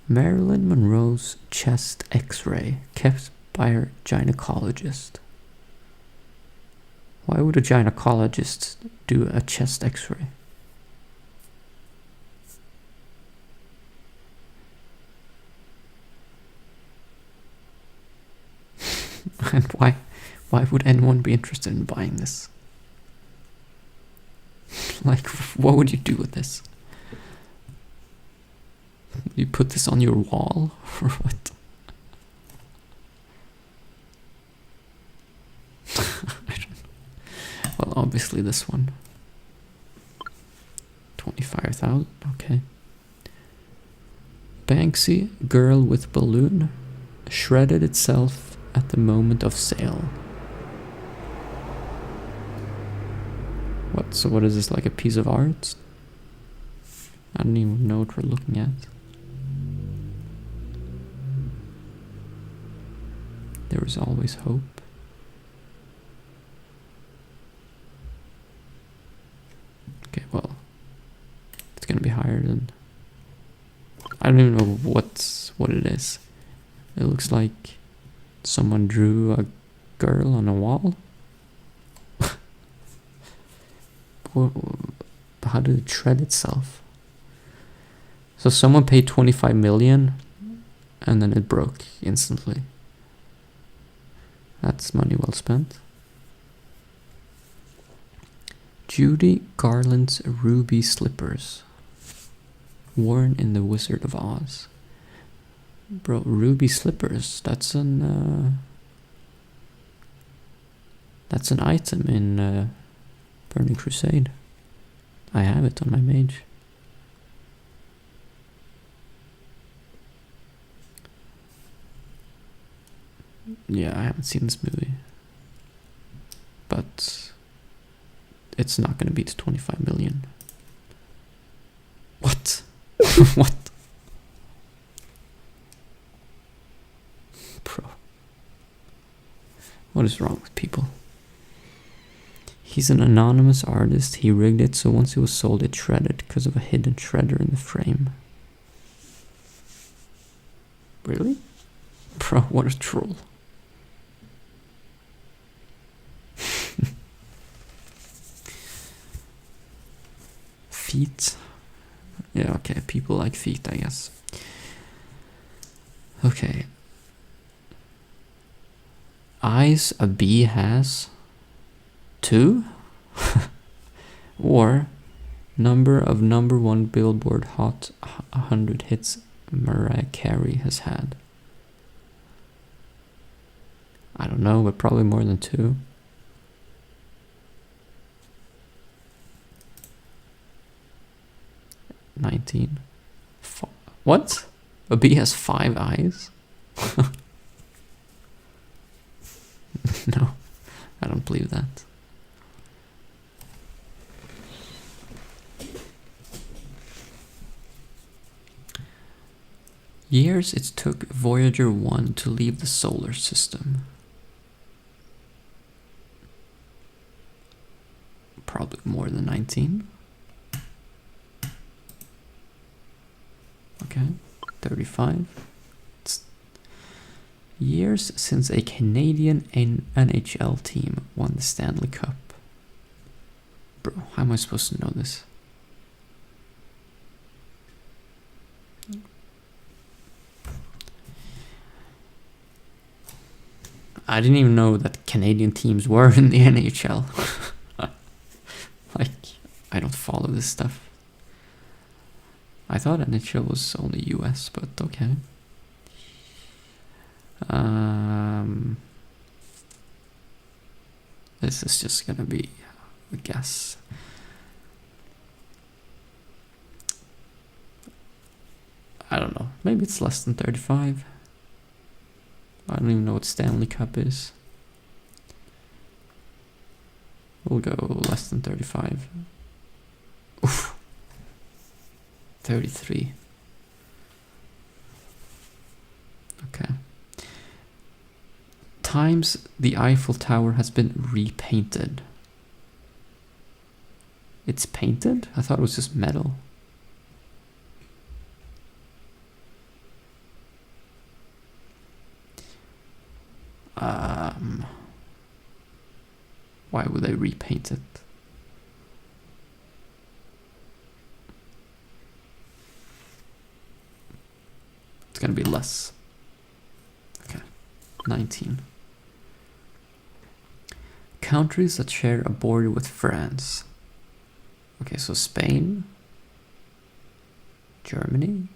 Marilyn Monroe's chest x-ray kept by her gynecologist. Why would a gynecologist do a chest x-ray? And why would anyone be interested in buying this? Like, what would you do with this? You put this on your wall or what? I don't know. Well, obviously this one. 25,000, okay. Banksy, girl with balloon, shredded itself at the moment of sale. So what is this, like a piece of art? I don't even know what we're looking at. There is always hope. Okay, well, it's gonna be higher than... I don't even know what it is. It looks like someone drew a girl on a wall. How did it shred itself? So someone paid 25 million and then it broke instantly. That's money well spent. Judy Garland's ruby slippers, worn in The Wizard of Oz. Bro, ruby slippers, that's an item in Burning Crusade. I have it on my mage. Yeah, I haven't seen this movie. But it's not gonna beat 25 million. What? What? Bro. What is wrong with people? He's an anonymous artist. He rigged it so once it was sold it shredded because of a hidden shredder in the frame. Really? Bro, what a troll. Feet. Yeah, okay, people like feet, I guess. Okay. Eyes a bee has 2? Or number of #1 Billboard Hot 100 hits Mariah Carey has had. I don't know, but probably more than 2. $19. What? A bee has 5 eyes? No, I don't believe that. Years it took Voyager 1 to leave the solar system. Probably more than 19. Okay, 35. It's years since a Canadian NHL team won the Stanley Cup. Bro, how am I supposed to know this? I didn't even know that Canadian teams were in the NHL. Like, I don't follow this stuff. I thought NHL was only US, but okay. This is just gonna be a guess. I don't know. Maybe it's less than 35. I don't even know what Stanley Cup is. We'll go less than 35. Oof. 33. Okay. Times the Eiffel Tower has been repainted. It's painted? I thought it was just metal. Why would they repaint it? It's gonna be less. Okay, 19. Countries that share a border with France. Okay, so Spain, Germany,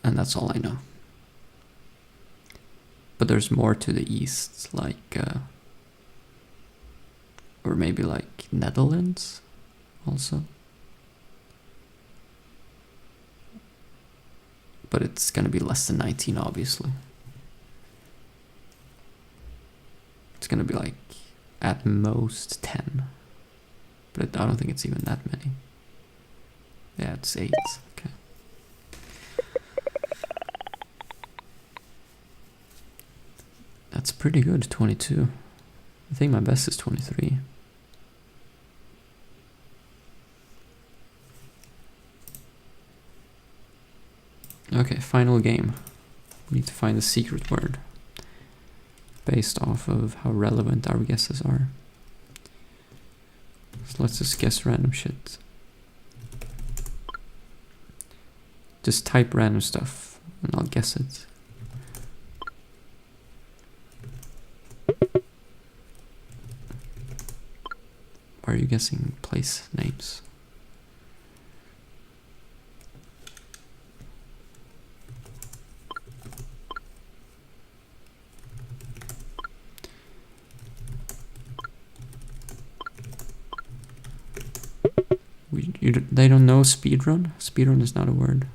and that's all I know. But there's more to the east, like, or maybe like Netherlands also. But it's gonna be less than 19, obviously. It's gonna be like at most 10. But I don't think it's even that many. Yeah, it's 8. Okay. That's pretty good, 22. I think my best is 23. Okay, final game. We need to find the secret word based off of how relevant our guesses are. So let's just guess random shit. Just type random stuff and I'll guess it. Why are you guessing place names? They don't know speedrun? Speedrun is not a word,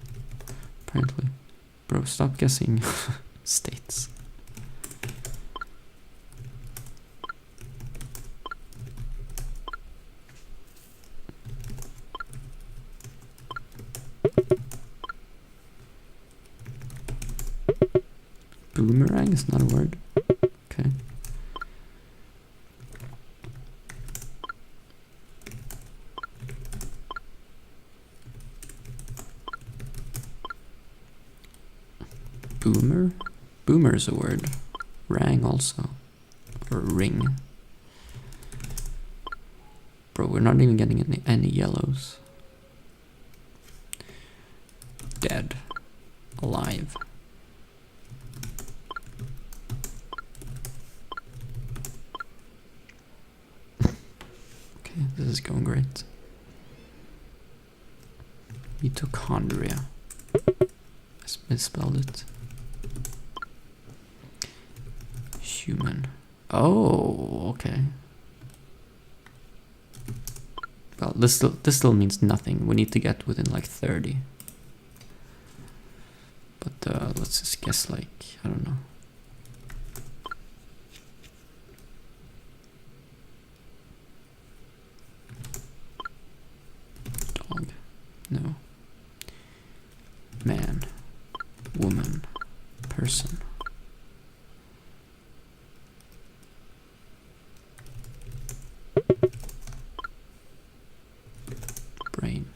apparently. Bro, stop guessing states. Boomerang is not a word. Okay. Boomer? Boomer is a word. Rang also. Or ring. Bro, we're not even getting any yellows. Dead. Alive. Okay, this is going great. Mitochondria. I misspelled it. Human. Oh, okay. Well, this still means nothing. We need to get within like 30. But let's just guess like, I don't know. Dog. No. Man. Woman. Person. Brain.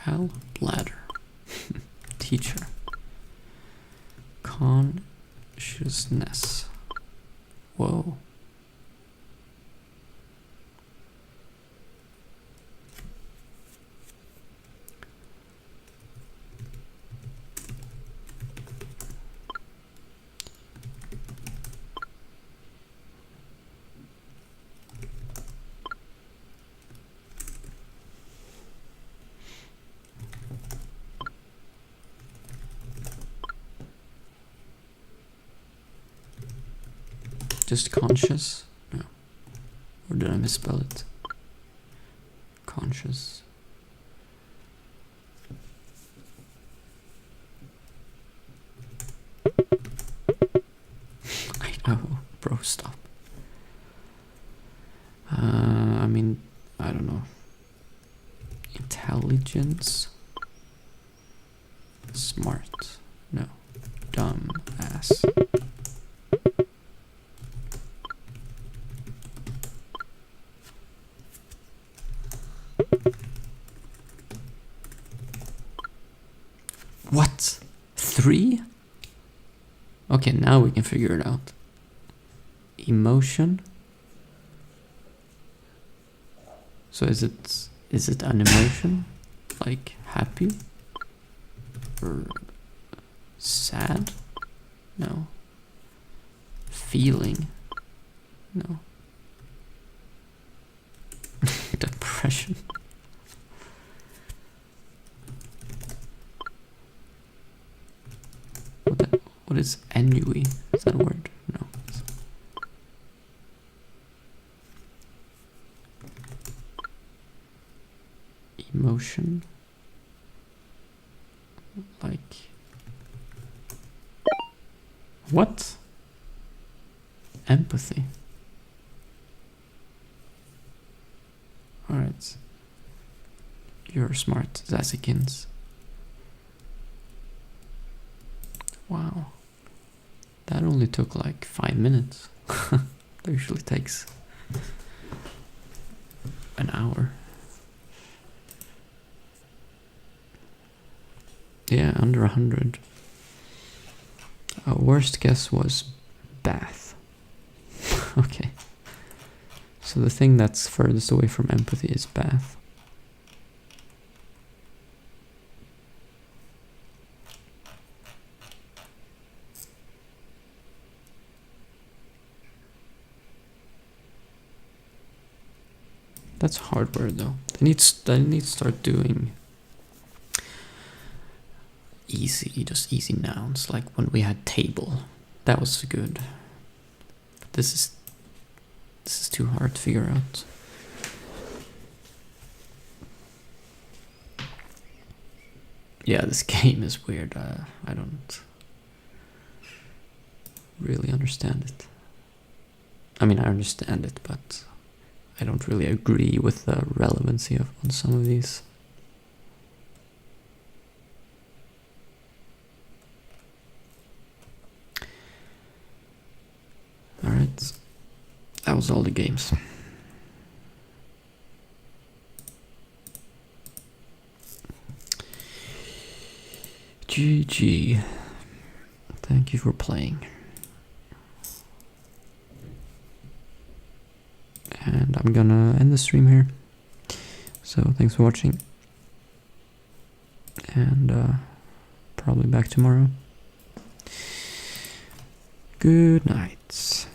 Gal bladder. Teacher. Consciousness. Whoa. Just conscious? No. Or did I misspell it? Conscious. I know, bro, stop. I mean, I don't know. Intelligence. Smart. No. Dumb ass. What? 3? Okay, now we can figure it out. Emotion. So is it an emotion? Like happy? Or sad? No. Feeling? No. Depression? What is ennui? Is that a word? No. Emotion? Like... What? Empathy. Alright. You're smart, Zazikins. Wow. That only took like 5 minutes. That usually takes an hour. Yeah, under 100. Our worst guess was bath. Okay. So the thing that's furthest away from empathy is bath. That's hardware though. They need to start doing just easy nouns, like when we had table. That was good. But this is too hard to figure out. Yeah, this game is weird. I don't really understand it. I mean, I understand it, but I don't really agree with the relevancy on some of these. Alright, that was all the games. GG. Thank you for playing. And I'm gonna end the stream here. So thanks for watching. And probably back tomorrow. Good night.